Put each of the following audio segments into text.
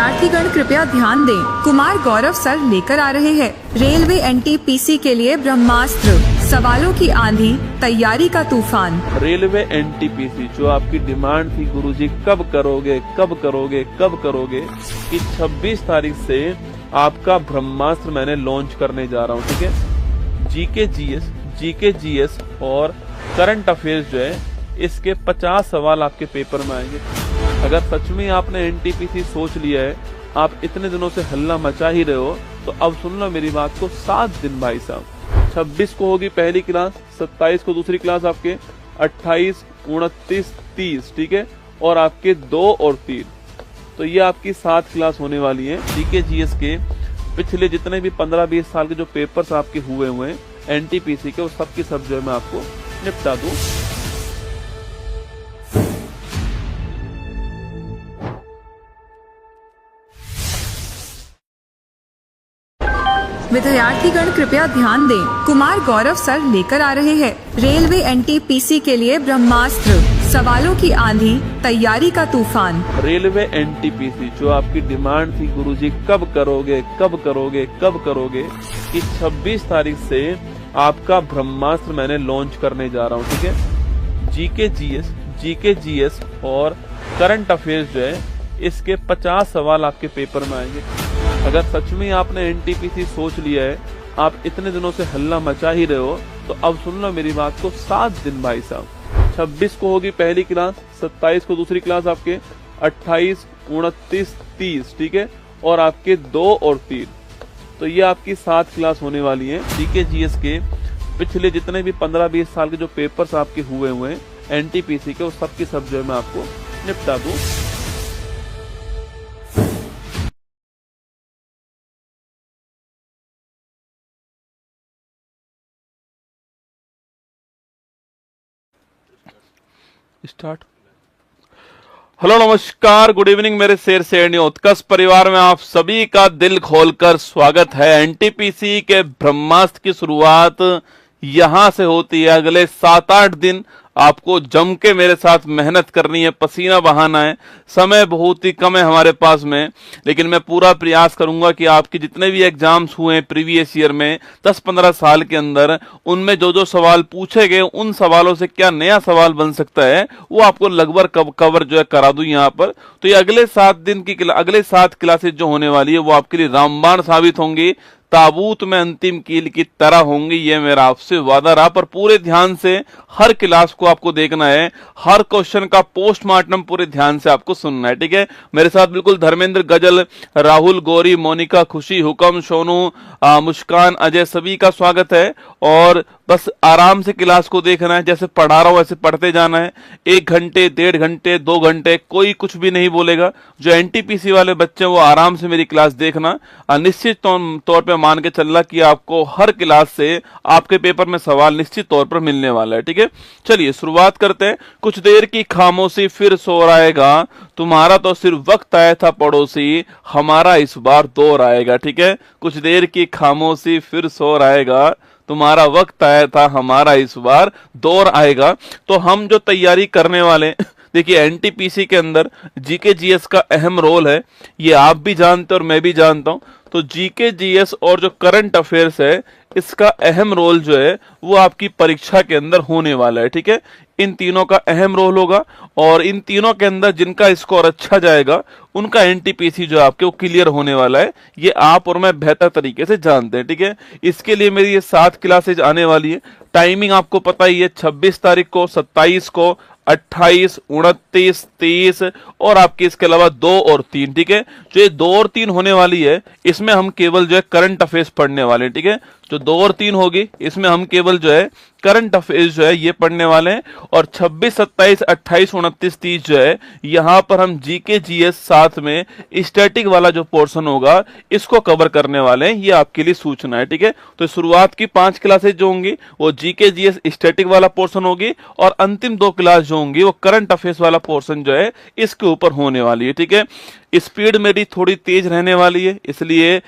विद्यार्थीगण कृपया ध्यान दें। कुमार गौरव सर लेकर आ रहे हैं रेलवे एनटीपीसी के लिए ब्रह्मास्त्र, सवालों की आंधी, तैयारी का तूफान। रेलवे एनटीपीसी जो आपकी डिमांड थी गुरुजी कब करोगे कब करोगे कब करोगे, कि 26 तारीख से आपका ब्रह्मास्त्र मैंने लॉन्च करने जा रहा हूँ। ठीक है, जीके जीएस और करंट अफेयर्स जो है इसके 50 सवाल आपके पेपर में आएंगे। अगर सच में आपने एनटीपीसी सोच लिया है, आप इतने दिनों से हल्ला मचा ही रहे हो, तो अब सुन लो मेरी बात को। 7 दिन भाई साहब, 26 को होगी पहली क्लास, 27 को दूसरी क्लास आपके, 28, 29, 30, ठीक है, और आपके 2 और 3, तो ये आपकी 7 क्लास होने वाली है। जीके जीएस के पिछले जितने भी 15-20 साल के जो पेपर्स आपके हुए हैं एनटीपीसी के, वो सब की सब जो है मैं आपको निपटा दूं। विद्यार्थीगण कृपया ध्यान दें। कुमार गौरव सर लेकर आ रहे हैं रेलवे एनटीपीसी के लिए ब्रह्मास्त्र, सवालों की आंधी, तैयारी का तूफान। रेलवे एनटीपीसी जो आपकी डिमांड थी गुरुजी कब करोगे कब करोगे कब करोगे, कि 26 तारीख से आपका ब्रह्मास्त्र मैंने लॉन्च करने जा रहा हूँ। ठीक है, जीके जीएस और करंट अफेयर्स जो है इसके 50 सवाल आपके पेपर में आएंगे। अगर सच में आपने एनटीपीसी सोच लिया है, आप इतने दिनों से हल्ला मचा ही रहे हो, तो अब सुन लो मेरी बात को। 7 दिन भाई साहब, 26 को होगी पहली क्लास, 27 को दूसरी क्लास आपके, 28, 29, 30, ठीक है, और आपके 2 और 3, तो ये आपकी 7 क्लास होने वाली है। जीके जीएस के पिछले जितने भी 15-20 साल के जो पेपर्स आपके हुए हैं एनटीपीसी के, वो सब की सब जो है मैं आपको निपटा दूं। स्टार्ट। हेलो नमस्कार, गुड इवनिंग मेरे शेर शेरनी उत्कर्ष परिवार में आप सभी का दिल खोलकर स्वागत है। एनटीपीसी के ब्रह्मास्त्र की शुरुआत यहां से होती है। अगले 7-8 दिन आपको जम के मेरे साथ मेहनत करनी है, पसीना बहाना है। समय बहुत ही कम है हमारे पास में, लेकिन मैं पूरा प्रयास करूंगा कि आपके जितने भी एग्जाम्स हुए प्रीवियस ईयर में 10-15 साल के अंदर, उनमें जो जो सवाल पूछे गए, उन सवालों से क्या नया सवाल बन सकता है, वो आपको लगभग कवर जो है करा दूं यहाँ पर। तो ये अगले 7 क्लासेज जो होने वाली है वो आपके लिए रामबाण साबित होंगी, ताबूत में अंतिम कील की तरह होंगी, ये मेरा आपसे वादा रहा। पर पूरे ध्यान से हर क्लास को आपको देखना है, हर क्वेश्चन का पोस्टमार्टम पूरे ध्यान से आपको सुनना है। ठीक है, मेरे साथ बिल्कुल धर्मेंद्र, गजल, राहुल, गौरी, मोनिका, खुशी, हुकम, सोनू, मुस्कान, अजय, सभी का स्वागत है। और बस आराम से क्लास को देखना है, जैसे पढ़ा रहा हूं वैसे पढ़ते जाना है। 1 घंटे, 1.5 घंटे, 2 घंटे कोई कुछ भी नहीं बोलेगा। जो एनटीपीसी वाले बच्चे वो आराम से मेरी क्लास देखना। निश्चित तौर पे मान के चलना कि आपको हर क्लास से आपके पेपर में सवाल निश्चित तौर पर मिलने वाला है। ठीक है, चलिए शुरुआत करते हैं। कुछ देर की खामोशी फिर शोर आएगा, तुम्हारा तो सिर्फ वक्त आया था पड़ोसी, हमारा इस बार दौर आएगा। ठीक है, कुछ देर की खामोशी फिर शोर आएगा, तुम्हारा वक्त आया था, हमारा इस बार दौर आएगा। तो हम जो तैयारी करने वाले देखिए, एनटीपीसी के अंदर जीके जीएस का अहम रोल है, ये आप भी जानते हो और मैं भी जानता हूं। तो जीके जीएस और जो करंट अफेयर्स है, इसका अहम रोल जो है वो आपकी परीक्षा के अंदर होने वाला है। ठीक है, इन तीनों का अहम रोल होगा, और इन तीनों के अंदर जिनका स्कोर अच्छा जाएगा उनका एनटीपीसी जो आपके वो क्लियर होने वाला है। ये आप और मैं बेहतर तरीके से जानते हैं। ठीक है, इसके लिए मेरी ये 7 क्लासेज आने वाली है। टाइमिंग आपको पता ही है, 26 तारीख को, 27 को, 28, 29, 30 और आपके इसके अलावा 2 और 3। ठीक है, जो ये 2 और 3 होने वाली है, इसमें हम केवल जो है करंट अफेयर्स पढ़ने वाले हैं। ठीक है, जो 2 और 3 होगी इसमें हम केवल जो है करंट अफेयर्स जो है ये पढ़ने वाले हैं। और 26, 27, 28, 29, 30 जो है यहाँ पर हम जीके जीएस साथ में स्टैटिक वाला जो पोर्शन होगा इसको कवर करने वाले हैं। ये आपके लिए सूचना है। ठीक है, तो शुरुआत की 5 क्लासेज जो होंगी वो जीके जीएस स्टैटिक वाला पोर्शन होगी, और अंतिम 2 क्लास जो होंगी वो करंट अफेयर्स वाला पोर्शन जो है इसके ऊपर होने वाली है। ठीक है, स्पीड मेरी थोड़ी तेज रहने वाली है, इसलिए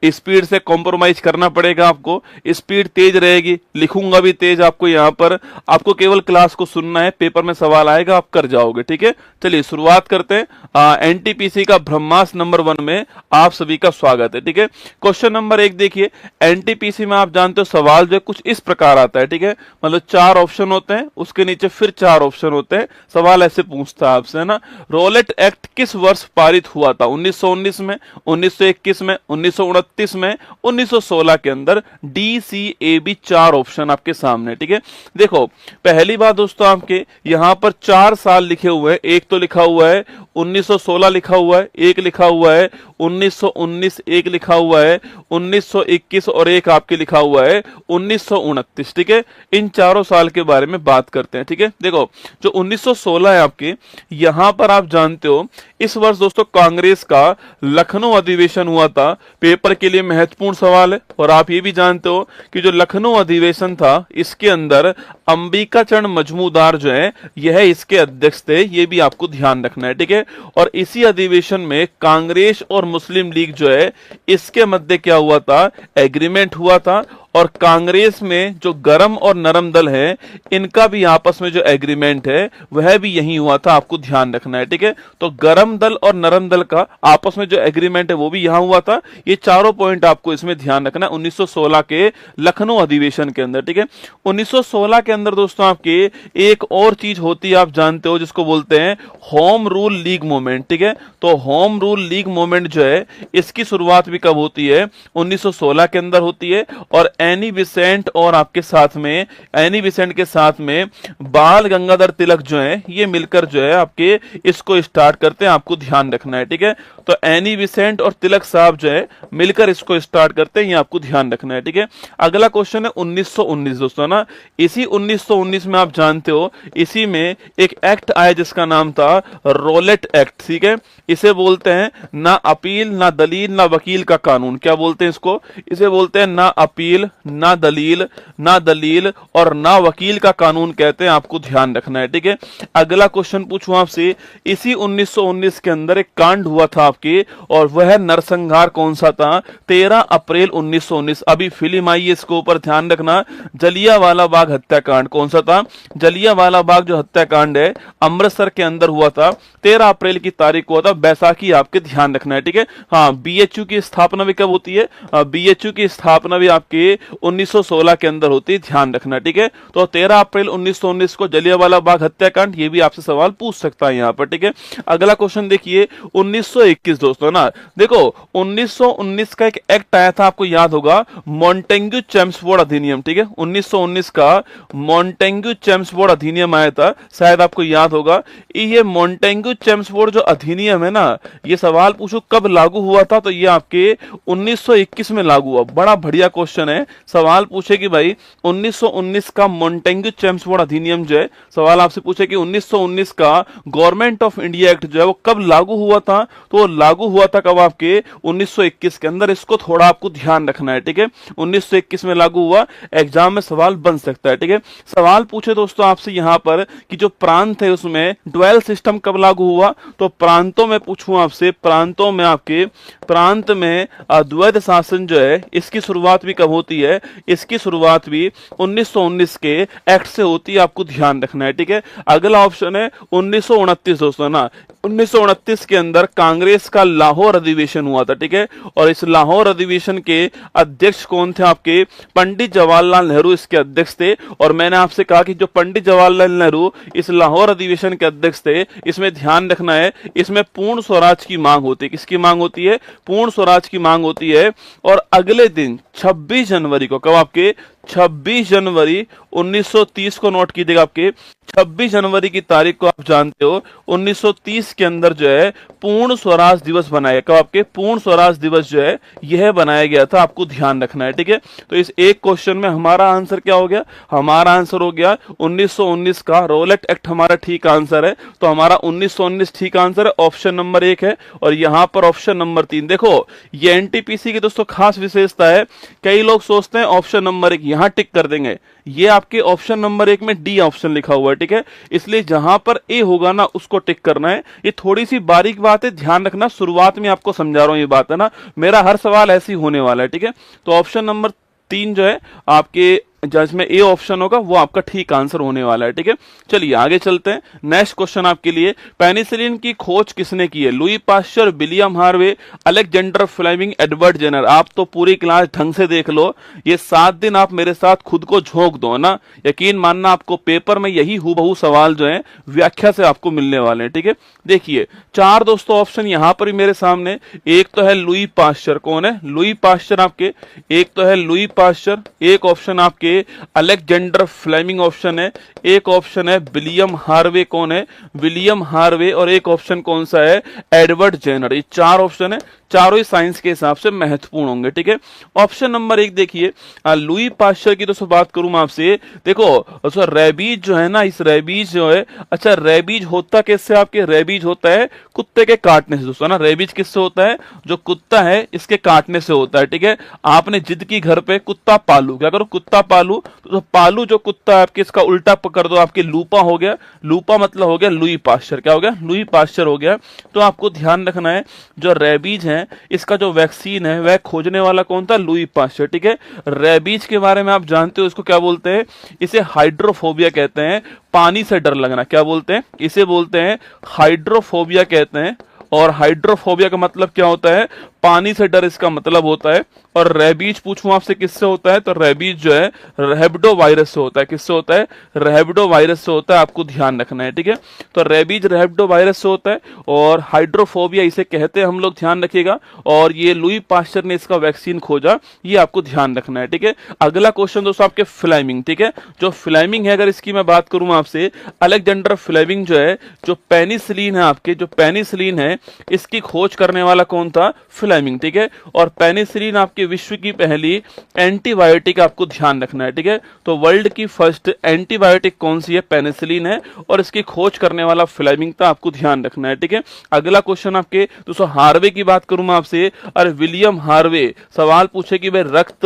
स्पीड से कॉम्प्रोमाइज करना पड़ेगा आपको। स्पीड तेज रहेगी, लिखूंगा भी तेज आपको यहाँ पर। आपको केवल क्लास को सुनना है, पेपर में सवाल आएगा आप कर जाओगे, ठीक है। चलिए शुरुआत करते हैं। एनटीपीसी का ब्रह्मास्त्र नंबर 1 में आप सभी का स्वागत है, ठीक है। क्वेश्चन नंबर 1 देखिए, एनटीपीसी में आप जानते हो सवाल जो है कुछ इस प्रकार आता है, ठीक है। मतलब 4 ऑप्शन होते हैं, उसके नीचे फिर 4 ऑप्शन होते हैं, सवाल ऐसे पूछता है आपसे, है ना। रोलेट एक्ट किस वर्ष पारित हुआ था? 1919 में, 1921 में, 1929 में, 1916 के अंदर। DCAB 4 ऑप्शन आपके सामने, ठीक है। देखो पहली बात दोस्तों, आपके यहां पर 4 साल लिखे हुए हैं। एक तो लिखा हुआ है 1916 लिखा हुआ है, एक लिखा हुआ है 1919, एक लिखा हुआ है 1921 और एक आपके लिखा हुआ है 1929, ठीक है। इन चारों साल के बारे में बात करते हैं, ठीक है। देखो जो 1916 है आपके, यहां पर आप जानते हो इस वर्ष दोस्तों कांग्रेस का लखनऊ अधिवेशन हुआ था। पेपर के लिए महत्वपूर्ण सवाल है। और आप ये भी जानते हो कि जो लखनऊ अधिवेशन था, इसके अंदर अंबिका चरण मजमूदार जो है यह इसके अध्यक्ष थे, ये भी आपको ध्यान रखना है, ठीक है। और इसी अधिवेशन में कांग्रेस और मुस्लिम लीग जो है इसके मध्य क्या हुआ था? एग्रीमेंट हुआ था। और कांग्रेस में जो गरम और नरम दल है, इनका भी आपस में जो एग्रीमेंट है वह भी यही हुआ था, आपको ध्यान रखना है, ठीक है। तो गरम दल और नरम दल का आपस में जो एग्रीमेंट है वो भी यहां हुआ था। ये चारों पॉइंट आपको इसमें ध्यान रखना है 1916 के लखनऊ अधिवेशन के अंदर, ठीक है। 1916 के अंदर दोस्तों आपके एक और चीज होती है, आप जानते हो, जिसको बोलते हैं होम रूल लीग मूवमेंट, ठीक है। तो होम रूल लीग मूवमेंट जो है इसकी शुरुआत भी कब होती है? 1916 के अंदर होती है। और एनी बिसेंट और आपके साथ में एनी बिसेंट के साथ में बाल गंगाधर तिलक जो है ये मिलकर जो है आपके इसको स्टार्ट करते हैं, आपको ध्यान रखना है, ठीक है। तो एनी बिसेंट और तिलक साहब जो है मिलकर इसको स्टार्ट करते हैं, ये आपको ध्यान रखना है, ठीक है। अगला क्वेश्चन है 1919 दोस्तों ना। इसी 1919 में आप जानते हो इसी में एक एक्ट आया जिसका नाम था रोलेट एक्ट, ठीक है। इसे बोलते हैं ना अपील, ना दलील, ना वकील का कानून। क्या बोलते हैं इसको? इसे बोलते हैं ना अपील, ना दलील और ना वकील का कानून कहते हैं, आपको ध्यान रखना है, ठीक है। अगला क्वेश्चन पूछूं आपसे, इसी 1919 के अंदर एक कांड हुआ था आपके, और वह नरसंहार कौन सा था? 13 अप्रैल 1919। अभी फिल्म आई है, इसके ऊपर ध्यान रखना। जलियांवाला बाग हत्याकांड कौन सा था? जलियांवाला बाग जो हत्याकांड है अमृतसर के अंदर हुआ था, 13 अप्रैल की तारीख हुआ था, बैसाखी, आपके ध्यान रखना है, ठीक है। हाँ, BHU की स्थापना भी कब होती है? BHU की स्थापना भी आपके 1916 के अंदर होती है, ध्यान रखना, ठीक है। तो 13 अप्रैल 1919 को जलियांवाला बाग हत्याकांड, ये भी आपसे सवाल पूछ सकता है यहाँ पर, ठीक है। अगला क्वेश्चन देखिए 1921 दोस्तों ना। देखो 1919 का एक एक्ट आया था, आपको याद होगा, मॉन्टेग्यू चेम्सफोर्ड अधिनियम, ठीक है। 1919 का मॉन्टेग्यू चेम्सफोर्ड अधिनियम आया था, शायद आपको याद होगा। ये मॉन्टेग्यू चेम्सफोर्ड जो अधिनियम है ना, ये सवाल पूछो कब लागू हुआ था? तो ये आपके 1921 में लागू हुआ। बड़ा बढ़िया क्वेश्चन है। सवाल पूछे कि भाई 1919 का मॉन्टेग्यू चेम्सफोर्ड अधिनियम जो है, सवाल आपसे पूछे कि 1919 का गवर्नमेंट ऑफ इंडिया एक्ट जो है वो कब लागू हुआ था? तो वो लागू हुआ था कब? आपके 1921 के अंदर। इसको थोड़ा आपको ध्यान रखना है, ठीक है। 1921 में लागू हुआ, एग्जाम में सवाल बन सकता है, ठीक है। सवाल पूछे दोस्तों आपसे यहां पर कि जो प्रांत है उसमें ड्वेल सिस्टम कब लागू हुआ? तो प्रांतों में पूछूं आपसे, प्रांतों में आपके प्रांत में द्वैध शासन जो है इसकी शुरुआत भी कब होती है? इसकी शुरुआत भी 1919 के एक्ट से होती है, आपको ध्यान रखना है, ठीक है। अगला ऑप्शन है 1929 दोस्तों ना। 1929 के अंदर कांग्रेस का लाहौर अधिवेशन हुआ था, ठीक है। और इस लाहौर अधिवेशन के अध्यक्ष कौन थे? आपके पंडित जवाहरलाल नेहरू इसके अध्यक्ष थे। और मैंने आपसे कहा कि जो पंडित जवाहरलाल नेहरू इस लाहौर अधिवेशन के अध्यक्ष थे, इसमें ध्यान रखना है, इसमें पूर्ण स्वराज की मांग होती है। किसकी मांग होती है? पूर्ण स्वराज की मांग होती है। और अगले दिन 26 जनवरी को, कब? आपके 26 जनवरी 1930 को नोट कीजिएगा। आपके 26 जनवरी की तारीख को आप जानते हो 1930 के अंदर जो है पूर्ण स्वराज दिवस बनाया। कब? आपके पूर्ण स्वराज दिवस जो है यह बनाया गया था, आपको ध्यान रखना है, ठीक है। तो इस एक क्वेश्चन में हमारा आंसर क्या हो गया? हमारा आंसर हो गया 1919 का रोलेट एक्ट, हमारा ठीक आंसर है। तो हमारा 1919 ठीक आंसर है, ऑप्शन नंबर 1 है। और यहां पर ऑप्शन नंबर 3, देखो ये एनटीपीसी की दोस्तों खास विशेषता है। कई लोग सोचते हैं ऑप्शन नंबर 1 यहां टिक कर देंगे। ये आपके ऑप्शन नंबर 1 में डी ऑप्शन लिखा हुआ है, ठीक है, इसलिए जहां पर ए होगा ना उसको टिक करना है। ये थोड़ी सी बारीक बात है, ध्यान रखना, शुरुआत में आपको समझा रहा हूं ये बात है ना, मेरा हर सवाल ऐसे ही होने वाला है, ठीक है। तो ऑप्शन नंबर 3 जो है आपके जज में ए ऑप्शन होगा, वो आपका ठीक आंसर होने वाला है, ठीक है। चलिए आगे चलते हैं। नेक्स्ट क्वेश्चन आपके लिए, पेनिसिलिन की खोज किसने की है? Louis Pasteur, William Harvey, Alexander Fleming, Edward Jenner. आप तो पूरी क्लास ढंग से देख लो, ये 7 दिन आप मेरे साथ खुद को झोंक दो ना, यकीन मानना आपको पेपर में यही हूबहू सवाल जो है व्याख्या से आपको मिलने वाले हैं, ठीक है। देखिए 4 दोस्तों ऑप्शन यहां पर भी मेरे सामने, एक तो है लुई पाश्चर, कौन है? लुई पाश्चर आपके, एक तो है लुई पाश्चर, एक ऑप्शन आपके अलेक्जेंडर फ्लेमिंग ऑप्शन है, एक ऑप्शन है विलियम हार्वे, कौन है? विलियम हार्वे, और एक ऑप्शन कौन सा है? Edward Jenner. ये 4 ऑप्शन है, चारों ही साइंस के हिसाब से महत्वपूर्ण होंगे, ठीक है। ऑप्शन नंबर 1 देखिए, लुई पाश्चर की तो बात करूं मैं आपसे, देखो सर रेबीज जो है ना, इस रेबीज जो है, अच्छा रेबीज होता किससे? आपके रेबीज होता है कुत्ते के काटने से दोस्तों ना। रेबीज किससे होता है? जो कुत्ता है इसके काटने से होता है, ठीक है। आपने जिद की घर पे कुत्ता पालू, क्या करो? कुत्ता पालू, तो पालू जो कुत्ता है आपके, इसका उल्टा पकड़ दो, आपके लूपा हो गया। लूपा मतलब हो गया लुई पाश्चर, क्या हो गया? लुई पाश्चर हो गया। तो आपको ध्यान रखना है, जो रेबीज है इसका जो वैक्सीन है वह खोजने वाला कौन था? लुई पाश्चर, ठीक है। रेबीज के बारे में आप जानते हो, इसको क्या बोलते हैं? इसे हाइड्रोफोबिया कहते हैं, पानी से डर लगना। क्या बोलते हैं? इसे बोलते हैं हाइड्रोफोबिया कहते हैं। और हाइड्रोफोबिया का मतलब क्या होता है? पानी से डर इसका मतलब होता है। और रेबीज पूछूं आपसे किससे होता है, तो रेबीज जो है रैबिडो वायरस से होता है। किससे होता है? रैबिडो वायरस से होता है, आपको ध्यान रखना है, ठीक है। तो रेबीज रैबिडो वायरस से होता है, और हाइड्रोफोबिया इसे कहते हैं हम लोग, ध्यान रखिएगा। और ये लुई पाश्चर ने इसका वैक्सीन खोजा, ये आपको ध्यान रखना है, ठीक है। अगला क्वेश्चन दोस्तों आपके फ्लेमिंग, ठीक है। जो फ्लेमिंग है, अगर इसकी मैं बात करूं आपसे, अलेक्जेंडर फ्लेमिंग जो है, जो पेनिसिलिन है आपके, जो पेनिसिलिन है इसकी खोज करने वाला कौन था? फ्लेमिंग, ठीक है। और पेनिसिलिन आपके विश्व की पहली एंटीबायोटिक, आपको ध्यान रखना है, ठीक है। तो वर्ल्ड की फर्स्ट एंटीबायोटिक कौन सी है? पेनिसिलिन है, और इसकी खोज करने वाला फ्लेमिंग था, आपको ध्यान रखना है, ठीक है। अगला क्वेश्चन आपके दोस्तों हार्वे की बात करूं मैं आपसे, अरे विलियम हार्वे सवाल पूछे कि भाई रक्त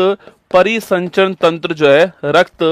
परिसंचरण तंत्र जो है, रक्त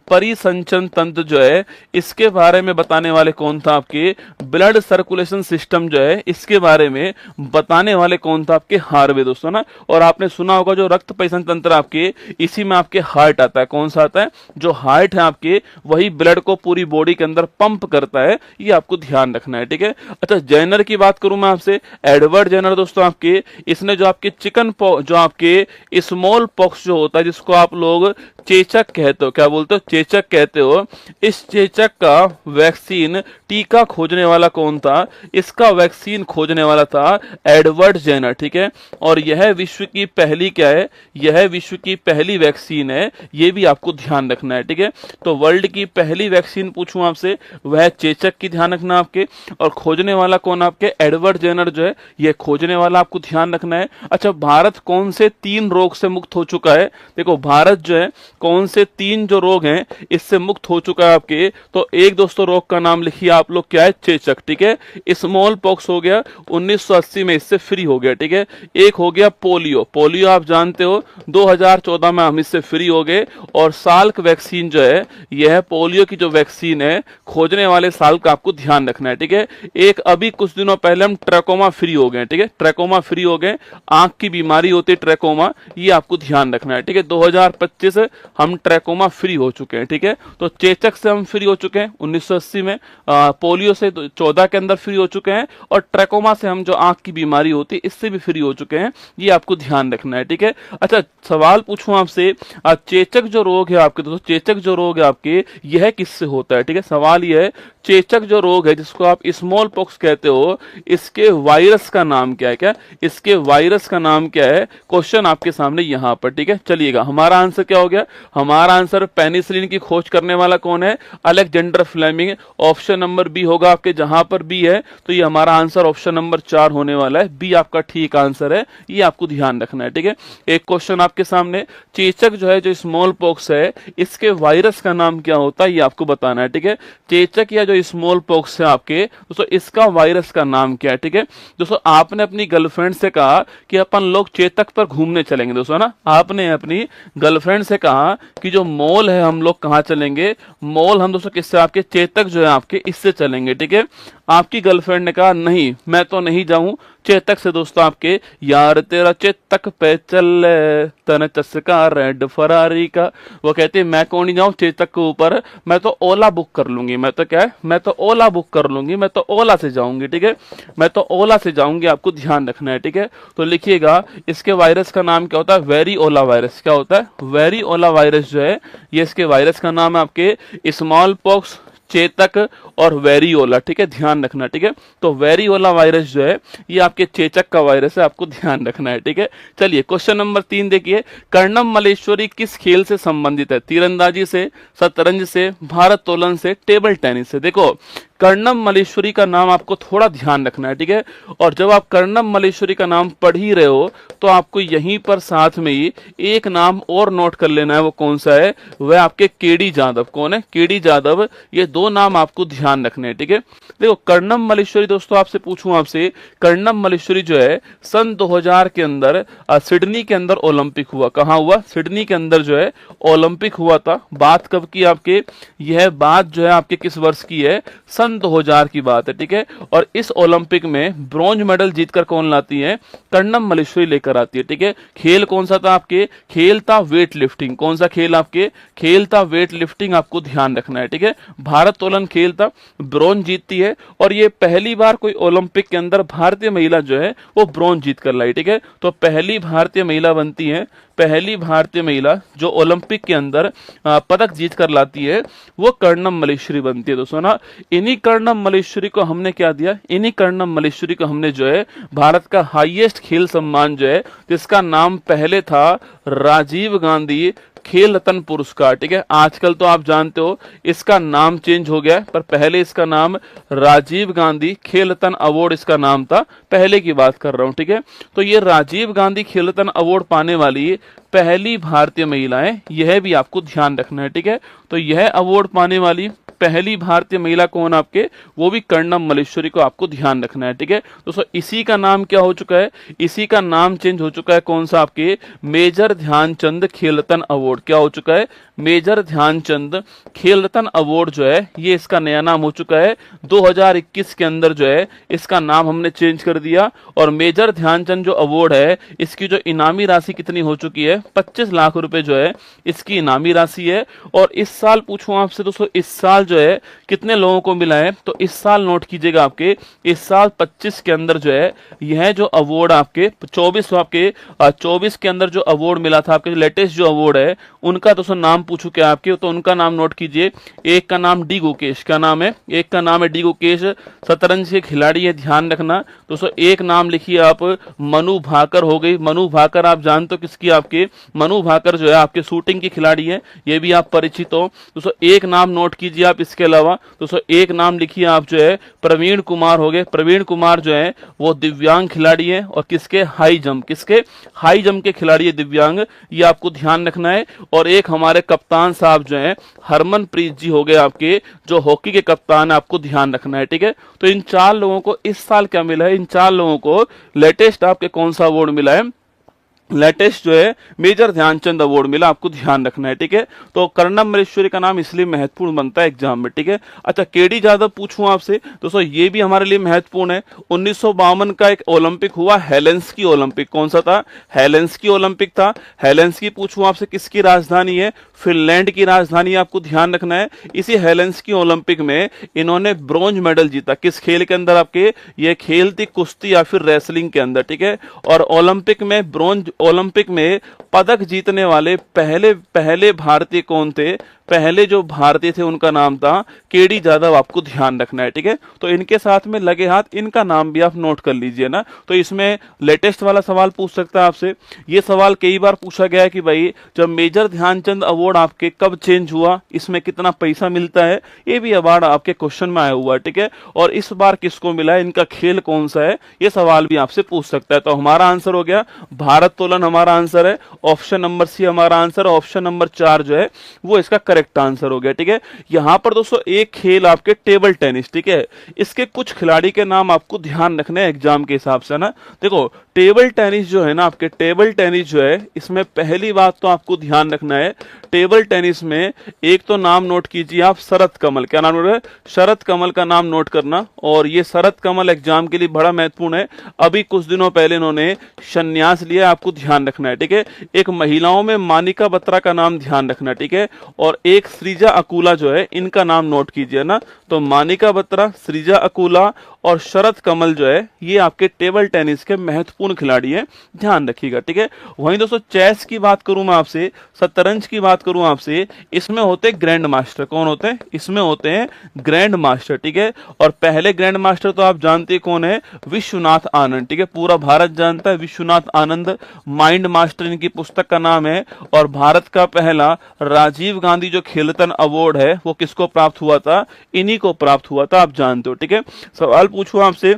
परिसंचरण तंत्र जो है, इसके बारे में बताने वाले कौन था? आपके ब्लड सर्कुलेशन सिस्टम जो है, इसके बारे में बताने वाले कौन था? आपके हार्वे दोस्तों ना। और आपने सुना होगा जो रक्त परिसंचरण तंत्र आपके, इसी में आपके हार्ट आता है। कौन सा आता है? जो हार्ट है आपके, वही ब्लड को पूरी बॉडी के अंदर पंप करता है, ये आपको ध्यान रखना है, ठीक है। अच्छा जेनर की बात करूं मैं आपसे, एडवर्ड जेनर दोस्तों आपके, इसने जो आपके चिकन जो आपके स्मॉल पॉक्स जो होता है, जिसको आप लोग चेचक कहते हो, क्या बोलते हो? चेचक कहते हो। इस चेचक का वैक्सीन टीका खोजने वाला कौन था? इसका वैक्सीन खोजने वाला था एडवर्ड जेनर, ठीक है। और यह विश्व की पहली क्या है? यह विश्व की पहली वैक्सीन है, यह भी आपको ध्यान रखना है, ठीक है। तो वर्ल्ड की पहली वैक्सीन पूछूं आपसे, वह चेचक की, ध्यान रखना आपके। और खोजने वाला कौन? आपके एडवर्ड जेनर जो है, यह खोजने वाला आपको ध्यान रखना है। अच्छा भारत कौन से 3 रोग से मुक्त हो चुका है? देखो भारत जो है कौन से 3 जो रोग हैं इससे मुक्त हो चुका है आपके। तो एक दोस्तों रोग का नाम लिखिए आप लोग, क्या है? चेचक, ठीक है। स्मॉल पॉक्स हो गया, 1980 में इससे फ्री हो गया, ठीक है। एक हो गया पोलियो, पोलियो आप जानते हो 2014 में हम इससे फ्री हो गए। और साल्क वैक्सीन जो है, यह पोलियो की जो वैक्सीन है, खोजने वाले साल का आपको ध्यान रखना है, ठीक है। एक अभी कुछ दिनों पहले हम ट्रैकोमा फ्री हो गए, ठीक है। ट्रैकोमा फ्री हो गए, आंख की बीमारी होती है ट्रैकोमा, ये आपको ध्यान रखना है, ठीक है। 2025 हम ट्रैकोमा फ्री हो चुके हैं, ठीक है। तो चेचक से हम फ्री हो चुके हैं 1980 में, पोलियो से 14 के अंदर फ्री हो चुके हैं, और ट्रैकोमा से हम जो आंख की बीमारी होती है इससे भी फ्री हो चुके हैं, ये आपको ध्यान रखना है, ठीक है। अच्छा सवाल पूछूं आपसे, चेचक जो रोग है आपके दोस्तों, चेचक जो रोग है आपके, यह किससे होता है? ठीक है, सवाल यह है चेचक जो रोग है जिसको आप स्मॉल पॉक्स कहते हो, इसके वायरस का नाम क्या है? क्या इसके वायरस का नाम क्या है? क्वेश्चन आपके सामने यहां पर, ठीक है। चलिएगा हमारा आंसर क्या हो गया? हमारा आंसर पेनिसिलिन की खोज करने वाला कौन है? Alexander Fleming. Option number B होगा आपके, जहां पर बी है तो ये हमारा आंसर ऑप्शन नंबर 4 होने वाला है। बी आपका ठीक आंसर है, ये आपको ध्यान रखना है, ठीक है। एक क्वेश्चन आपके सामने, चेचक जो है, जो स्मॉल पॉक्स है, इसके वायरस का नाम क्या होता है ये आपको बताना है, ठीक है। चेचक या जो जो स्मॉल पॉक्स है आपके दोस्तों, इसका वायरस का नाम क्या है? ठीक है दोस्तों, आपने अपनी गर्लफ्रेंड से कहा कि अपन लोग चेतक पर घूमने चलेंगे दोस्तों ना, आपने अपनी गर्लफ्रेंड से कहा कि जो मॉल है हम लोग कहाँ चलेंगे, मॉल हम दोस्तों किससे, आपके चेतक जो है आपके इससे चलेंगे। ठीक है, आपकी गर्लफ्रेंड ने कहा नहीं मैं तो नहीं जाऊं चेतक से दोस्तों आपके, यार तेरा चेतक पे चल तन चस्का रेड फरारी का, वो कहती है मैं कौन नहीं जाऊं चेतक के ऊपर, मैं तो ओला बुक कर लूंगी, मैं तो क्या है, मैं तो ओला बुक कर लूंगी, मैं तो ओला से जाऊंगी। ठीक है, मैं तो ओला से जाऊंगी, आपको ध्यान रखना है। ठीक है, तो लिखिएगा इसके वायरस का नाम क्या होता है, वेरी ओला वायरस। क्या होता है, वेरी ओला वायरस जो है ये इसके वायरस का नाम है आपके स्मॉल पॉक्स, चेतक और वेरियोला। ठीक है, ध्यान रखना। ठीक है, तो वेरियोला वायरस जो है ये आपके चेचक का वायरस है, आपको ध्यान रखना है। ठीक है, चलिए क्वेश्चन नंबर 3 देखिए, कर्णम मल्लेश्वरी किस खेल से संबंधित है? तीरंदाजी से, शतरंज से, भारोत्तोलन से, टेबल टेनिस से। देखो कर्णम मल्लेश्वरी का नाम आपको थोड़ा ध्यान रखना है। ठीक है, और जब आप कर्णम मल्लेश्वरी का नाम पढ़ ही रहे हो तो आपको यहीं पर साथ में ही एक नाम और नोट कर लेना है। वो कौन सा है? वह आपके केडी जादव। कौन है? केडी जादव। ये दो नाम आपको ध्यान रखने हैं। ठीक है, देखो कर्णम मल्लेश्वरी दोस्तों, आपसे पूछूं आपसे, कर्णम मल्लेश्वरी जो है सन 2000 के अंदर सिडनी के अंदर ओलंपिक हुआ। कहाँ हुआ? सिडनी के अंदर जो है ओलंपिक हुआ था। बात कब की आपके, यह बात जो है आपके किस वर्ष की है? सन 2000 की बात है। ठीक है, और इस ओलंपिक में ब्रॉन्ज मेडल जीतकर कौन लाती है? कर्णम मल्लेश्वरी लेकर आती है। ठीक है, खेल कौन सा था आपके? खेल था वेट लिफ्टिंग। कौन सा खेल आपके? खेल था वेट लिफ्टिंग, आपको ध्यान रखना है। ठीक है, भारोत्तोलन खेल था, ब्रॉन्ज जीतती है और ये पहली बार कोई ओलंपिक के अंदर भारतीय महिला जो है वो ब्रॉन्ज जीत कर लाई। ठीक है, तो पहली भारतीय महिला बनती है, पहली भारतीय महिला जो ओलंपिक के अंदर पदक जीत कर लाती है वो कर्णम मल्लेश्वरी बनती है दोस्तों ना। इन्हीं कर्णम मल्लेश्वरी को हमने क्या दिया? इन्हीं कर्णम मल्लेश्वरी को हमने जो है भारत का हाईएस्ट खेल सम्मान जो है, जिसका नाम पहले था राजीव गांधी खेल रत्न पुरस्कार। ठीक है, आजकल तो आप जानते हो इसका नाम चेंज हो गया, पर पहले इसका नाम राजीव गांधी खेल रत्न अवार्ड इसका नाम था, पहले की बात कर रहा हूं। ठीक है, तो ये राजीव गांधी खेल रत्न अवार्ड पाने वाली पहली भारतीय महिला है, यह भी आपको ध्यान रखना है। ठीक है, तो यह अवार्ड पाने वाली पहली भारतीय महिला कौन आपके? वो भी कर्णम मल्लेश्वरी को आपको ध्यान रखना है। ठीक है दोस्तों, इसी का नाम क्या हो चुका है? इसी का नाम चेंज हो चुका है। कौन सा? आपके मेजर ध्यानचंद खेल रत्न अवार्ड। क्या हो चुका है? मेजर ध्यानचंद खेल रत्न अवार्ड जो है ये इसका नया नाम हो चुका है। 2021 के अंदर जो है इसका नाम हमने चेंज कर दिया और मेजर ध्यानचंद जो अवार्ड है इसकी जो इनामी राशि कितनी हो चुकी है? 25 लाख रुपए जो है इसकी इनामी राशि है। और इस साल पूछूं आपसे दोस्तों, इस साल जो है कितने लोगों को मिला है? तो इस साल नोट कीजिएगा, आपके इस साल 25 के अंदर जो है यह जो अवार्ड आपके 24 के अंदर जो अवार्ड मिला था, आपके लेटेस्ट जो अवार्ड है उनका दोस्तों नाम पूछू क्या आपके? तो उनका नाम नोट कीजिए। एक का नाम डी गुकेश। क्या नाम है? एक का नाम है डी गुकेश, शतरंज के खिलाड़ी है, ध्यान रखना दोस्तों। एक नाम लिखिए आप मनु भाकर हो गई। मनु भाकर आप जानते हो किसकी? आपके मनु भाकर जो है आपके शूटिंग की खिलाड़ी है, ये भी आप परिचित हो दोस्तों। एक नाम नोट कीजिए आप। इसके अलावा दोस्तों एक नाम लिखिए आप जो है प्रवीण कुमार हो गए। प्रवीण कुमार जो है वो दिव्यांग खिलाड़ी है और किसके? High jump. किसके? हाई जंप के खिलाड़ी है, दिव्यांग, ये आपको ध्यान रखना है। और एक हमारे कप्तान साहब जो है हरमनप्रीत जी हो गए आपके, जो हॉकी के कप्तान है, आपको ध्यान रखना है। ठीक है, तो इन 4 लोगों को इस साल क्या मिला है? इन 4 लोगों को लेटेस्ट आपके कौन सा अवार्ड मिला है? लेटेस्ट जो है मेजर ध्यानचंद अवार्ड मिला, आपको ध्यान रखना है। ठीक है, तो कर्णम मल्लेश्वरी का नाम इसलिए महत्वपूर्ण बनता है एग्जाम में। ठीक है, अच्छा केडी जादव पूछूं आपसे दोस्तों, ये भी हमारे लिए महत्वपूर्ण है। 1952 का एक ओलंपिक हुआ, हेलेंस्की ओलंपिक। कौन सा था? हेलेंस्की ओलंपिक था। हेलेंस्की पूछूं आपसे किसकी राजधानी है? फिनलैंड की राजधानी, आपको ध्यान रखना है। इसी हेलेंस्की ओलंपिक में इन्होंने ब्रॉन्ज मेडल जीता। किस खेल के अंदर? आपके ये खेल थी कुश्ती या फिर रेसलिंग के अंदर। ठीक है, और ओलंपिक में ब्रॉन्ज ओलंपिक में पदक जीतने वाले पहले भारतीय कौन थे? पहले जो भारतीय थे उनका नाम था केडी जादव, आपको ध्यान रखना है। ठीक है, तो इनके साथ में लगे हाथ इनका नाम भी आप नोट कर लीजिए ना। तो इसमें लेटेस्ट वाला सवाल पूछ सकता है आपसे। ये सवाल कई बार पूछा गया है कि भाई जब मेजर ध्यानचंद अवार्ड आपके कब चेंज हुआ, इसमें कितना पैसा मिलता है, ये भी अवार्ड आपके क्वेश्चन में आया हुआ है। ठीक है, और इस बार किसको मिला है, इनका खेल कौन सा है, ये सवाल भी आपसे पूछ सकता है। तो हमारा आंसर हो गया भारत सोलन हमारा आंसर है, ऑप्शन नंबर सी हमारा आंसर, ऑप्शन नंबर 4 जो है वो इसका करेक्ट आंसर हो गया। ठीक है, यहां पर दोस्तों एक खेल आपके टेबल टेनिस, ठीक है, इसके कुछ खिलाड़ी के नाम आपको ध्यान रखने हैं एग्जाम के हिसाब से ना। देखो टेबल टेनिस जो है ना, आपके टेबल टेनिस जो है, इसमें पहली बात तो आपको ध्यान रखना है, टेबल टेनिस में एक तो नाम नोट कीजिए आप, शरद कमल। क्या नाम नोट है? शरद कमल का नाम नोट करना। और ये शरद कमल एग्जाम के लिए बड़ा महत्वपूर्ण है, अभी कुछ दिनों पहले इन्होंने संन्यास लिया, आपको ध्यान रखना है। ठीक है, एक महिलाओं में मानिका बत्रा का नाम ध्यान रखना, ठीक है, और एक श्रीजा अकूला जो है, इनका नाम नोट कीजिए ना। तो मानिका बत्रा, श्रीजा अकूला और शरद कमल जो है, ये आपके टेबल टेनिस के महत्वपूर्ण खिलाड़ी हैं, ध्यान रखिएगा। ठीक है, वहीं दोस्तों चेस की बात करूं मैं आपसे, शतरंज की बात करूं आपसे, इसमें होते हैं ग्रैंड मास्टर। कौन होते हैं? इसमें होते हैं ग्रैंड मास्टर। ठीक है, और पहले ग्रैंड मास्टर तो आप जानते हैं कौन है? विश्वनाथ आनंद। ठीक है, पूरा भारत जानता है विश्वनाथ आनंद, माइंड मास्टर इनकी पुस्तक का नाम है। और भारत का पहला राजीव गांधी जो खेलरत्न अवार्ड है वो किसको प्राप्त हुआ था? इन्हीं को प्राप्त हुआ था, आप जानते हो। ठीक है, सवाल पूछूं आपसे,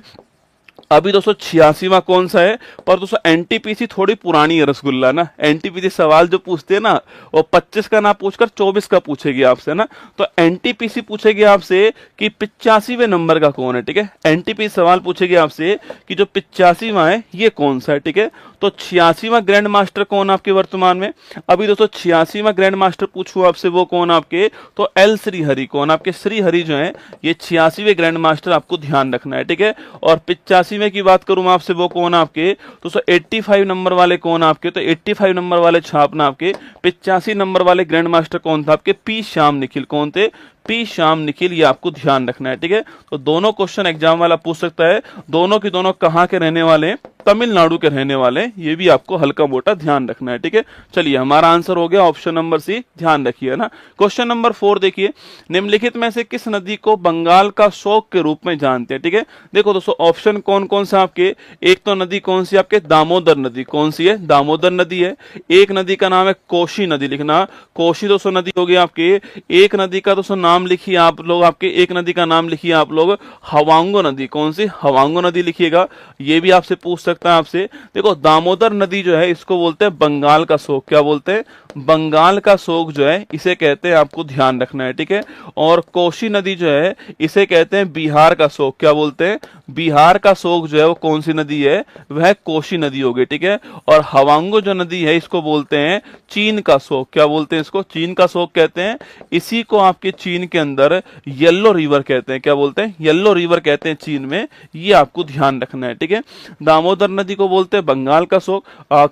अभी 286वां कौन सा है? पर दोस्तों एनटीपीसी थोड़ी पुरानी है रसगुल्ला ना, एनटीपीसी सवाल जो पूछते हैं ना वो 25 का ना पूछकर 24 का पूछेगी आपसे ना। तो एनटीपीसी पूछेगी आपसे कि 85वें नंबर का कौन है। ठीक है, एनटीपीसी सवाल पूछेगी आपसे कि जो 85वां है ये कौन सा है। ठीक है, तो 86वां ग्रैंड मास्टर कौन आपके वर्तमान में? अभी दोस्तों 86वां ग्रैंड मास्टर पूछूं आपसे, वो कौन आपके? तो एल श्रीहरि। कौन आपके? श्रीहरि जो है, ये 86वें ग्रैंड मास्टर, आपको ध्यान रखना है। ठीक है, और 85वें की बात करूं आपसे, वो कौन आपके? तो 85 नंबर वाले कौन आपके? तो 85 नंबर वाले छापना आपके। 85 नंबर वाले ग्रैंड मास्टर कौन था आपके? पी श्याम निखिल। कौन थे? पी श्याम निखिल, ये आपको ध्यान रखना है। ठीक है, तो दोनों क्वेश्चन एग्जाम वाला पूछ सकता है, दोनों की दोनों कहां के रहने वाले हैं? तमिलनाडु के रहने वाले, ये भी आपको हल्का मोटा ध्यान रखना है। ठीक है, चलिए हमारा आंसर हो गया ऑप्शन नंबर सी, ध्यान रखिए ना। क्वेश्चन नंबर 4 देखिए, निम्नलिखित में से किस नदी को बंगाल का शोक के रूप में जानते हैं? ठीक है, देखो दोस्तों ऑप्शन कौन कौन से आपके, एक तो नदी कौन सी आपके? दामोदर नदी। कौन सी है? दामोदर नदी है। एक नदी का नाम है कोशी नदी, लिखना कोशी दोस्तों नदी होगी आपके। एक नदी का दोस्तों नाम लिखिए आप लोग, आपके एक नदी का नाम लिखिए आप लोग, हवांगो नदी। कौन सी? हवांगो नदी लिखिएगा, ये भी आपसे पूछ सकता है आपसे। देखो दामोदर नदी जो है इसको बोलते हैं बंगाल का शोक। क्या बोलते हैं? बंगाल का शोक जो है इसे कहते हैं, आपको ध्यान रखना है। ठीक है, और कोशी नदी जो है इसे कहते हैं बिहार का शोक। क्या बोलते हैं? बिहार का शोक जो है वो कौन सी नदी है? वह कोशी नदी होगी। ठीक है, और हवांगो जो नदी है इसको बोलते हैं चीन का शोक। क्या बोलते हैं इसको? चीन का शोक कहते हैं। इसी को आपके चीन के अंदर येलो रिवर कहते हैं। क्या बोलते हैं? येलो रिवर कहते हैं चीन में, ये आपको ध्यान रखना है। ठीक है, दामोदर नदी को बोलते हैं बंगाल का शोक,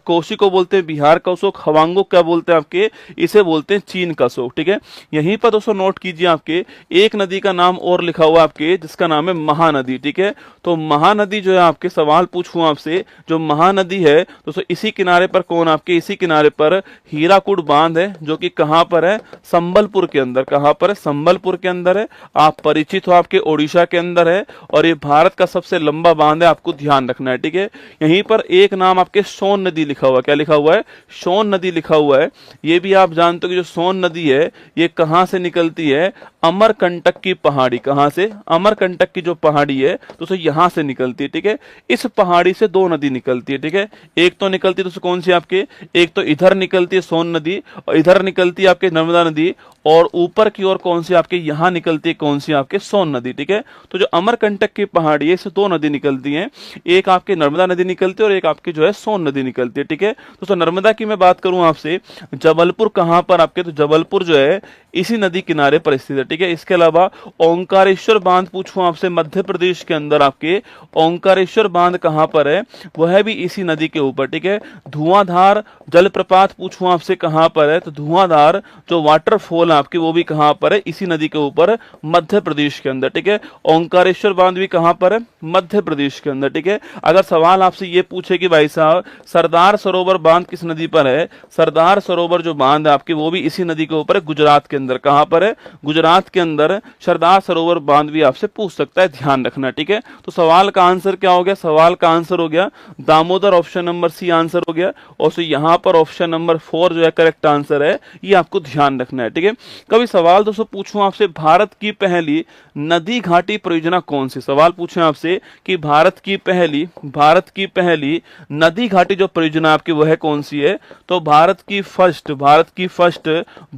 कोशी को बोलते हैं बिहार का शोक, हवांगो क्या बोलते हैं आपके? इसे बोलते हैं चीन का शोक। ठीक है, यहीं पर दोस्तों नोट कीजिए, आपके एक नदी का नाम और लिखा हुआ आपके, जिसका नाम है महानदी। ठीक है, तो महानदी जो है आपके, सवाल पूछूं आपसे, जो महानदी है दोस्तों इसी किनारे पर कौन आपके? इसी किनारे पर हीराकुड बांध है, जो कि कहां पर है? संबलपुर के अंदर। कहां पर है? संबलपुर के अंदर है। आप परिचित हो, आपके ओडिशा के अंदर है, और ये भारत का सबसे लंबा बांध है, आपको ध्यान रखना है। ठीक है, यहीं पर एक नाम आपके सोन नदी लिखा हुआ है। क्या लिखा हुआ है? सोन नदी लिखा हुआ है। ये भी आप जानते हो कि जो सोन नदी है ये कहां से निकलती है? अमरकंटक की पहाड़ी। कहां से? अमरकंटक की जो पहाड़ी है दोस्तों यहां से निकलती है। ठीक है, इस पहाड़ी से दो नदी निकलती है। ठीक है, एक तो निकलती है दोस्तों कौन सी आपके? एक तो इधर निकलती है सोन नदी, और इधर निकलती है आपके नर्मदा नदी, और ऊपर की ओर कौन सी आपके? यहां निकलती है कौन सी आपके? सोन नदी। ठीक है, तो जो अमरकंटक की पहाड़ी है इससे दो नदी निकलती हैं, एक आपके नर्मदा नदी निकलती है और एक आपकी जो है सोन नदी निकलती है। ठीक है, दोस्तों नर्मदा की मैं बात करूं आपसे, जबलपुर कहां पर आपके? तो जबलपुर जो है इसी नदी किनारे पर स्थित है। ठीक है, इसके अलावा ओंकारेश्वर बांध पूछूं आपसे, मध्य प्रदेश के अंदर आपके ओंकारेश्वर बांध कहां पर है? वह भी इसी नदी के ऊपर। ठीक है, धुआंधार जलप्रपात पूछूं आपसे कहां पर है? तो धुआंधार जो वाटरफॉल आपकी वो भी कहां पर है? इसी नदी के ऊपर, मध्य प्रदेश के अंदर। ठीक है, ओंकारेश्वर बांध भी कहां पर है? मध्य प्रदेश के अंदर। ठीक है, अगर सवाल आपसे ये पूछे कि भाई साहब सरदार सरोवर बांध किस नदी पर है? सरदार सरोवर जो बांध है आपके वो भी इसी नदी के ऊपर है, गुजरात के अंदर। कहां पर है? गुजरात के अंदर सरदार सरोवर बांध भी आपसे पूछ सकता है, ध्यान रखना। ठीक है, तो सवाल का आंसर क्या हो गया? सवाल का आंसर हो गया Damodar, option number C answer हो गया। और तो यहां पर ऑप्शन नंबर 4 जो है करेक्ट आंसर है, ये आपको ध्यान रखना है। ठीक है, कभी सवाल दोस्तों पूछा पूछूं आपसे, भारत की पहली नदी घाटी परियोजना कौन सी? सवाल पूछे आपसे कि भारत की पहली नदी घाटी जो परियोजना आपकी वह कौन सी है? तो भारत की फर्स्ट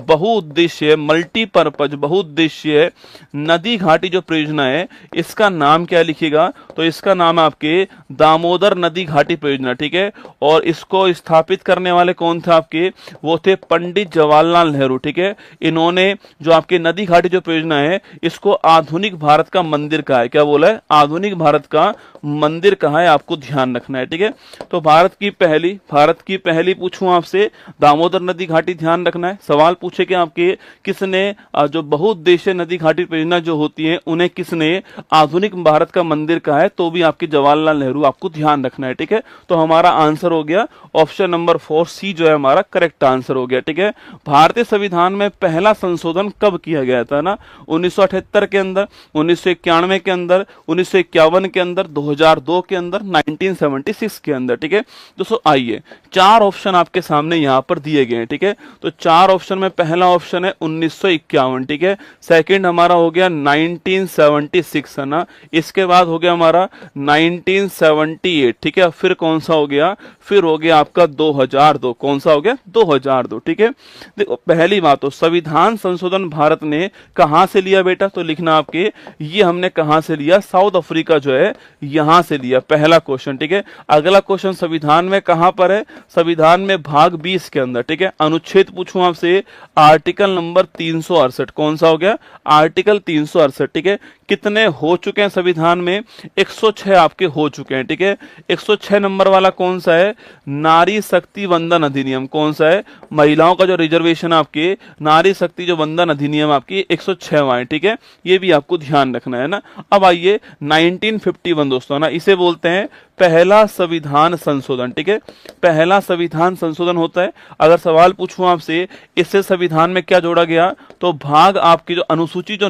बहुउद्देशीय मल्टीपर्पज बहुउद्देशीय नदी घाटी जो परियोजना है, इसका नाम क्या लिखिएगा? तो इसका नाम आपके दामोदर नदी घाटी परियोजना, ठीक है। और इसको स्थापित करने वाले कौन थे आपके? वो थे पंडित जवाहरलाल नेहरू, ठीक है। इन्होंने जो आपके नदी घाटी जो परियोजना है, इसको आधुनिक भारत का मंदिर कहा है। क्या बोला है? आधुनिक भारत का मंदिर कहा है, आपको ध्यान रखना है, ठीक है। तो भारत की पहली पूछूं आपसे, दामोदर नदी घाटी ध्यान रखना है। सवाल पूछे कि आपके किसने जो बहुउद्देशीय नदी घाटी परियोजना जो होती है, उन्हें किसने आधुनिक भारत का मंदिर कहा है? तो भी आपके जवाहरलाल नेहरू, आपको ध्यान रखना है, ठीक है। तो हमारा आंसर हो गया ऑप्शन नंबर 4 सी जो है हमारा करेक्ट आंसर हो गया, ठीक है। भारतीय संविधान में पहला संशोधन कब किया गया था ना? 1978 के अंदर, 1991 के अंदर, 1951 के अंदर, 2002 के अंदर, 1976 के अंदर, ठीक है। दोस्तों आइए, 4 ऑप्शन आपके सामने यहां पर दिए गए हैं, ठीक है। तो 4 ऑप्शन में पहला ऑप्शन है 1951, ठीक है। सेकंड हमारा हो गया 1976, है ना। इसके बाद हो गया हमारा 1978, ठीक है। फिर कौन सा हो गया? फिर हो गया आपका 2002। कौन सा हो गया? 2002, ठीक है। देखो, पहली बात तो संविधान संशोधन भारत ने कहां से लिया बेटा? तो लिखना आपके, ये हमने कहां से लिया? साउथ अफ्रीका जो है यहां से लिया, पहला क्वेश्चन, ठीक है। अगला क्वेश्चन संविधान में कहां पर है? संविधान में भाग 20 के अंदर, ठीक है। अनुच्छेद पूछूं आपसे, आर्टिकल नंबर 368। कौन सा हो गया? आर्टिकल 368, ठीक है। कितने हो चुके हैं संविधान में? 106 आपके हो चुके हैं, ठीक है। 106 नंबर वाला कौन सा है? नारी शक्ति वंदन अधिनियम। कौन सा है? महिलाओं का जो रिजर्वेशन आपके, नारी शक्ति जो वंदन अधिनियम आपकी 106वां है, ठीक है। ये भी आपको ध्यान रखना है ना। अब आइए 1951 दोस्तों, ना इसे बोलते हैं पहला संविधान संशोधन, ठीक है। पहला संविधान संशोधन होता है। अगर सवाल पूछूं आपसे, इससे संविधान में क्या जोड़ा गया? तो भाग आपकी जो अनुसूची जो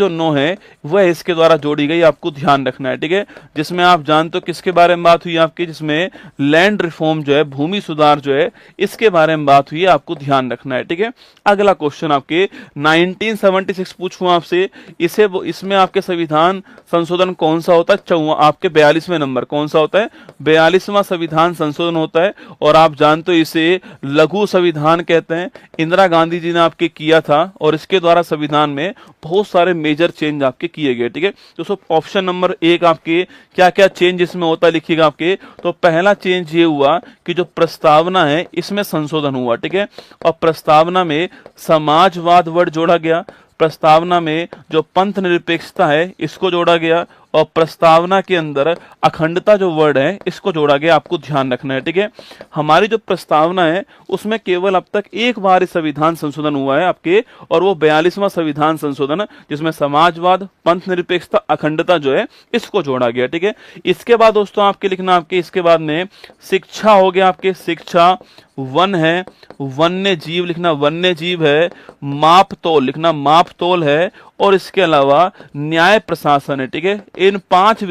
9 है वह इसके द्वारा जोड़ी गई, आपको ध्यान रखना है, ठीक है। जिसमें आप जानते हो किसके बारे में बात हुई आपकी? जिसमें लैंड रिफॉर्म जो है, भूमि सुधार जो है, इसके बारे में बात हुई है, आपको ध्यान रखना है, ठीक है। अगला क्वेश्चन आपके 1976 पूछूं आपसे, इसमें आपके संविधान संशोधन कौन सा होता है? आपके 42वें नंबर कौन सा होता है? 42वां संविधान संशोधन होता है। और आप जानते हो इसे लघु संविधान कहते हैं। इंदिरा गांधी जी ने आपके किया था, और इसके द्वारा संविधान में बहुत सारे मेजर चेंज आपके किए गए, ठीक है। दोस्तों ऑप्शन नंबर 1 आपके क्या क्या चेंज इसमें होता है लिखिएगा आपके। तो पहला चेंज ये हुआ कि जो प्रस्तावना है इसमें संशोधन हुआ, ठीक है। और प्रस्तावना में समाजवाद वर्ड जोड़ा गया। प्रस्तावना में जो पंथ निरपेक्षता है इसको जोड़ा गया, और प्रस्तावना के अंदर अखंडता जो वर्ड है इसको जोड़ा गया, आपको ध्यान रखना है, ठीक है। हमारी जो प्रस्तावना है उसमें केवल अब तक एक बार संविधान संशोधन हुआ है आपके, और वो 42वां संविधान संशोधन, जिसमें समाजवाद, पंथ निरपेक्षता, अखंडता जो है इसको जोड़ा गया, ठीक है। इसके बाद दोस्तों आपके लिखना, आपके इसके बाद में शिक्षा हो गया, आपके शिक्षा। वन है वन्य जीव लिखना, वन्य जीव है। माप तोल लिखना, माप तोल है। और इसके अलावा न्याय प्रशासन है, ठीक है। इन 5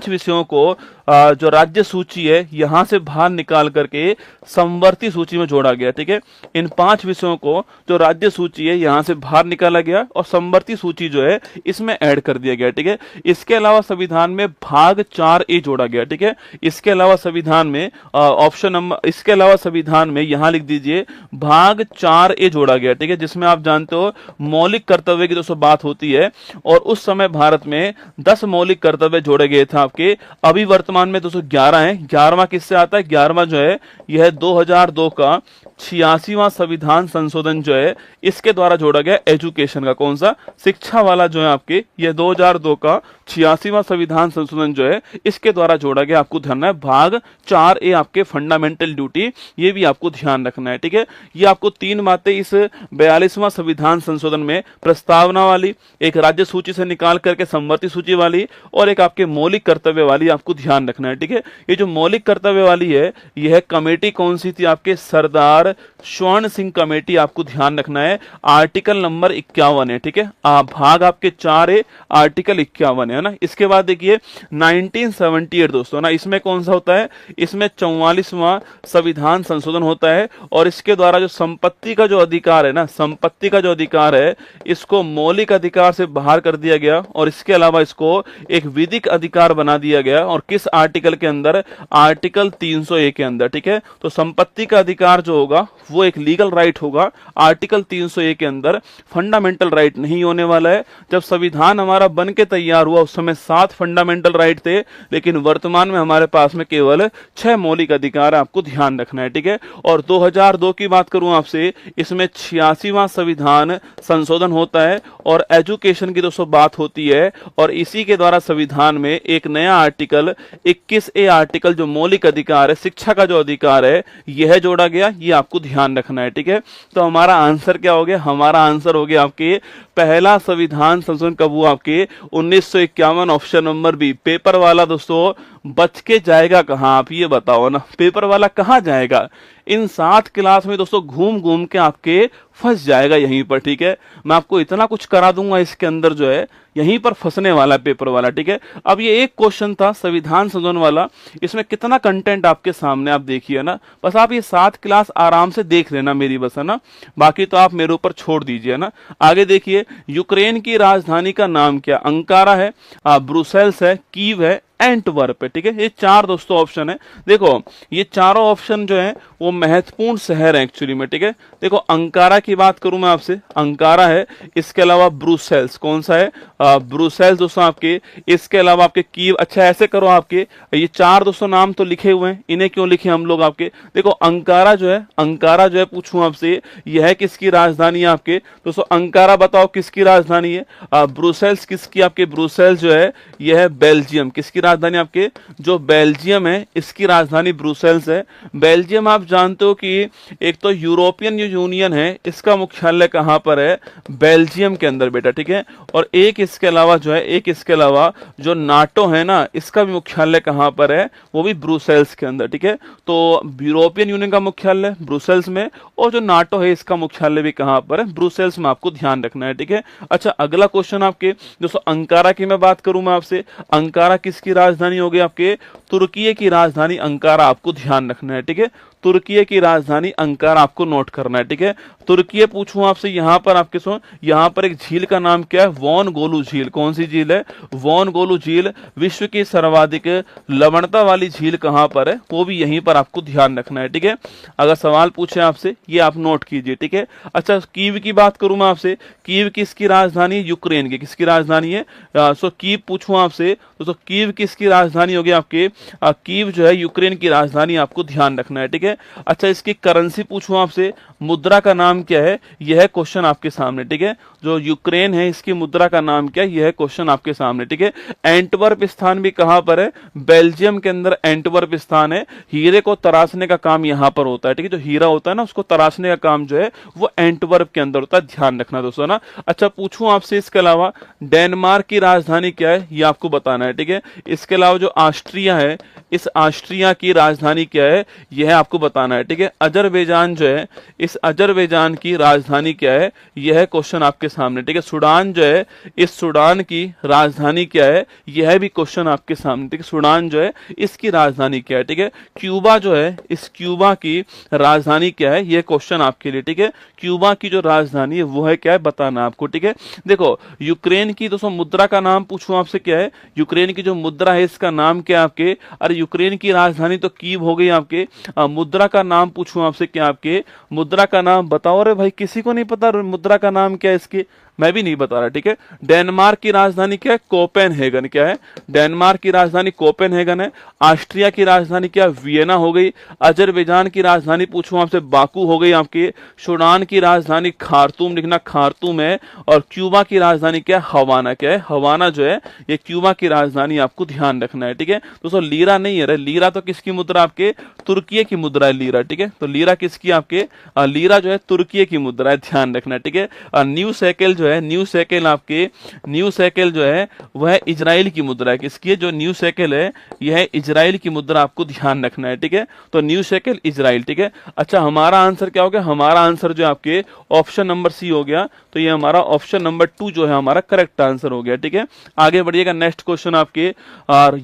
विषयों को जो राज्य सूची है यहां से बाहर निकाल करके संवर्ती सूची में जोड़ा गया, ठीक है। इन 5 विषयों को जो राज्य सूची है यहां से बाहर निकाला गया, और संवर्ती सूची जो है इसमें ऐड कर दिया गया, ठीक है। इसके अलावा संविधान में भाग 4A जोड़ा गया, ठीक है। इसके अलावा संविधान में ऑप्शन नंबर, इसके अलावा संविधान में यहां लिख दीजिए भाग 4A जोड़ा गया, ठीक है। जिसमें आप जानते हो मौलिक कर्तव्य की दोस्तों बात होती है, और उस समय भारत में 10 मौलिक कर्तव्य जोड़े गए थे आपके। अभी वर्तमान में 211 है। 11वां किससे आता है? 11वां जो है यह 2002 का 86वां संविधान संशोधन जो है इसके द्वारा जोड़ा गया, एजुकेशन का। कौन सा? शिक्षा वाला जो है आपके, यह 2002 का 86वां संविधान संशोधन जो है इसके द्वारा जोड़ा गया, आपको ध्यान है। भाग 4A आपके फंडामेंटल ड्यूटी, ये भी आपको ध्यान रखना है, ठीक है। ये आपको 3 बातें इस 42वां संविधान संशोधन में, प्रस्तावना वाली, एक राज्य सूची से निकाल करके संवर्ती सूची वाली, और एक आपके मौलिक कर्तव्य वाली आपको ध्यान रखना है, ठीक है। ये जो मौलिक कर्तव्य वाली है, यह कमेटी कौन सी थी आपके, सरदार स्वर्ण सिंह कमेटी, आपको ध्यान रखना है। आर्टिकल नंबर 51 है, ठीक है। भाग आपके 4 है, आर्टिकल 51 है ना। इसके बाद देखिए 1978 दोस्तों ना, इसमें कौन सा होता है, इसमें 44वां संविधान संशोधन होता है और इसके द्वारा जो संपत्ति का जो अधिकार है ना, संपत्ति का जो अधिकार है, इसको मौलिक अधिकार से बाहर कर दिया गया और इसके अलावा इसको एक विधिक अधिकार बना दिया गया। और किस आर्टिकल के अंदर, आर्टिकल 301 के अंदर, ठीक है। तो संपत्ति का अधिकार जो होगा वो एक लीगल राइट होगा, आर्टिकल 301 के अंदर फंडामेंटल राइट नहीं होने वाला है। जब संविधान हमारा बन के तैयार हुआ उस समय 7 फंडामेंटल राइट थे, लेकिन वर्तमान में हमारे पास में केवल 6 मौलिक अधिकार, आपको ध्यान रखना है, ठीक है। और 2002 की बात करूं आपसे, इसमें 86वां संविधान संशोधन होता है और एजुकेशन की दोस्तों बात होती है और इसी के द्वारा संविधान में एक नया आर्टिकल 21A आर्टिकल जो मौलिक अधिकार है, शिक्षा का जो अधिकार है, यह जोड़ा गया। ये आपको ध्यान रखना है, ठीक है। तो हमारा आंसर क्या हो गया, हमारा आंसर हो गया आपके पहला संविधान संशोधन कब हुआ, आपके 1951, ऑप्शन नंबर बी। पेपर वाला दोस्तों बच के जाएगा कहां, आप ये बताओ ना, पेपर वाला कहां जाएगा, इन 7 क्लास में दोस्तों घूम घूम के आपके फंस जाएगा यहीं पर, ठीक है। मैं आपको इतना कुछ करा दूंगा इसके अंदर जो है, यहीं पर फंसने वाला पेपर वाला, ठीक है। अब ये एक क्वेश्चन था संविधान संशोधन वाला, इसमें कितना कंटेंट आपके सामने आप देखिए ना, बस आप ये 7 क्लास आराम से देख लेना मेरी, बस है ना, बाकी तो आप मेरे ऊपर छोड़ दीजिए ना। आगे देखिए, यूक्रेन की राजधानी का नाम क्या, अंकारा है, ब्रुसेल्स है, कीव है, एंटवर्प है, ठीक है। ये 4 दोस्तों ऑप्शन है। देखो ये चारों ऑप्शन जो है वो महत्वपूर्ण शहर है एक्चुअली में, ठीक है। देखो अंकारा की बात करूं मैं आपसे, अंकारा है, इसके अलावा ब्रुसेल्स, कौन सा है, ब्रुसेल्स दोस्तों आपके, इसके अलावा आपके कीव। अच्छा ऐसे करो, आपके ये 4 दोस्तों नाम तो लिखे हुए हैं, इन्हें क्यों लिखे हम लोग आपके, देखो अंकारा जो है, अंकारा जो है पूछूं आपसे, यह है किसकी राजधानी है आपके दोस्तों, अंकारा बताओ किसकी राजधानी है, ब्रुसेल्स किसकी, आपके ब्रुसेल्स जो है यह है बेल्जियम, किसकी राजधानी आपके, जो बेल्जियम है इसकी राजधानी ब्रुसेल्स है। बेल्जियम आप जानते हो कि एक तो यूरोपियन यूनियन है, इसका मुख्यालय कहां पर है, बेल्जियम के अंदर बेटा, ठीक है। और एक इसके अलावा जो है, एक इसके अलावा जो नाटो है ना, इसका भी मुख्यालय कहां पर है, वो भी ब्रुसेल्स के अंदर, ठीक है। तो यूरोपियन यूनियन का मुख्यालय ब्रुसेल्स में और जो नाटो है इसका मुख्यालय भी कहां पर है, ब्रुसेल्स में, आपको ध्यान रखना है, ठीक है। अच्छा अगला क्वेश्चन आपके दोस्तों, अंकारा की मैं बात करूं मैं आपसे, अंकारा किसकी राजधानी होगी आपके, तुर्की की राजधानी अंकारा, आपको ध्यान रखना है, ठीक है। तुर्की की राजधानी अंकारा आपको नोट करना है, ठीक है। तुर्की पूछूं आपसे, यहां पर आपके सुन, यहां पर एक झील का नाम क्या है, वॉन गोलू झील, कौन सी झील है, वॉन गोलू झील। विश्व की सर्वाधिक लवणता वाली झील कहां पर है, वो भी यहीं पर आपको ध्यान रखना है, ठीक है। अगर सवाल पूछे आपसे ये आप नोट कीजिए, ठीक है। अच्छा कीव की बात करूं मैं आपसे, कीव किसकी राजधानी, यूक्रेन की, किसकी राजधानी है, सो कीव पूछूं आपसे तो कीव किसकी राजधानी होगी आपके, कीव जो है यूक्रेन की राजधानी, आपको ध्यान रखना है, ठीक है। अच्छा इसकी करेंसी पूछूं आपसे, मुद्रा का नाम क्या है, यह क्वेश्चन आपके सामने, ठीक है। जो यूक्रेन है इसकी मुद्रा का नाम क्या है, यह क्वेश्चन आपके सामने, ठीक है। एंटवर्प स्थान भी कहां पर है, बेल्जियम के अंदर एंटवर्प स्थान है। हीरे को तराशने का काम यहां पर होता है, ठीक है। जो हीरा होता है ना उसको तराशने का काम जो है वो एंटवर्प के अंदर होता है, ध्यान रखना दोस्तों ना। अच्छा पूछूं आपसे इसके अलावा डेनमार्क की राजधानी क्या है, ये आपको बताना है, ठीक है। इसके अलावा जो ऑस्ट्रिया है, इस ऑस्ट्रिया की राजधानी क्या है, यह आपको बताना है, ठीक है। अजरबैजान जो है, इस अजरबैजान की राजधानी क्या है, यह क्वेश्चन आपके सामने, ठीक है। सूडान जो है, इस सूडान की राजधानी क्या है, यह भी क्वेश्चन आपके सामने, ठीक है। सूडान जो है इसकी राजधानी क्या है, ठीक है। क्यूबा जो है, इस क्यूबा की राजधानी क्या है, यह क्वेश्चन आपके लिए, ठीक है। क्यूबा की जो राजधानी है वो है क्या है, बताना आपको, ठीक है। देखो यूक्रेन की दोस्तों मुद्रा का नाम पूछूं आपसे क्या है, यूक्रेन की जो मुद्रा है इसका नाम क्या है आपके, अरे यूक्रेन की राजधानी तो कीव हो गई आपके, मुद्रा का नाम पूछूं आपसे क्या, आपके मुद्रा का नाम बताओ। रे भाई किसी को नहीं पता मुद्रा का नाम क्या है इसकी, मैं भी नहीं बता रहा, ठीक है। डेनमार्क की राजधानी क्या है, कोपेनहेगन, क्या है, डेनमार्क की राजधानी कोपेनहेगन है। ऑस्ट्रिया की राजधानी क्या, वियना हो गई। अजरबैजान की राजधानी पूछूं आपसे, बाकू हो गई आपकी। सूडान की राजधानी खार्तूम, लिखना खार्तूम है। और क्यूबा की राजधानी क्या है, हवाना, क्या है, हवाना जो है ये क्यूबा की राजधानी, आपको ध्यान रखना है, ठीक है। दोस्तों लीरा नहीं है, लीरा तो किसकी मुद्रा, आपके तुर्की की मुद्रा है लीरा, ठीक है। तो लीरा किसकी, आपके लीरा जो है तुर्की की मुद्रा है, ध्यान रखना है, ठीक है। न्यू साइकिल जो जो है न्यू शेकेल आपके न्यू शेकेल जो है वह इजराइल की मुद्रा है। किसकी है? जो न्यू शेकेल है यह इजराइल की मुद्रा, आपको ध्यान रखना है, ठीक है। तो न्यू शेकेल इजराइल, ठीक है। अच्छा, हमारा आंसर क्या हो गया? हमारा आंसर जो आपके ऑप्शन नंबर सी हो गया। तो ये हमारा ऑप्शन नंबर 2 जो है हमारा करेक्ट आंसर हो गया, ठीक है। आगे बढ़िएगा, नेक्स्ट क्वेश्चन आपके,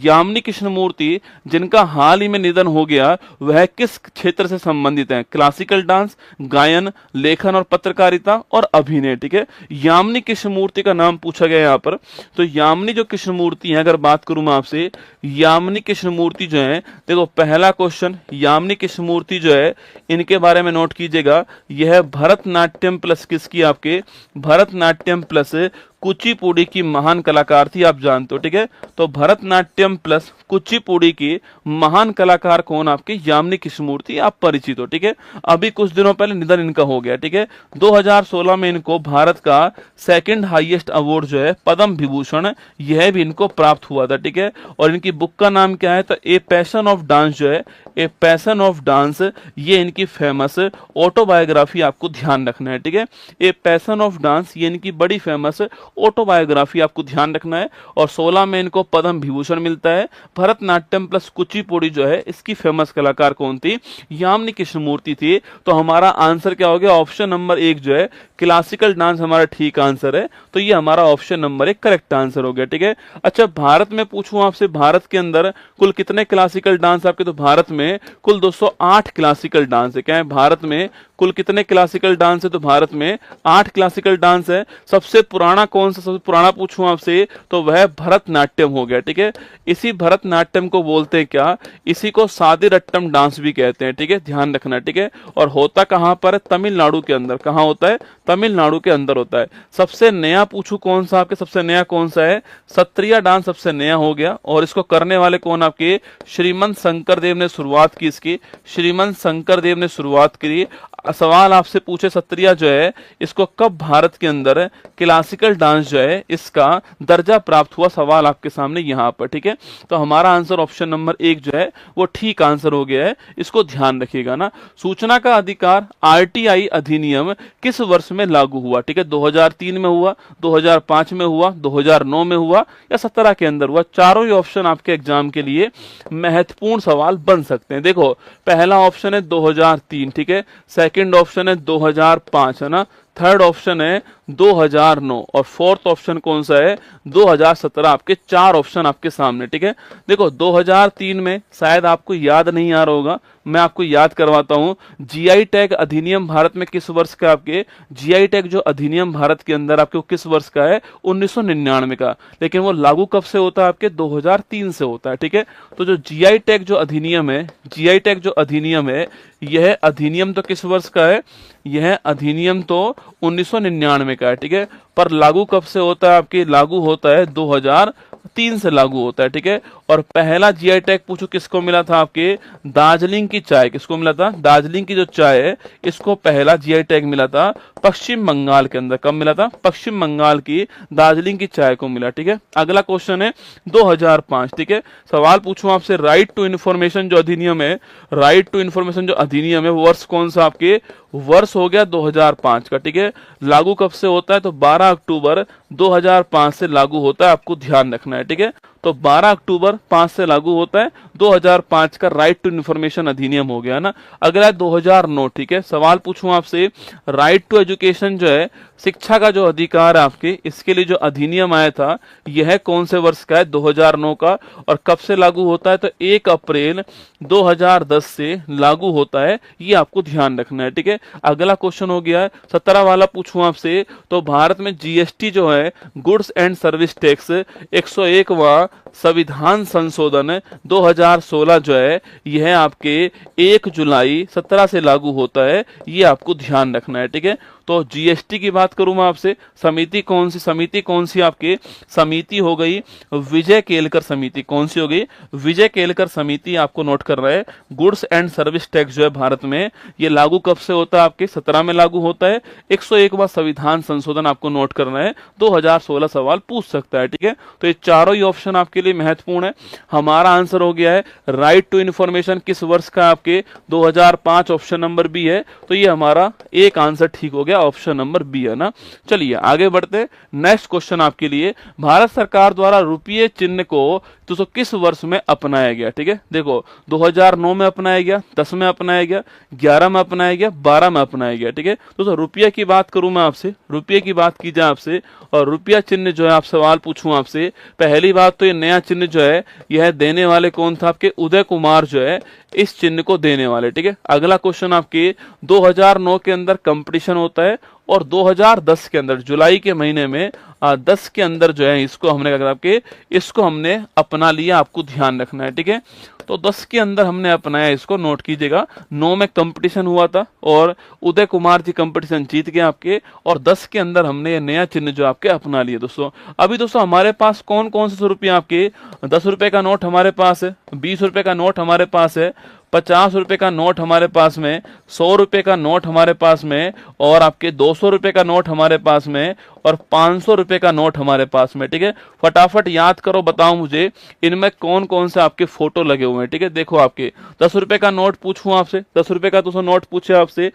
यामिनी कृष्णमूर्ति जिनका हाल ही में निधन हो गया वह किस क्षेत्र से संबंधित है? क्लासिकल डांस, गायन, लेखन और पत्रकारिता और अभिनय, ठीक है। यामिनी कृष्णमूर्ति का नाम पूछा गया यहाँ पर। तो यामिनी जो कृष्णमूर्ति है, अगर बात करूं मैं आपसे, यामिनी कृष्णमूर्ति जो है, देखो पहला क्वेश्चन, यामिनी कृष्णमूर्ति जो है इनके बारे में नोट कीजिएगा, यह भरतनाट्यम प्लस किसकी? आपके भरतनाट्यम प्लस कुचिपुड़ी की महान कलाकार थी, आप जानते हो, ठीक है। तो भरतनाट्यम प्लस कुचिपुड़ी की महान कलाकार कौन? आपके यामिनी कृष्णमूर्ति, आप परिचित हो, ठीक है। अभी कुछ दिनों पहले निधन इनका हो गया, ठीक है। 2016 में इनको भारत का सेकंड हाईएस्ट अवार्ड जो है पद्म विभूषण, यह भी इनको प्राप्त हुआ था, ठीक है। और इनकी बुक का नाम क्या है? तो ए पैशन ऑफ डांस जो है, ए पैशन ऑफ डांस, ये इनकी फेमस ऑटोबायोग्राफी, आपको ध्यान रखना है, ठीक है। ए पैशन ऑफ डांस ये इनकी बड़ी फेमस ऑटोबायोग्राफी, आपको ध्यान रखना है। और 16 में इनको पद्म विभूषण मिलता है। भरतनाट्यम प्लस कुचिपुड़ी जो है इसकी फेमस कलाकार कौन थी? यामिनी कृष्णमूर्ति थी। तो हमारा आंसर क्या हो गया? ऑप्शन नंबर 1 जो है क्लासिकल डांस हमारा ठीक आंसर है। तो ये हमारा ऑप्शन नंबर 1 करेक्ट आंसर हो गया, ठीक है। अच्छा, भारत में पूछूं आपसे, भारत के अंदर कुल कितने क्लासिकल डांस आपके? तो भारत में कुल 208 क्लासिकल डांस है। क्या है? भारत में कुल कितने क्लासिकल डांस है? तो भारत में 8 क्लासिकल डांस है। सबसे पुराना कौन सा? सबसे पुराना पूछूं आपसे तो वह भरतनाट्यम हो गया, ठीक है। इसी भरतनाट्यम को बोलते हैं क्या? इसी को सादिरट्टम डांस भी कहते हैं, ठीक है, ध्यान रखना, ठीक है। और होता कहां पर है? तमिलनाडु के अंदर। कहां होता है? तमिलनाडु के अंदर होता है। सबसे नया पूछूं कौन सा आपके? सबसे नया कौन सा है? सत्रिया डांस सबसे नया हो गया। और इसको करने वाले कौन? आपके श्रीमंत शंकरदेव ने शुरुआत की इसकी, श्रीमंत शंकरदेव ने शुरुआत की। सवाल आपसे पूछे, सत्रिया जो है इसको कब भारत के अंदर क्लासिकल डांस जो है इसका दर्जा प्राप्त हुआ? सवाल आपके सामने यहाँ पर, ठीक है। तो हमारा आंसर ऑप्शन नंबर 1 जो है वो ठीक आंसर हो गया है। इसको ध्यान रखिएगा ना। सूचना का अधिकार आरटीआई अधिनियम किस वर्ष में लागू हुआ? ठीक है, 2003 में हुआ, 2005 में हुआ, 2009 में हुआ या 17 के अंदर हुआ? चारों ही ऑप्शन आपके एग्जाम के लिए महत्वपूर्ण सवाल बन सकते हैं। देखो, पहला ऑप्शन है 2003, ठीक है, सेकंड ऑप्शन है 2005, है ना, थर्ड ऑप्शन है 2009 और फोर्थ ऑप्शन कौन सा है? 2017। आपके 4 ऑप्शन आपके सामने, ठीक है। देखो, 2003 में शायद आपको याद नहीं आ रहा होगा, मैं आपको याद करवाता हूं। जीआई टैग अधिनियम भारत में किस वर्ष का? आपके जीआई टैग जो अधिनियम भारत के अंदर आपके किस वर्ष का है? 1999 का। लेकिन वो लागू कब से होता है? आपके 2003 से होता है, ठीक है। तो जो जीआई टैग जो अधिनियम है, जीआई टैग जो अधिनियम है, यह अधिनियम तो किस वर्ष का है? यह अधिनियम तो 1999 का है, ठीक है। पर लागू कब से होता है? आपके लागू होता है 2003 से लागू होता है, ठीक है। और पहला जीआई टैग पूछो किसको मिला था? आपके दार्जिलिंग की चाय। किसको मिला था? दार्जिलिंग की जो चाय है इसको पहला जीआई टैग मिला था पश्चिम बंगाल के अंदर। कब मिला था? पश्चिम बंगाल की दार्जिलिंग की चाय को मिला, ठीक है। अगला क्वेश्चन है 2005, ठीक है। सवाल पूछूं आपसे, राइट टू इन्फॉर्मेशन जो अधिनियम है, राइट टू इन्फॉर्मेशन जो अधिनियम है वर्ष कौन सा? आपके वर्ष हो गया 2005 का, ठीक है। लागू कब से होता है? तो 12 अक्टूबर 2005 से लागू होता है, आपको ध्यान रखना है, ठीक है। तो 12 अक्टूबर 5 से लागू होता है, 2005 का राइट टू इन्फॉर्मेशन अधिनियम हो गया ना। अगला है 2009, ठीक है। सवाल पूछूं आपसे, राइट टू एजुकेशन जो है, शिक्षा का जो अधिकार है आपके, इसके लिए जो अधिनियम आया था यह कौन से वर्ष का है? 2009 का। और कब से लागू होता है? तो 1 अप्रैल 2010 से लागू होता है, ये आपको ध्यान रखना है, ठीक है। अगला क्वेश्चन हो गया है 17 वाला पूछूं आपसे, तो भारत में जीएसटी जो है, गुड्स एंड सर्विस टैक्स 101वां संविधान संशोधन 2016 जो है यह आपके 1 जुलाई 17 से लागू होता है, ये आपको ध्यान रखना है, ठीक है। तो जीएसटी की बात करूं मैं आपसे, समिति कौन सी? समिति कौन सी? आपके समिति हो गई विजय केलकर समिति। कौन सी हो गई? विजय केलकर समिति, आपको नोट करना है। गुड्स एंड सर्विस टैक्स जो है भारत में, ये लागू कब से होता है? आपके 17 में लागू होता है। 101वां संविधान संशोधन आपको नोट करना है, 2016 सवाल पूछ सकता है, ठीक है। तो ये चारों ही ऑप्शन आपके लिए महत्वपूर्ण है। हमारा आंसर हो गया है राइट टू इन्फॉर्मेशन किस वर्ष का? आपके 2005 ऑप्शन नंबर बी है। तो ये हमारा एक आंसर ठीक हो गया। गया ऑप्शन नंबर बी है ना। चलिए आगे बढ़ते हैं। नेक्स्ट क्वेश्चन आपके लिए, भारत सरकार द्वारा रुपये चिन्ह को दोस्तों किस वर्ष में अपनाया गया? ठीक है, देखो 2009 में अपनाया गया, 10 में अपनाया गया, 11 में अपनाया गया, 12 में अपनाया गया। ठीक है दोस्तों, रुपये की बात करूं मैं आपसे, रुपये की बात की जाए आपसे और रुपया चिन्ह जो है आप सवाल पूछूं आपसे, पहली बात तो ये नया चिन्ह जो है यह देने वाले कौन था? आपके उदय कुमार जो है इस चिन्ह को देने वाले। ठीक है, अगला क्वेश्चन आपके 2009 के अंदर कंपटीशन होता है और 2010 के अंदर जुलाई के महीने में 10 के अंदर जो है इसको हमने आपके इसको हमने अपना लिया, आपको ध्यान रखना है। ठीक है, तो 10 के अंदर हमने अपनाया, इसको नोट कीजिएगा। 9 में कंपटीशन हुआ था और उदय कुमार जी कंपटीशन जीत गए आपके, और 10 के अंदर हमने ये नया चिन्ह जो आपके अपना लिए दोस्तों। अभी दोस्तों हमारे पास कौन कौन से रुपये आपके, 10 रुपए का नोट हमारे पास है, 20 रुपए का नोट हमारे पास है, 50 रुपए का नोट हमारे पास में, 100 रुपए का नोट हमारे पास में, और आपके 200 रुपए का नोट हमारे पास में, और 500 रुपए का नोट हमारे पास में। ठीक है, फटाफट याद करो, बताओ मुझे इनमें कौन कौन से आपके फोटो लगे हुए हैं। ठीक है, देखो आपके 10 रुपए का नोट पूछूं आपसे, 10 रुपए का दोस्तों नोट पूछे आपसे,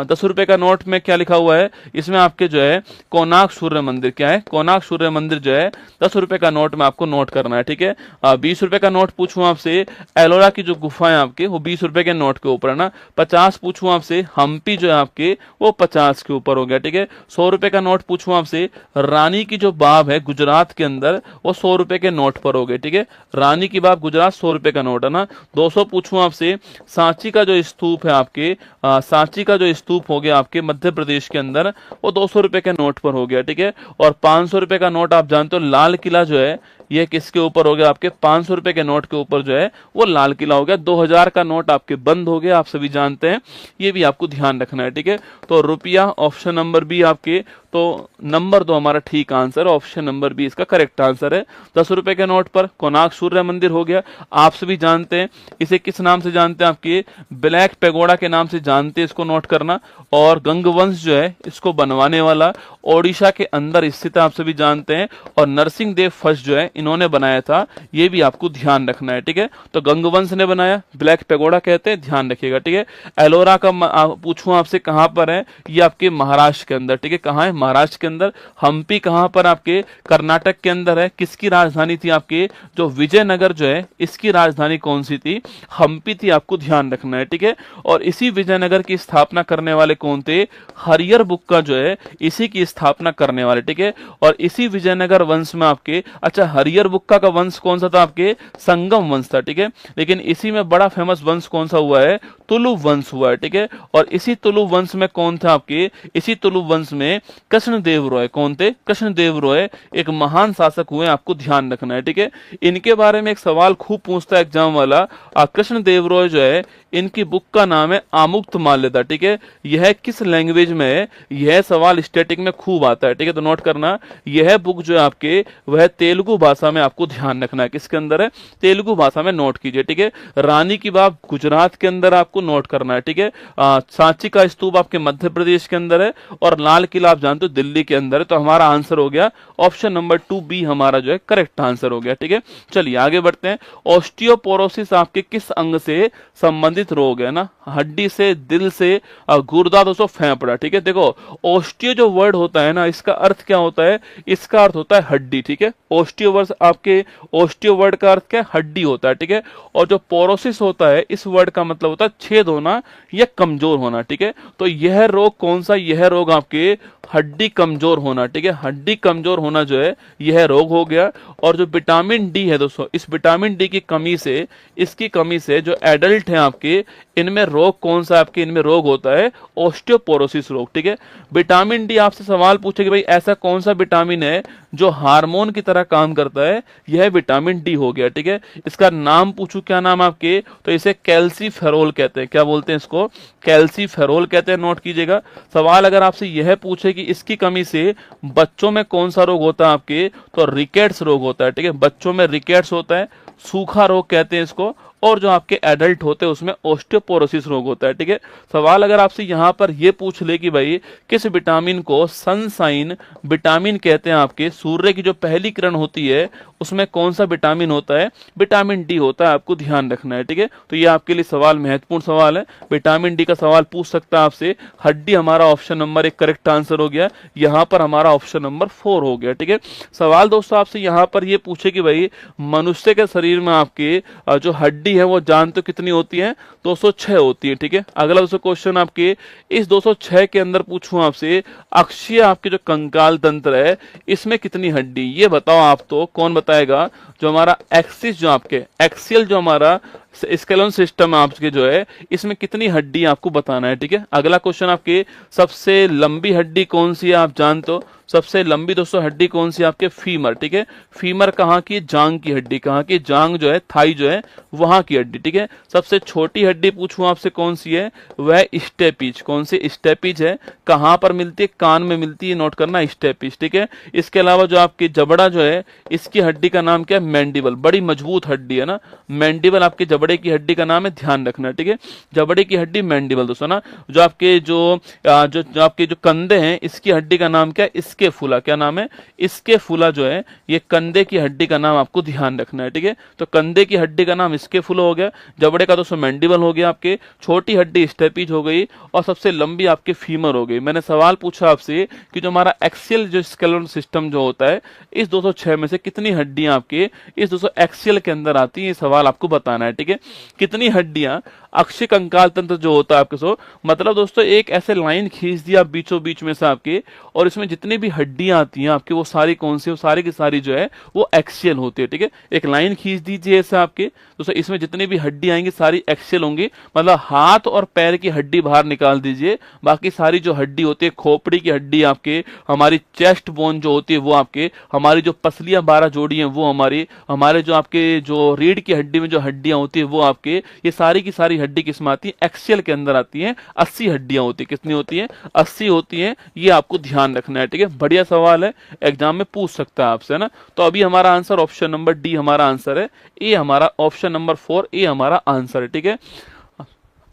10 रुपए का नोट में क्या लिखा हुआ है? इसमें आपके जो है कोणार्क सूर्य मंदिर, क्या है? कोणार्क सूर्य मंदिर जो है 10 रुपए का नोट में आपको नोट करना है। ठीक है, 20 रुपए का नोट पूछूं आपसे, एलोरा की जो गुफा है आपके वो 20 रुपए के नोट के ऊपर है ना। 50 पूछूं आपसे, हम्पी जो है आपके वो 50 के ऊपर हो गया। ठीक है, 100 रुपए का नोट पूछूं आपसे, रानी की जो बाब है गुजरात के अंदर वो 100 रुपए के नोट पर हो गए। ठीक है, रानी की बाब गुजरात 100 रुपए का नोट है ना। 200 पूछूं आपसे, सांची का जो स्तूप है आपके, सांची का जो स्तूप हो गया आपके मध्य प्रदेश के अंदर वो 200 रुपए के नोट पर हो गया। ठीक है, और 500 रुपए का नोट आप जानते हो लाल किला जो है ये किसके ऊपर हो गया? आपके 500 रुपए के नोट के ऊपर जो है वो लाल किला हो गया। 2000 का नोट आपके बंद हो गया, आप सभी जानते हैं, ये भी आपको ध्यान रखना है। ठीक है, तो रुपया ऑप्शन नंबर बी आपके, तो नंबर 2 हमारा ठीक आंसर है, ऑप्शन नंबर बी इसका करेक्ट आंसर है। 10 रुपए के नोट पर कोणार्क सूर्य मंदिर हो गया, आप सभी जानते हैं। इसे किस नाम से जानते हैं? आपके ब्लैक पैगोडा के नाम से जानते हैं, इसको नोट करना। और गंगवंश जो है इसको बनवाने वाला ओडिशा के अंदर स्थित आप सभी जानते हैं, और नरसिंह देव फर्स्ट जो है इन्होंने बनाया था, ये भी आपको ध्यान रखना है। ठीक है, तो गंगवंश ने बनाया, ब्लैक पैगोडा कहते हैं, ध्यान रखिएगा। ठीक है, एलोरा का पूछूं आपसे कहां पर है? ये आपके महाराष्ट्र के अंदर। ठीक है, कहां है? महाराष्ट्र के अंदर। हम्पी कहां पर? आपके कर्नाटक के अंदर है। किसकी राजधानी थी? आपके जो विजयनगर जो है इसकी राजधानी कौन सी थी? हम्पी थी, आपको ध्यान रखना है। ठीक है, और इसी विजयनगर की स्थापना करने वाले कौन थे? हरियर बुक्का जो है इसी की स्थापना करने वाले। ठीक है, और इसी विजयनगर वंश में आपके, अच्छा हरियर बुक्का का वंश कौन सा था? आपके संगम वंश था। ठीक है, लेकिन इसी में बड़ा फेमस वंश कौन सा हुआ है? तुलु वंश हुआ है। ठीक है, और इसी तुलु वंश में कौन था? आपके इसी तुलु वंश में कृष्णदेव रॉय। कौन थे? कृष्णदेव रॉय एक महान शासक हुए, आपको ध्यान रखना है। ठीक है, इनके बारे में एक सवाल खूब पूछता है एग्जाम वाला, कृष्णदेव रॉय जो है इनकी बुक का नाम है आमुक्त माल्यदा। ठीक है, यह किस लैंग्वेज में है? यह सवाल स्टैटिक में खूब आता है। ठीक है, तो नोट करना, यह बुक जो है आपके वह तेलुगु भाषा में, आपको ध्यान रखना है किसके अंदर है? तेलुगु भाषा में नोट कीजिए। ठीक है, रानी की बाब गुजरात के अंदर आपको नोट करना है। ठीक है, सांची का स्तूप आपके मध्य प्रदेश के अंदर है, और लाल किला आप जानते हो दिल्ली के अंदर है। तो हमारा आंसर हो गया ऑप्शन नंबर 2 बी हमारा जो है करेक्ट आंसर हो गया। ठीक है, चलिए आगे बढ़ते हैं। ऑस्टियोपोरोसिस आपके किस अंग से संबंधित रोग है ना? हड्डी से, दिल से, गुर्दा दोस्तों, फेफड़ा। ठीक है, देखो ऑस्टियो जो वर्ड होता है ना इसका अर्थ क्या होता है? इसका अर्थ होता है हड्डी। ठीक है, ऑस्टियो वर्ड आपके, ऑस्टियो वर्ड का अर्थ क्या है? हड्डी होता है। ठीक है, और जो पोरोसिस होता है इस वर्ड का मतलब होता है छेद होना या कमजोर होना। ठीक है, तो यह रोग कौन सा? यह रोग आपके हड्डी कमजोर होना। ठीक है, हड्डी कमजोर होना जो है यह रोग हो गया। और जो विटामिन डी है दोस्तों, इस विटामिन डी की कमी से, इसकी कमी से जो एडल्ट हैं आपके, इनमें रोग कौन सा? आपके इनमें रोग होता है ऑस्टियोपोरोसिस रोग। ठीक है, विटामिन डी आपसे सवाल पूछे कि भाई ऐसा कौन सा विटामिन है जो हार्मोन की तरह काम करता है? यह विटामिन डी हो गया। ठीक है, इसका नाम पूछूं, क्या नाम आपके? तो इसे कैल्सीफेरोल कहते हैं। क्या बोलते हैं इसको? कैल्सीफेरोल कहते हैं, नोट कीजिएगा। सवाल अगर आपसे यह पूछे कि इसकी कमी से बच्चों में कौन सा रोग होता है आपके, तो रिकेट्स रोग होता है। ठीक है, बच्चों में रिकेट्स होता है, सूखा रोग कहते हैं इसको, और जो आपके एडल्ट होते हैं उसमें ऑस्टियोपोरोसिस रोग होता है। ठीक है, सवाल अगर आपसे यहाँ पर ये पूछ ले कि भाई किस विटामिन को सनसाइन विटामिन कहते हैं, आपके सूर्य की जो पहली किरण होती है उसमें कौन सा विटामिन होता है, विटामिन डी होता है, आपको ध्यान रखना है। ठीक है, तो ये आपके लिए सवाल महत्वपूर्ण सवाल है, विटामिन डी का सवाल पूछ सकता है आपसे। हड्डी हमारा ऑप्शन नंबर 1 करेक्ट आंसर हो गया, यहाँ पर हमारा ऑप्शन नंबर 4 हो गया। ठीक है, सवाल दोस्तों आपसे यहाँ पर ये पूछे कि भाई मनुष्य के शरीर में आपके जो हड्डी है वो जानते हो कितनी होती है, 206 होती है। ठीक है, अगला दोस्तों क्वेश्चन आपके इस 206 के अंदर पूछूं आपसे, अक्षीय आपके जो कंकाल तंत्र है इसमें कितनी हड्डी, ये बताओ आप, तो कौन बताएगा? जो हमारा एक्सिस, जो आपके एक्सियल जो हमारा स्केलेटन सिस्टम आपके जो है इसमें कितनी हड्डी आपको बताना है। ठीक है, अगला क्वेश्चन आपके सबसे लंबी हड्डी कौन सी है, आप जानते हो सबसे लंबी दोस्तों हड्डी कौन सी है, आपके फीमर। ठीक है, फीमर कहाँ की, जांग की हड्डी, कहाँ की, जांग जो है थाई जो है वहां की हड्डी। ठीक है, सबसे छोटी हड्डी पूछूं आपसे कौन सी है, वह स्टेपिज, कौन सी स्टेपिज है, कहां पर मिलती है, कान में मिलती है, नोट करना स्टेपिज। ठीक है, इसके अलावा जो आपकी जबड़ा जो है इसकी हड्डी का नाम क्या है, मैंडिबल, बड़ी मजबूत हड्डी है ना, मैंडिबल आपके जबड़े की हड्डी का नाम है, ध्यान रखना। ठीक है, जबड़े की हड्डी मैंडिबल दोस्तों ना। जो आपके जो आपके जो कंधे हैं इसकी हड्डी का नाम क्या है, इसके फूला, क्या नाम है, इसके फूला जो है ये कंधे की हड्डी का नाम आपको ध्यान रखना है। ठीक है, तो कंधे की हड्डी का नाम इसके फूला हो गया, जबड़े का दोस्तों मैंडिबल हो गया, आपके छोटी हड्डी स्टेपिज हो गई, और सबसे लंबी आपके फीमर हो गई। मैंने सवाल पूछा आपसे कि जो हमारा एक्सियल जो स्केलेटन सिस्टम जो होता है इस 206 में से कितनी हड्डियां आपके इस 200 एक्सियल के अंदर आती है, ये सवाल आपको बताना है। ठीक है, कितनी हड्डियां अक्षीय कंकाल तंत्र जो होता है आपके सो, मतलब दोस्तों एक ऐसे लाइन खींच दिया बीचों बीच में से आपके, और इसमें जितनी भी हड्डियां आती हैं आपके वो सारी कौन सी, वो सारी की सारी जो है वो एक्सियल होती है। ठीक है, एक लाइन खींच दीजिए ऐसे आपके दोस्तों, इसमें जितनी भी हड्डी आएंगी सारी एक्सियल होंगी, मतलब हाथ और पैर की हड्डी बाहर निकाल दीजिए, बाकी सारी जो हड्डी होती है, खोपड़ी की हड्डी आपके, हमारी चेस्ट बोन जो होती है वो आपके, हमारी जो पसलियां 12 जोड़ी हैं वो हमारे जो आपके जो रीढ़ की हड्डी में जो हड्डियां होती है वो आपके, ये सारी की सारी हड्डी किस में आती है, एक्सियल के अंदर आती है। 80 हड्डियां होती है, कितनी होती है, 80 होती है, ये आपको ध्यान रखना है। ठीक है, बढ़िया सवाल है, एग्जाम में पूछ सकता है आपसे, है ना। तो अभी हमारा आंसर ऑप्शन नंबर डी हमारा आंसर है, ए हमारा ऑप्शन नंबर 4 ए हमारा आंसर है। ठीक है,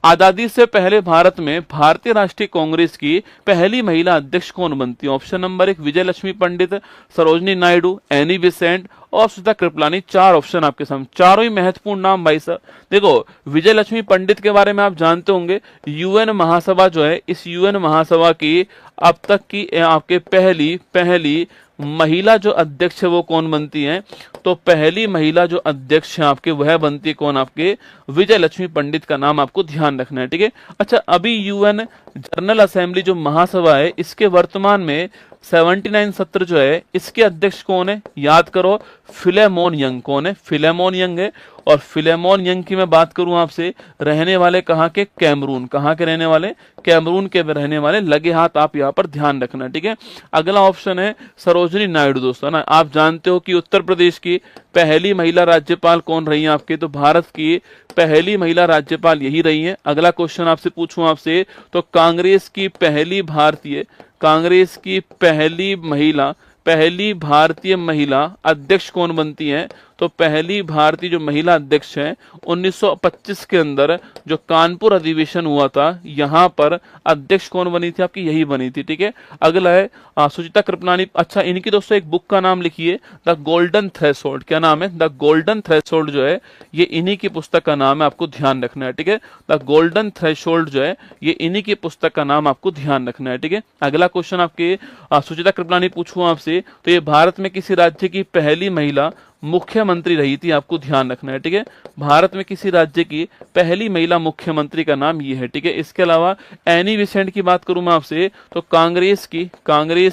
आजादी से पहले भारत में भारतीय राष्ट्रीय कांग्रेस की पहली महिला अध्यक्ष कौन बनती है? ऑप्शन नंबर 1 विजय लक्ष्मी पंडित, सरोजनी नायडू, एनी बेसेंट और सुचित्रा कृपलानी। 4 ऑप्शन आपके सामने, चारों ही महत्वपूर्ण नाम भाई साहब। देखो विजय लक्ष्मी पंडित के बारे में आप जानते होंगे, यूएन महासभा जो है, इस यूएन महासभा की अब तक की आपके पहली महिला जो अध्यक्ष है वो कौन बनती है? तो पहली महिला जो अध्यक्ष है आपके वह बनती है कौन? आपके विजय लक्ष्मी पंडित का नाम आपको ध्यान रखना है। ठीक है, अच्छा अभी यूएन जनरल असेंबली जो महासभा है इसके वर्तमान में 79 सत्र जो है इसके अध्यक्ष कौन है? याद करो, फिलेमोन यंग। कौन है? फिलेमोन यंग है। और फिलेमोन यंग की मैं बात करूं आपसे, रहने वाले कहां के? कैमरून। कहां के रहने वाले? कैमरून के रहने वाले। लगे हाथ आप यहां पर ध्यान रखना। ठीक है, अगला ऑप्शन है सरोजनी नायडू। दोस्तों ना, आप जानते हो कि उत्तर प्रदेश की पहली महिला राज्यपाल कौन रही है आपके? तो भारत की पहली महिला राज्यपाल यही रही है। अगला क्वेश्चन आपसे पूछूं आपसे, तो कांग्रेस की पहली भारतीय महिला अध्यक्ष कौन बनती है? तो पहली भारतीय जो महिला अध्यक्ष है 1925 के अंदर जो कानपुर अधिवेशन हुआ था यहां पर अध्यक्ष कौन बनी थी? आपकी यही बनी थी। ठीक है, अगला है सुचित्रा कृपलानी। अच्छा, इनकी दोस्तों एक बुक का नाम लिखिए, द गोल्डन थ्रेशोल्ड। क्या नाम है? द गोल्डन थ्रेशोल्ड जो है ये इन्हीं की पुस्तक का नाम है, आपको ध्यान रखना है। ठीक है, द गोल्डन थ्रेशोल्ड जो है ये इन्हीं की पुस्तक का नाम आपको ध्यान रखना है। ठीक है, अगला क्वेश्चन आपके सुचित्रा कृपलानी पूछूं आपसे, तो ये भारत में किसी राज्य की पहली महिला मुख्यमंत्री रही थी, आपको ध्यान रखना है। ठीक है, भारत में किसी राज्य की पहली महिला मुख्यमंत्री का नाम ये है। ठीक है, इसके अलावा एनी बेसेंट की बात करूं मैं आपसे, तो कांग्रेस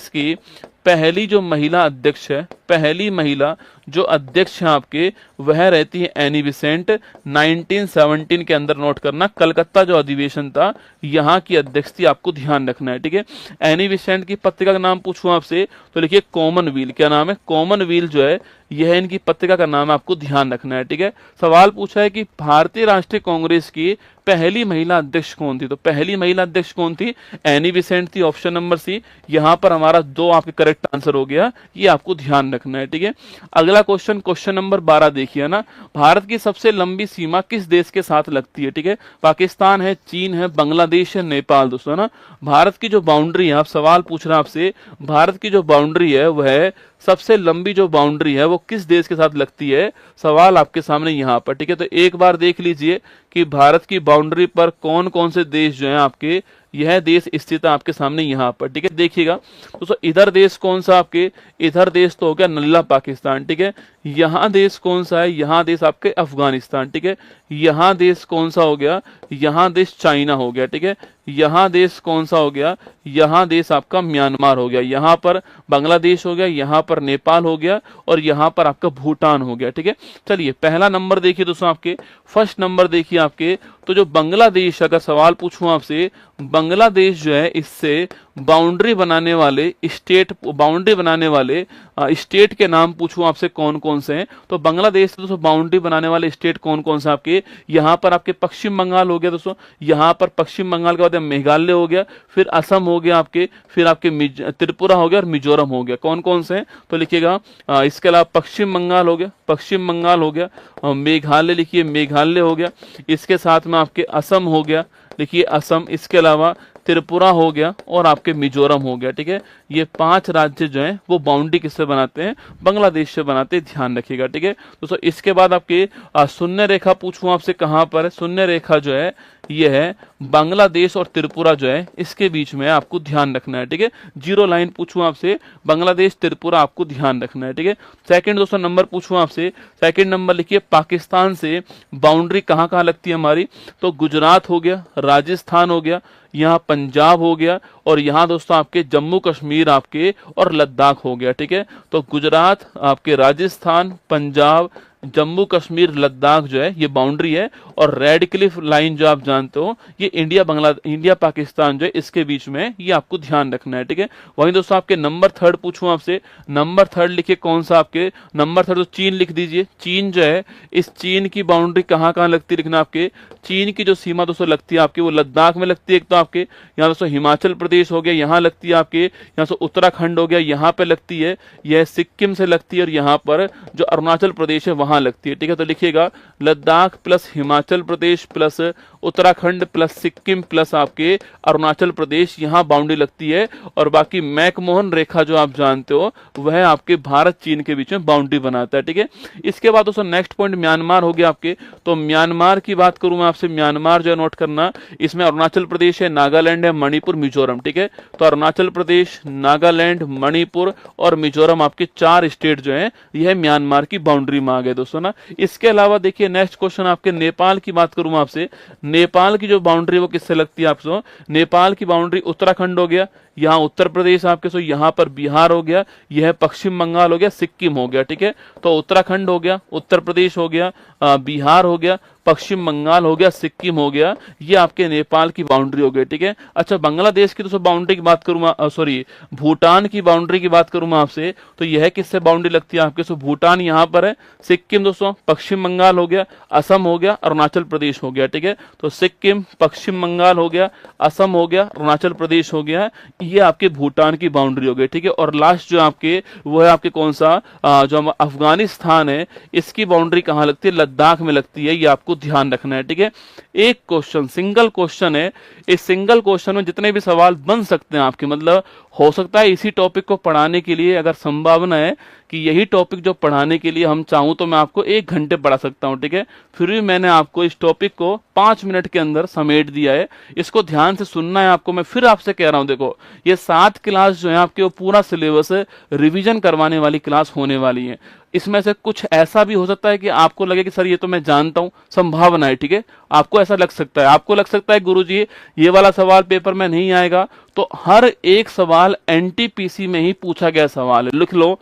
की पहली जो महिला अध्यक्ष है, पहली महिला जो अध्यक्ष है आपके वह रहती है एनी बेसेंट। 1917 के अंदर नोट करना, कलकत्ता जो अधिवेशन था यहाँ की अध्यक्ष थी, आपको ध्यान रखना है। ठीक है, एनी बेसेंट की पत्रिका का नाम पूछूं आपसे तो लिखिए कॉमनवेल्थ। क्या नाम है? कॉमनवेल्थ जो है यह इनकी पत्रिका का नाम है, आपको ध्यान रखना है। ठीक है, सवाल पूछा है कि भारतीय राष्ट्रीय कांग्रेस की पहली महिला अध्यक्ष कौन थी? तो पहली महिला अध्यक्ष कौन थी? एनी बेसेंट थी, ऑप्शन नंबर सी। यहां पर हमारा 2 आपके करेक्ट आंसर हो गया, ये आपको ध्यान रखना है। ठीक है, अगला अगला क्वेश्चन, क्वेश्चन नंबर 12 देखिए ना, भारत की सबसे लंबी सीमा किस देश के साथ लगती है? ठीक है, पाकिस्तान है, चीन है, बांग्लादेश है, नेपाल। दोस्तों ना, भारत की जो बाउंड्री है, आप सवाल पूछ रहे हैं आपसे, भारत की जो बाउंड्री है वह सबसे लंबी जो बाउंड्री है वो किस देश के साथ लगती है? सवाल आपके सामने यहाँ पर। ठीक है, तो एक बार देख लीजिए कि भारत की बाउंड्री पर कौन कौन से देश जो हैं आपके, यह देश स्थित है आपके सामने यहाँ पर। ठीक है, देखिएगा दोस्तों, इधर देश कौन सा आपके, इधर देश तो हो गया नल्ला पाकिस्तान। ठीक है, यहाँ देश कौन सा है, यहाँ देश आपके अफगानिस्तान। ठीक है, यहाँ देश कौन सा हो गया, यहाँ देश चाइना हो गया। ठीक है, यहाँ देश कौन सा हो गया, यहाँ देश आपका म्यांमार हो गया, यहाँ पर बांग्लादेश हो गया, यहाँ पर नेपाल हो गया और यहाँ पर आपका भूटान हो गया। ठीक है, चलिए पहला नंबर देखिए दोस्तों, आपके फर्स्ट नंबर देखिए आपके, तो जो बांग्लादेश, अगर सवाल पूछूं आपसे, बांग्लादेश जो है इससे बाउंड्री बनाने वाले स्टेट, बाउंड्री बनाने वाले स्टेट के नाम पूछूं आपसे कौन कौन से हैं, तो बांग्लादेश से दोस्तों बाउंड्री बनाने वाले स्टेट कौन कौन से आपके, यहाँ पर आपके पश्चिम बंगाल हो गया दोस्तों, यहाँ पर पश्चिम बंगाल के बाद मेघालय हो गया, फिर असम हो गया आपके, फिर आपके त्रिपुरा हो गया और मिजोरम हो गया। कौन कौन से हैं तो लिखिएगा, इसके अलावा पश्चिम बंगाल हो गया, पश्चिम बंगाल हो गया, मेघालय लिखिए, मेघालय हो गया, इसके साथ में आपके असम हो गया, लिखिए असम, इसके अलावा त्रिपुरा हो गया और आपके मिजोरम हो गया। ठीक है, ये 5 राज्य जो हैं वो बाउंड्री किससे बनाते हैं, बांग्लादेश से बनाते हैं, ध्यान रखिएगा। ठीक है दोस्तों, इसके बाद आपके शून्य रेखा पूछूं आपसे, कहां पर है शून्य रेखा जो है, ये है बांग्लादेश और त्रिपुरा जो है इसके बीच में, आपको ध्यान रखना है। ठीक है, जीरो लाइन पूछूं आपसे, बांग्लादेश त्रिपुरा आपको ध्यान रखना है। ठीक है, सेकंड दोस्तों नंबर पूछूं आपसे, सेकंड नंबर लिखिए, पाकिस्तान से बाउंड्री कहां कहां लगती है हमारी, तो गुजरात हो गया, राजस्थान हो गया, यहाँ पंजाब हो गया और यहाँ दोस्तों आपके जम्मू कश्मीर आपके और लद्दाख हो गया। ठीक है, तो गुजरात आपके, राजस्थान, पंजाब, जम्मू कश्मीर, लद्दाख जो है ये बाउंड्री है, और रेड क्लिफ लाइन जो आप जानते हो ये इंडिया पाकिस्तान जो है इसके बीच में, ये आपको ध्यान रखना है। ठीक है, वहीं दोस्तों आपके नंबर थर्ड पूछूं आपसे, नंबर थर्ड लिखिए कौन सा आपके, नंबर थर्ड तो चीन लिख दीजिए, चीन जो है, इस चीन की बाउंड्री कहाँ कहाँ लगती है लिखना आपके, चीन की जो सीमा दोस्तों लगती है आपके वो लद्दाख में लगती है, एक तो आपके यहाँ दोस्तों हिमाचल प्रदेश हो गया, यहाँ लगती है आपके, यहाँ से उत्तराखंड हो गया, यहाँ पे लगती है, यह सिक्किम से लगती है और यहाँ पर जो अरुणाचल प्रदेश है वहां लगती है। ठीक है, तो लिखिएगा Ladakh plus Himachal Pradesh plus Uttarakhand plus Sikkim plus आपके अरुणाचल प्रदेश, यहाँ बाउंड्री लगती है, और बाकी मैकमोहन रेखा जो आप जानते हो वह आपके भारत चीन के बीच में बाउंड्री बनाता है। ठीक है, इसके बाद दोस्तों नेक्स्ट पॉइंट म्यांमार हो गया आपके, तो म्यांमार की बात करूं मैं आपसे, म्यांमार जो है नोट करना, इसमें अरुणाचल प्रदेश है, नागालैंड है, मणिपुर, मिजोरम। ठीक है, तो अरुणाचल प्रदेश, नागालैंड, मणिपुर और मिजोरम आपके 4 स्टेट जो है यह म्यांमार की बाउंड्री में आ गए दोस्तों ना। इसके अलावा देखिए नेक्स्ट क्वेश्चन आपके नेपाल की बात करूं आपसे, नेपाल की जो बाउंड्री वो किससे लगती है आपसे, नेपाल की बाउंड्री उत्तराखंड हो गया, यहाँ उत्तर प्रदेश आपके, सो यहाँ पर बिहार हो गया, यह पश्चिम बंगाल हो गया, सिक्किम हो गया। ठीक है, तो उत्तराखंड हो गया, उत्तर प्रदेश हो गया, बिहार हो गया, पश्चिम बंगाल हो गया, सिक्किम हो गया, ये आपके नेपाल की बाउंड्री हो गई। ठीक है, अच्छा बांग्लादेश की दोस्तों बाउंड्री की बात करूँ, सॉरी भूटान की बाउंड्री की बात करूँ मैं आपसे, तो यह किससे बाउंड्री लगती है आपके, सो भूटान यहाँ पर है, सिक्किम दोस्तों पश्चिम बंगाल हो गया, असम हो गया, अरुणाचल प्रदेश हो गया। ठीक है, तो सिक्किम, पश्चिम बंगाल हो गया, असम हो गया, अरुणाचल प्रदेश हो गया, ये आपके भूटान की बाउंड्री हो गई। ठीक है, और लास्ट जो आपके वो है आपके कौन सा, जो अफगानिस्तान है इसकी बाउंड्री कहाँ लगती है, लद्दाख में लगती है, ये आपको ध्यान रखना है। ठीक है, एक क्वेश्चन सिंगल क्वेश्चन है, इस सिंगल क्वेश्चन में जितने भी सवाल बन सकते हैं आपके, मतलब हो सकता है इसी टॉपिक को पढ़ाने के लिए, अगर संभावना है कि यही टॉपिक जो पढ़ाने के लिए हम चाहूं तो मैं आपको 1 घंटे पढ़ा सकता हूं। ठीक है, फिर भी मैंने आपको इस टॉपिक को 5 मिनट के अंदर समेट दिया है, इसको ध्यान से सुनना है आपको। मैं फिर आपसे कह रहा हूं, देखो ये 7 क्लास जो है आपके वो पूरा सिलेबस रिवीजन करवाने वाली क्लास होने वाली है। इसमें से कुछ ऐसा भी हो सकता है कि आपको लगे कि सर ये तो मैं जानता हूं, संभावना है। ठीक है, आपको ऐसा लग सकता है, आपको लग सकता है गुरुजी ये वाला सवाल पेपर में नहीं आएगा, तो हर एक सवाल एनटीपीसी में ही पूछा गया सवाल है, लिख लो,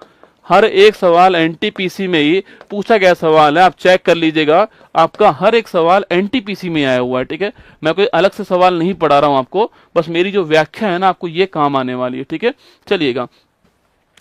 हर एक सवाल एनटीपीसी में ही पूछा गया सवाल है, आप चेक कर लीजिएगा, आपका हर एक सवाल एनटीपीसी में आया हुआ है। ठीक है, मैं कोई अलग से सवाल नहीं पढ़ा रहा हूं आपको, बस मेरी जो व्याख्या है ना आपको ये काम आने वाली है। ठीक है, चलिएगा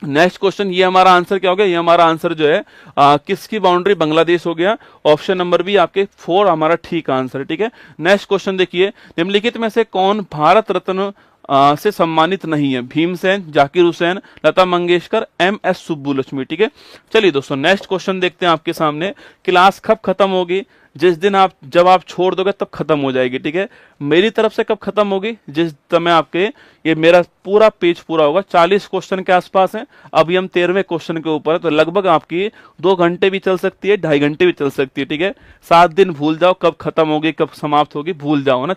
नेक्स्ट क्वेश्चन, ये हमारा आंसर क्या हो गया, ये हमारा आंसर जो है किसकी बाउंड्री, बांग्लादेश हो गया, ऑप्शन नंबर बी आपके 4 हमारा ठीक आंसर है। ठीक है, नेक्स्ट क्वेश्चन देखिए, निम्नलिखित में से कौन भारत रत्न से सम्मानित नहीं है? भीमसेन, जाकिर हुसैन, लता मंगेशकर, MS सुब्बुलक्ष्मी। ठीक है, चलिए दोस्तों नेक्स्ट क्वेश्चन देखते हैं आपके सामने। क्लास कब खत्म होगी? जिस दिन जब आप छोड़ दोगे तब खत्म हो जाएगी। ठीक है, मेरी तरफ से कब खत्म होगी? जिस समय आपके ये मेरा पूरा पेज पूरा होगा। 40 क्वेश्चन के आसपास है, अभी हम 13वें क्वेश्चन के ऊपर है, तो लगभग आपकी 2 घंटे भी चल सकती है, 2.5 घंटे भी चल सकती है। ठीक है, 7 दिन भूल जाओ, कब खत्म होगी कब समाप्त होगी भूल जाओ ना,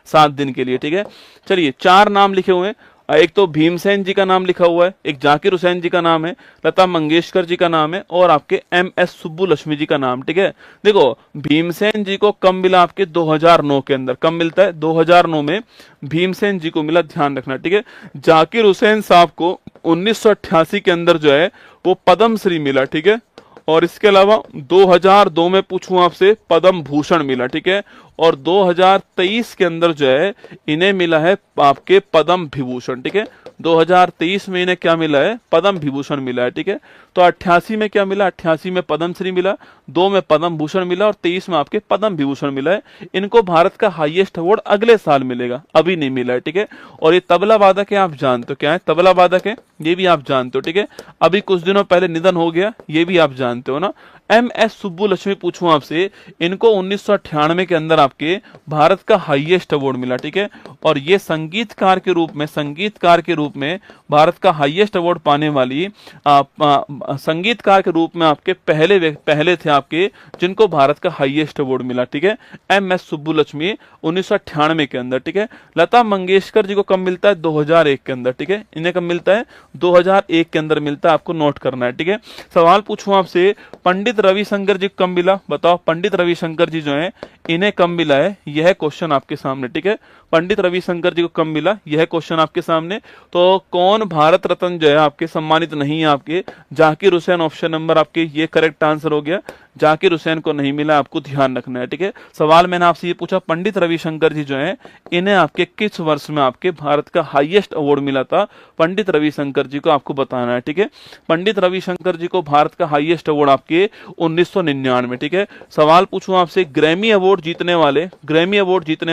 7 दिन के लिए। ठीक है, चलिए 4 नाम लिखे हुए हैं। एक तो भीमसेन जी का नाम लिखा हुआ है, एक जाकिर हुसैन जी का नाम है, लता मंगेशकर जी का नाम है, और आपके MS सुब्बुलक्ष्मी जी का नाम। ठीक है, देखो भीमसेन जी को कब मिला? आपके 2009 के अंदर। कब मिलता है? 2009 में भीमसेन जी को मिला, ध्यान रखना। ठीक है, जाकिर हुसैन साहब को 1988 के अंदर जो है वो पद्मश्री मिला। ठीक है, और इसके अलावा 2002 में पूछूं आपसे पद्म भूषण मिला। ठीक है, और 2023 के अंदर जो है इन्हें मिला है आपके पद्म विभूषण। ठीक है, 2023 में इन्हें क्या मिला है? पद्म विभूषण मिला है। ठीक है, तो 88 में क्या मिला? 88 में पद्मश्री मिला, 2 में पद्म भूषण मिला, और 23 में आपके पद्म विभूषण मिला है। इनको भारत का हाईएस्ट अवार्ड अगले साल मिलेगा, अभी नहीं मिला है। ठीक है, और ये तबला वादक है, आप जानते हो क्या है तबला वादक है, ये भी आप जानते हो। ठीक है, अभी कुछ दिनों पहले निधन हो गया, ये भी आप जानते हो ना। MS सुब्बुलक्ष्मी पूछूं आपसे, इनको 1998 के अंदर आपके भारत का हाईएस्ट अवार्ड मिला। ठीक है, और ये संगीतकार के रूप में भारत का हाईएस्ट अवार्ड पाने वाली संगीतकार के रूप में आपके पहले थे आपके जिनको भारत का हाईएस्ट अवार्ड मिला। ठीक है, MS सुब्बुलक्ष्मी 1998 के अंदर। ठीक है, लता मंगेशकर जी को कब मिलता है? 2001 के अंदर। ठीक है, इन्हें कब मिलता है? 2001 के अंदर मिलता है, आपको नोट करना है। ठीक है, सवाल पूछूं आपसे, पंडित रविशंकर जी कब मिला? बताओ, पंडित रविशंकर जी जो है इन्हें कब मिला है? यह क्वेश्चन आपके सामने। ठीक है, पंडित रविशंकर जी को कब मिला? यह क्वेश्चन आपके सामने। तो कौन भारत रत्न जो है आपके सम्मानित नहीं है? आपके जाकिर हुसैन, ऑप्शन नंबर आपके ये करेक्ट आंसर हो गया। जाकिर हुसैन को नहीं मिला, आपको ध्यान रखना है। ठीक है, सवाल मैंने आपसे ये पूछा, पंडित रविशंकर जी जो है इन्हें आपके किस वर्ष में आपके भारत का हाईएस्ट अवार्ड मिला था? पंडित रविशंकर जी को आपको बताना है। ठीक है, पंडित रविशंकर जी को भारत का हाईएस्ट अवार्ड आपके 1999। ठीक है, सवाल पूछूं आपसे, ग्रैमी अवार्ड जीतने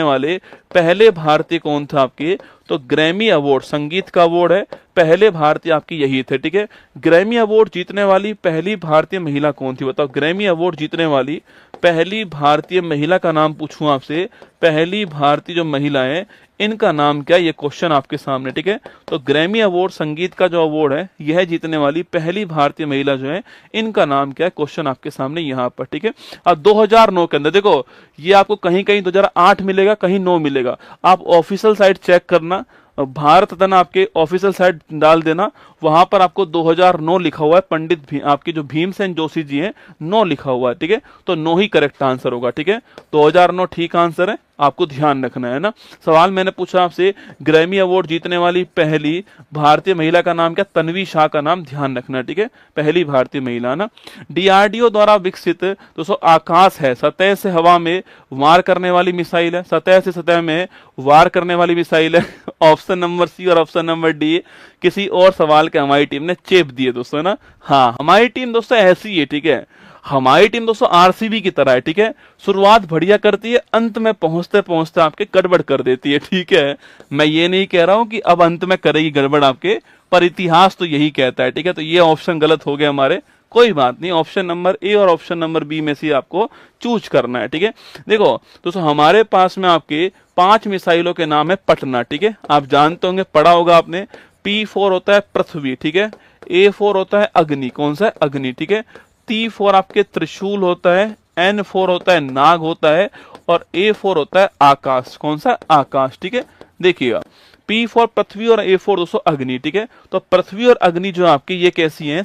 वाले पहले भारतीय कौन था आपके? तो ग्रैमी अवार्ड संगीत का अवार्ड है, पहले भारतीय आपकी यही थे। ठीक है, ग्रैमी अवार्ड जीतने वाली पहली भारतीय महिला कौन थी? बताओ, ग्रैमी अवार्ड जीतने वाली पहली भारतीय महिला का नाम पूछूं आपसे, पहली भारतीय जो महिला है इनका नाम क्या? ये क्वेश्चन आपके सामने। ठीक है, तो ग्रैमी अवार्ड संगीत का जो अवार्ड है यह जीतने वाली पहली भारतीय महिला जो है इनका नाम क्या है? क्वेश्चन आपके सामने यहाँ पर। ठीक है, अब 2009 के अंदर देखो, ये आपको कहीं 2008 मिलेगा, कहीं 9 मिलेगा। आप ऑफिशियल साइट चेक करना, भारत रत्न आपके ऑफिशियल साइट डाल देना, वहां पर आपको 2009 लिखा हुआ है। पंडित आपके जो भीमसेन जोशी जी हैं 9 लिखा हुआ है। ठीक है, तो 9 ही करेक्ट आंसर होगा। ठीक है, 2009 ठीक आंसर है, आपको ध्यान रखना है ना। सवाल मैंने पूछा आपसे, ग्रैमी अवार्ड जीतने वाली पहली भारतीय महिला का नाम क्या? तन्वी शाह का नाम ध्यान रखना है। ठीक है, पहली भारतीय महिला ना। DRDO द्वारा विकसित दोस्तों आकाश है, सतह से हवा में वार करने वाली मिसाइल है, सतह से सतह में वार करने वाली मिसाइल है। ऑप्शन नंबर सी और ऑप्शन नंबर डी किसी और सवाल के हमारी टीम ने चेप दिए दोस्तों ना। हाँ, हमारी टीम दोस्तों ऐसी है। ठीक है, हमारी टीम दोस्तों RCB की तरह है। ठीक है, शुरुआत बढ़िया करती है, अंत में पहुंचते पहुंचते आपके गड़बड़ कर देती है। ठीक है, मैं ये नहीं कह रहा हूं कि अब अंत में करेगी गड़बड़ आपके, पर इतिहास तो यही कहता है। ठीक है, तो ये ऑप्शन गलत हो गया हमारे, कोई बात नहीं, ऑप्शन नंबर ए और ऑप्शन नंबर बी में से आपको चूज करना है। ठीक है, देखो दोस्तों हमारे पास में आपके 5 मिसाइलों के नाम है पटना। ठीक है, आप जानते होंगे, पढ़ा होगा आपने। P4 होता है पृथ्वी। ठीक है, A4 होता है अग्नि, कौन सा है? अग्नि। ठीक है, T4 आपके त्रिशूल होता है, N4 होता है नाग होता है, और A4 होता है आकाश, कौन सा? आकाश। ठीक है, देखिएगा, P4 पृथ्वी और A4 दोस्तों अग्नि। ठीक है, तो पृथ्वी और अग्नि जो आपकी ये कैसी हैं?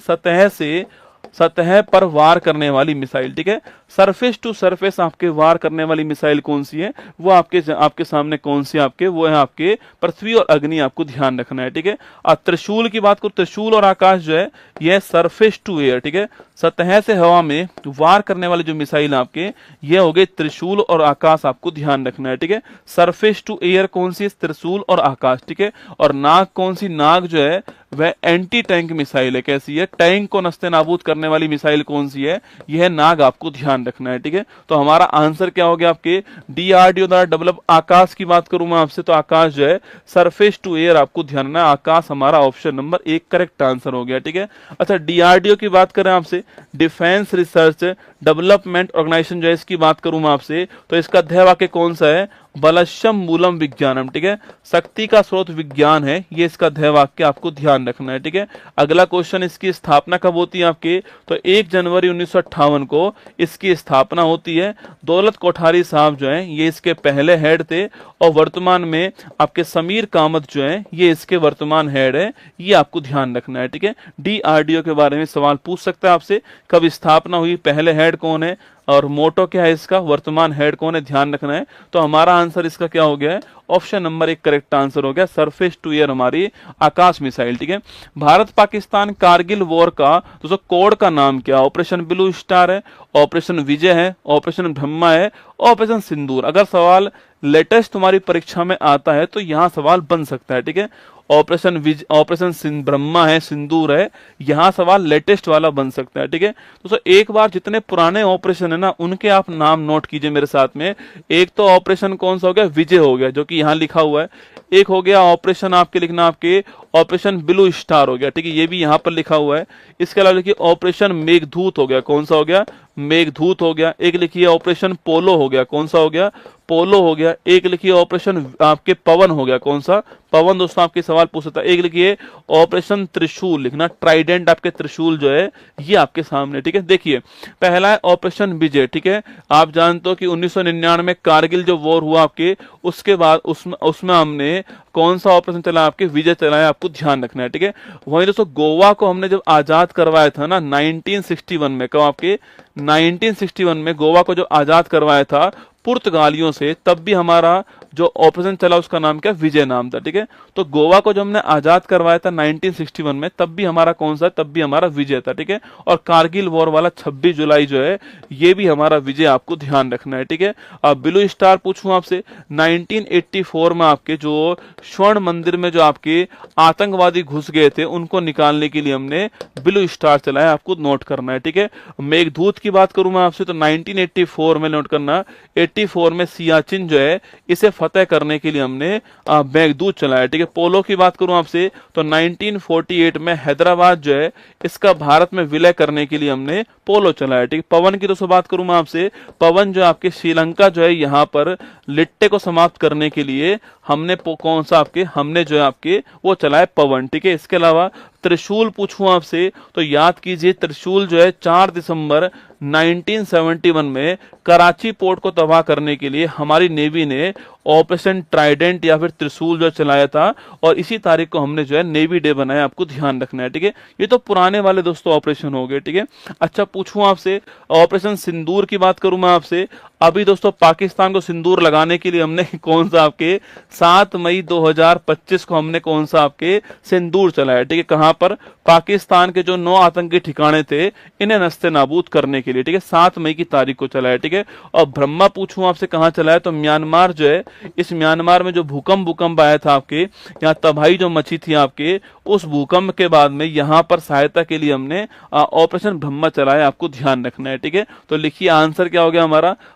सतह पर वार करने वाली मिसाइल। ठीक है, सरफेस टू सरफेस आपके वार करने वाली मिसाइल कौन सी है? वो आपके सामने कौन सी आपके? वो है आपके पृथ्वी और अग्नि, आपको ध्यान रखना है। ठीक है, और त्रिशूल की बात करो, त्रिशूल और आकाश जो है यह सरफेस टू एयर। ठीक है, सतह से हवा में वार करने वाले जो मिसाइल आपके ये हो गए त्रिशूल और आकाश, आपको ध्यान रखना है। ठीक है, सरफेस टू एयर कौन सी? त्रिशूल और आकाश। ठीक है, और नाग कौन सी? नाग जो है वह एंटी टैंक मिसाइल है। कैसी है? टैंक को नस्ते नाबूद करने वाली मिसाइल कौन सी है? यह नाग, आपको ध्यान ध्यान रखना है, ठीक है। तो हमारा आंसर क्या हो गया आपके डीआरडीओ द्वारा डेवलप। आकाश की बात करूं मैं आपसे तो आकाश जो है सरफेस टू एयर, आपको ध्यान रखना है, आकाश हमारा ऑप्शन नंबर 1 करेक्ट आंसर हो गया, ठीक है। अच्छा, डीआरडीओ की बात करें आपसे, डिफेंस रिसर्च डेवलपमेंट ऑर्गेनाइजेशन जो है, इसकी बात करूं मैं आपसे तो इसका ध्येय वाक्य कौन सा है, बलशम मूलम विज्ञानम, ठीक है, शक्ति का स्रोत विज्ञान है, ये इसका ध्येय वाक्य आपको ध्यान रखना है, ठीक है। अगला क्वेश्चन, इसकी स्थापना कब होती है आपके, तो 1 जनवरी 1958 को इसकी स्थापना होती है। दौलत कोठारी साहब जो हैं ये इसके पहले हेड थे और वर्तमान में आपके समीर कामत जो हैं ये इसके वर्तमान हेड है, ये आपको ध्यान रखना है, ठीक है। डीआरडीओ के बारे में सवाल पूछ सकता है आपसे, कब स्थापना हुई, पहले हेड कौन है और मोटो क्या है इसका, वर्तमान हेड कौन है, ध्यान रखना है। तो हमारा आंसर इसका क्या हो गया है, ऑप्शन नंबर 1 करेक्ट आंसर हो गया, सरफेस टू एयर हमारी आकाश मिसाइल, ठीक है। भारत पाकिस्तान कारगिल वॉर का दोस्तों कोड का नाम क्या, ऑपरेशन ब्लू स्टार है, ऑपरेशन विजय है, ऑपरेशन ब्रह्मा है, ऑपरेशन सिंदूर। अगर सवाल लेटेस्ट तुम्हारी परीक्षा में आता है तो यहाँ सवाल बन सकता है, ठीक है। ऑपरेशन ब्रह्मा है, सिंदूर है, यहाँ सवाल लेटेस्ट वाला बन सकता है, ठीक है। दोस्तों एक बार जितने पुराने ऑपरेशन है ना उनके आप नाम नोट कीजिए मेरे साथ में। एक तो ऑपरेशन कौन सा हो गया, विजय हो गया जो कि यहाँ लिखा हुआ है। एक हो गया ऑपरेशन आपके लिखना आपके ऑपरेशन ब्लू स्टार हो गया, ठीक है, ये भी यहाँ पर लिखा हुआ है। इसके अलावा लिखिए ऑपरेशन मेघदूत हो गया, कौन सा हो गया, मेघदूत हो गया। एक लिखिए ऑपरेशन पोलो हो गया, कौन सा हो गया, पोलो हो गया। एक लिखिए ऑपरेशन आपके पवन हो गया, कौन सा, पवन। दोस्तों आपके सवाल पूछ सकता है। एक लिखिए ऑपरेशन त्रिशूल, लिखना ट्राइडेंट आपके त्रिशूल जो है ये आपके सामने, ठीक है। देखिए पहला है ऑपरेशन विजय, ठीक है। आप जानते हो कि 1999 में कारगिल जो वॉर हुआ आपके, उसके बाद उसमें हमने कौन सा ऑपरेशन चला, आपके विजय चलाया, आपको ध्यान रखना है, ठीक है। वहीं दोस्तों गोवा को हमने जब आजाद करवाया था ना 1961 में, कब आपके 1961 में गोवा को जो आजाद करवाया था पुर्तगालियों से, तब भी हमारा जो ऑपरेशन चला उसका नाम क्या, विजय नाम था, ठीक है। तो गोवा को जो हमने आजाद करवाया था 1961 में, तब भी हमारा कौन सा, तब भी हमारा विजय था, ठीक है। और कारगिल वॉर वाला 26 जुलाई जो है ये भी हमारा विजय, आपको ध्यान रखना है, ठीक है। अब ब्लू स्टार पूछूं आपसे, 1984 में आपके जो स्वर्ण मंदिर में जो आपके आतंकवादी घुस गए थे उनको निकालने के लिए हमने ब्लू स्टार चलाया, आपको नोट करना है, ठीक है। मेघदूत की बात करूं मैं आपसे तो 1984 में नोट करना, 84 में सियाचिन जो है इसे फतेह करने के लिए हमने मेघदूत चलाया, ठीक है। पोलो की बात करूं आपसे तो 1948 में हैदराबाद जो है इसका भारत में विलय करने के लिए हमने पोलो चलाया, ठीक है। पवन की दोस्तों बात करूं मैं आपसे, पवन जो आपके श्रीलंका जो है यहाँ पर लिट्टे को समाप्त करने के लिए हमने कौन सा आपके, हमने जो है आपके वो चलाया पवन, ठीक है। इसके अलावा त्रिशूल पूछूं आपसे तो याद कीजिए त्रिशूल जो है 4 दिसंबर 1971 में कराची पोर्ट को तबाह करने के लिए हमारी नेवी ने ऑपरेशन ट्राइडेंट या फिर त्रिशूल जो चलाया था, और इसी तारीख को हमने जो है नेवी डे बनाया, आपको ध्यान रखना है, ठीक है। ये तो पुराने वाले दोस्तों ऑपरेशन हो गए, ठीक है। अच्छा पूछूं आपसे ऑपरेशन सिंदूर की बात करूं मैं आपसे, अभी दोस्तों पाकिस्तान को सिंदूर लगाने के लिए हमने कौन सा आपके 7 मई 2025 को हमने कौन सा आपके सिंदूर चलाया, ठीक है। कहां पर, पाकिस्तान के जो 9 आतंकी ठिकाने थे इन्हें नस्ते नाबूद करने के लिए, ठीक है, 7 मई की तारीख को चलाया, ठीक है। और ब्रह्मा पूछूं आपसे कहां चलाया, तो म्यांमार जो है, इस म्यांमार में जो भूकंप आया था आपके यहाँ, तबाही जो मची थी आपके, उस भूकंप के बाद में यहाँ पर सहायता के लिए हमने ऑपरेशन ब्रह्मा चलाया, आपको ध्यान रखना है, ठीक है। तो लिखिए आंसर क्या हो गया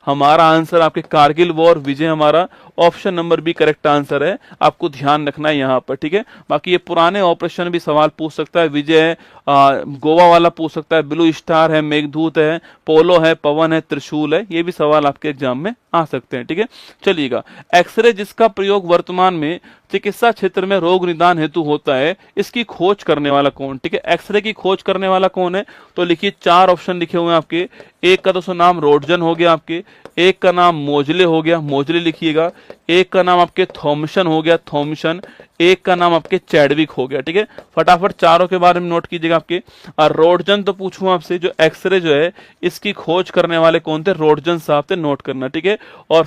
हमारा आंसर आपके कारगिल वॉर विजय, हमारा option number B correct answer है, आपको ध्यान रखना है यहाँ पर, ठीक है। बाकी ये पुराने ऑपरेशन भी सवाल पूछ सकता है, विजय है, गोवा वाला पूछ सकता है, ब्लू स्टार है, मेघदूत है, पोलो है, पवन है, त्रिशूल है, ये भी सवाल आपके एग्जाम में आ सकते हैं, ठीक है। चलिएगा, एक्सरे जिसका प्रयोग वर्तमान में चिकित्सा क्षेत्र में रोग निदान हेतु होता है, इसकी खोज करने वाला कौन, ठीक है। एक्सरे की खोज करने वाला कौन है, तो लिखिए 4 ऑप्शन लिखे हुए हैं आपके। एक का दोस्तों नाम रोडजन हो गया आपके, एक का नाम मोजले हो गया, मोजले लिखिएगा, एक का नाम आपके थॉमसन हो गया, थॉमसन, एक का नाम आपके चैडविक हो गया, ठीक है। फटाफट चारों के बारे में नोट कीजिएगा आपके। और रोडजन तो पूछूं आपसे, जो एक्सरे जो है इसकी खोज करने वाले कौन थे, रोडजन साहब थे, नोट करना, ठीक है। और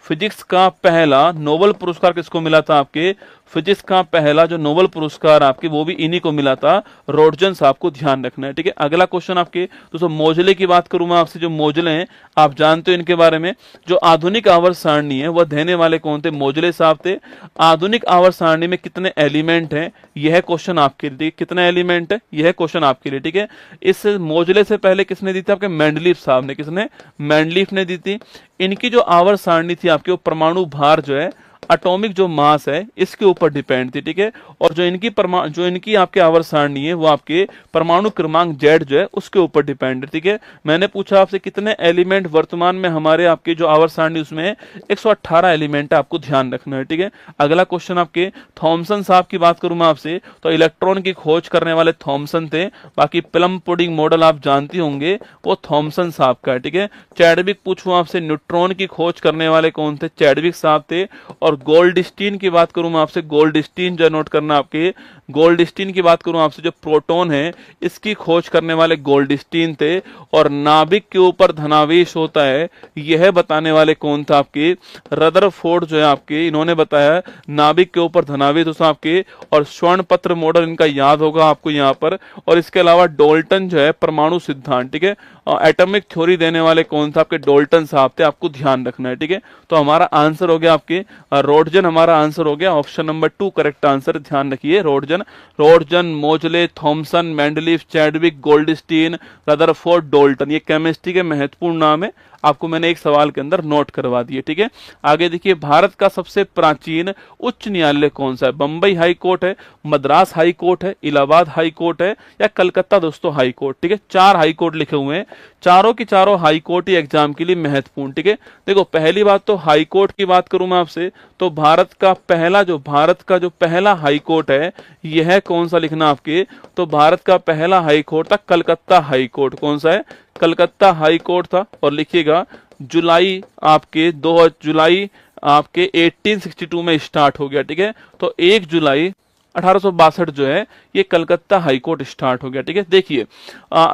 फिजिक्स का पहला नोबेल पुरस्कार किसको मिला था आपके? फिजिक्स का पहला जो नोबेल पुरस्कार आपके वो भी इन्हीं को मिला था, रोटजन साहब को ध्यान रखना है। ठीक है, अगला क्वेश्चन आपके दोस्तों मोजले की बात करूं मैं आपसे। जो मोजले हैं आप जानते हो इनके बारे में। जो आधुनिक आवर्त सारणी है वह देने वाले कौन थे? मोजले साहब थे। आधुनिक आवर्त सारणी में कितने एलिमेंट हैं? यह क्वेश्चन आपके लिए। कितने एलिमेंट है? यह क्वेश्चन आपके लिए। ठीक है, इस मोजले से पहले किसने दी थी? आपके मेंडलीफ साहब ने। किसने? मेंडलीफ ने दी थी। इनकी जो आवर्त सारणी थी आपके वो परमाणु भार जो है, एटॉमिक जो मास है इसके ऊपर डिपेंड थी। ठीक है, और जो इनकी आपके आवर्त सारणी है वो आपके परमाणु क्रमांक जेड जो है उसके ऊपर डिपेंड है। ठीक है, मैंने पूछा आपसे कितने एलिमेंट वर्तमान में हमारे आपके जो आवर्त सारणी उसमें 118 एलिमेंट है, आपको ध्यान रखना है। ठीक है, अगला क्वेश्चन आपके थॉमसन साहब की बात करूं मैं आपसे तो इलेक्ट्रॉन की खोज करने वाले थॉमसन थे। बाकी प्लम पुडिंग मॉडल आप जानते होंगे वो थॉमसन साहब का है। ठीक है, चैडविक पूछूं आपसे न्यूट्रॉन की खोज करने वाले कौन थे? चैडविक साहब थे। और गोल्डस्टीन की बात करूं मैं आपसे, गोल्डस्टीन जो नोट करना आपके, गोल्डस्टीन की बात करूं आपसे जो प्रोटॉन है इसकी खोज करने वाले गोल्डस्टीन थे। और नाभिक के ऊपर धनावेश होता है यह बताने वाले कौन था? आपके रदरफोर्ड जो है आपके, इन्होंने बताया नाभिक के ऊपर धनावेश होता आपके। और स्वर्ण पत्र मॉडल इनका याद होगा आपको यहाँ पर। और इसके अलावा डोल्टन जो है परमाणु सिद्धांत, ठीक है, एटॉमिक थ्योरी देने वाले कौन था? आपके डोल्टन साहब थे, आपको ध्यान रखना है। ठीक है, तो हमारा आंसर हो गया आपके रोटजन, हमारा आंसर हो गया ऑप्शन नंबर 2 करेक्ट आंसर। ध्यान रखिए Roentgen, Moseley, Thomson, Mendeleev, Chadwick, Goldstein, Rutherford, Dalton, ये केमिस्ट्री के महत्वपूर्ण नाम है, आपको मैंने एक सवाल के अंदर नोट करवा दिए। ठीक है, आगे देखिए भारत का सबसे प्राचीन उच्च न्यायालय कौन सा है? बंबई हाई कोर्ट है, मद्रास हाई कोर्ट है, इलाहाबाद हाई कोर्ट है या कलकत्ता दोस्तों हाई कोर्ट। ठीक है, 4 हाई कोर्ट लिखे हुए हैं, चारों की चारों हाई कोर्ट ही एग्जाम के लिए महत्वपूर्ण। ठीक है, देखो पहली बात तो हाई कोर्ट की बात करूं मैं आपसे तो भारत का जो पहला हाई कोर्ट है यह कौन सा लिखना आपके? तो भारत का पहला हाई कोर्ट था कलकत्ता हाई कोर्ट। कौन सा है? कलकत्ता हाई कोर्ट था। और लिखिएगा जुलाई आपके 2 जुलाई आपके 1862 में स्टार्ट हो गया। ठीक है, तो 1 जुलाई 1862 जो है ये कलकत्ता हाई कोर्ट स्टार्ट हो गया। ठीक है, देखिए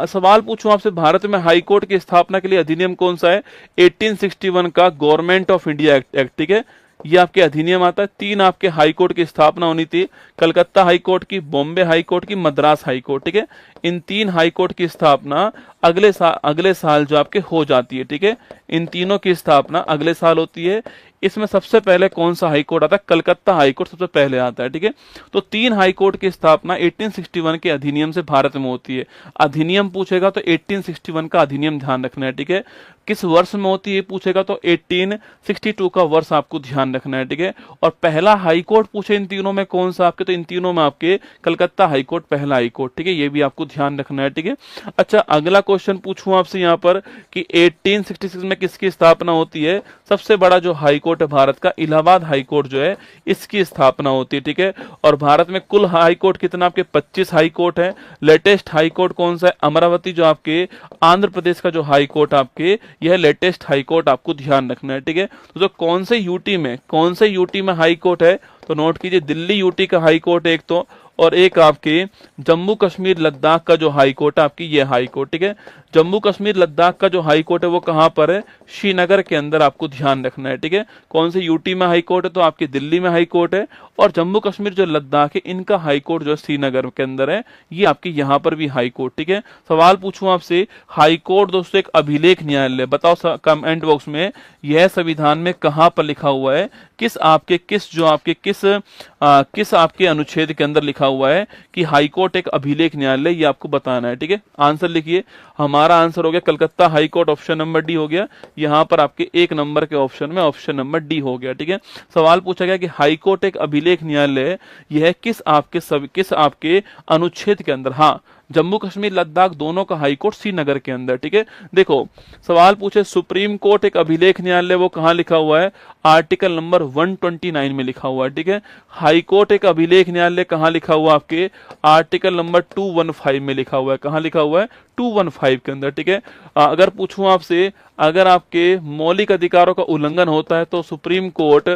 सवाल पूछूं आपसे भारत में हाई कोर्ट की स्थापना के लिए अधिनियम कौन सा है? 1861 का गवर्नमेंट ऑफ इंडिया एक्ट। ठीक है, ये आपके अधिनियम आता है। 3 आपके हाई कोर्ट की स्थापना होनी थी, कलकत्ता हाई कोर्ट की, बॉम्बे हाई कोर्ट की, मद्रास हाई कोर्ट। ठीक है, इन 3 हाई कोर्ट की स्थापना अगले साल जो आपके हो जाती है। ठीक है, इन तीनों की स्थापना अगले साल होती है। इसमें सबसे पहले कौन सा हाई कोर्ट आता है? कलकत्ता हाई कोर्ट सबसे पहले आता है। ठीक है, तो 3 हाई कोर्ट की स्थापना 1861 के अधिनियम से भारत में होती है। अधिनियम पूछेगा तो 1861 का अधिनियम ध्यान रखना है। ठीक है, किस वर्ष में होती है पूछेगा तो 1862 का वर्ष आपको ध्यान रखना है। ठीक है, और पहला हाई कोर्ट पूछे इन तीनों में कौन सा आपके? तो इन तीनों में आपके कलकत्ता हाई कोर्ट पहला हाई कोर्ट। ठीक है, ये भी आपको ध्यान रखना है। ठीक है, अच्छा अगला क्वेश्चन पूछूं आपसे यहाँ पर कि 1866 में किसकी स्थापना होती है? सबसे बड़ा जो हाई कोर्ट है भारत का, इलाहाबाद हाई कोर्ट जो है इसकी स्थापना होती है। ठीक है, और भारत में कुल हाई कोर्ट कितना? आपके 25 हाई कोर्ट है। लेटेस्ट हाई कोर्ट कौन सा है? अमरावती जो आपके आंध्र प्रदेश का जो हाई कोर्ट आपके, यह लेटेस्ट हाई कोर्ट आपको ध्यान रखना है। ठीक है, तो कौन से यूटी में हाई कोर्ट है? तो नोट कीजिए दिल्ली यूटी का हाई कोर्ट एक तो, और एक आपके जम्मू कश्मीर लद्दाख का जो हाई कोर्ट है आपकी ये हाई कोर्ट। ठीक है, जम्मू कश्मीर लद्दाख का जो हाई कोर्ट है वो कहां पर है? श्रीनगर के अंदर, आपको ध्यान रखना है। ठीक है, कौन से यूटी में हाई कोर्ट है? तो आपकी दिल्ली में हाई कोर्ट है। और जम्मू कश्मीर जो लद्दाख है इनका हाई कोर्ट जो श्रीनगर के अंदर है, ये आपकी यहाँ पर भी हाई कोर्ट। ठीक है, सवाल पूछूं आपसे हाई कोर्ट दोस्तों एक अभिलेख न्यायालय, बताओ कमेंट बॉक्स में यह संविधान में कहां पर लिखा हुआ है? किस आपके अनुच्छेद के अंदर लिखा हुआ है कि हाई कोर्ट एक अभिलेख न्यायालय, ये आपको बताना है। ठीक है, आंसर लिखिए, हमारा आंसर हो गया Calcutta high court, option number D हो गया। यहां पर आपके 1 नंबर के ऑप्शन में ऑप्शन नंबर डी हो गया। ठीक है, सवाल पूछा गया कि हाई कोर्ट एक अभिलेख न्यायालय यह किस आपके अनुच्छेद के अंदर? हाँ, जम्मू कश्मीर लद्दाख दोनों का हाई कोर्ट श्रीनगर के अंदर। ठीक है, देखो सवाल पूछे सुप्रीम कोर्ट एक अभिलेख न्यायालय, वो कहां लिखा हुआ है? आर्टिकल नंबर 129 में लिखा हुआ है। ठीक है, हाई कोर्ट एक अभिलेख न्यायालय कहां लिखा हुआ? आपके आर्टिकल नंबर 215 में लिखा हुआ है। कहां लिखा हुआ है? 215 के अंदर। ठीक है, अगर पूछूं आपसे अगर आपके मौलिक अधिकारों का उल्लंघन होता है तो सुप्रीम कोर्ट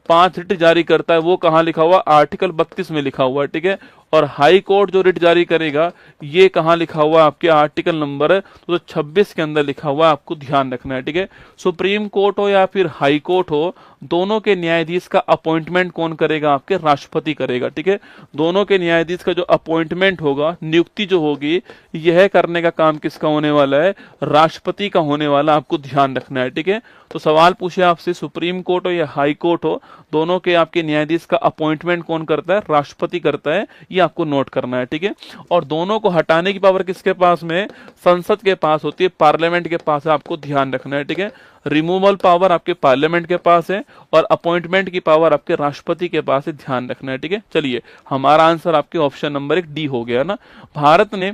5 रिट जारी करता है, वो कहां लिखा हुआ? आर्टिकल 32 में लिखा हुआ है। ठीक है, और हाई कोर्ट जो रिट जारी करेगा ये कहाँ लिखा हुआ है आपके आर्टिकल नंबर 226 के अंदर लिखा हुआ है, आपको ध्यान रखना है। ठीक है, सुप्रीम कोर्ट हो या फिर हाई कोर्ट हो, दोनों के न्यायाधीश का अपॉइंटमेंट कौन करेगा? आपके राष्ट्रपति करेगा। ठीक है, दोनों के न्यायाधीश का जो अपॉइंटमेंट होगा, नियुक्ति जो होगी, यह करने का काम किसका होने वाला है? राष्ट्रपति का होने वाला, आपको ध्यान रखना है। ठीक है, तो सवाल पूछे आपसे, सुप्रीम कोर्ट हो या हाई कोर्ट हो, दोनों के आपके न्यायाधीश का अपॉइंटमेंट कौन करता है? राष्ट्रपति करता है, ये आपको नोट करना है। ठीक है, और दोनों को हटाने की पावर किसके पास में? संसद के पास होती है, पार्लियामेंट के पास है, आपको ध्यान रखना है। ठीक है, रिमूवल पावर आपके पार्लियामेंट के पास है और अपॉइंटमेंट की पावर आपके राष्ट्रपति के पास है, ध्यान रखना है। ठीक है, चलिए हमारा आंसर आपके ऑप्शन नंबर 1 डी हो गया ना। भारत ने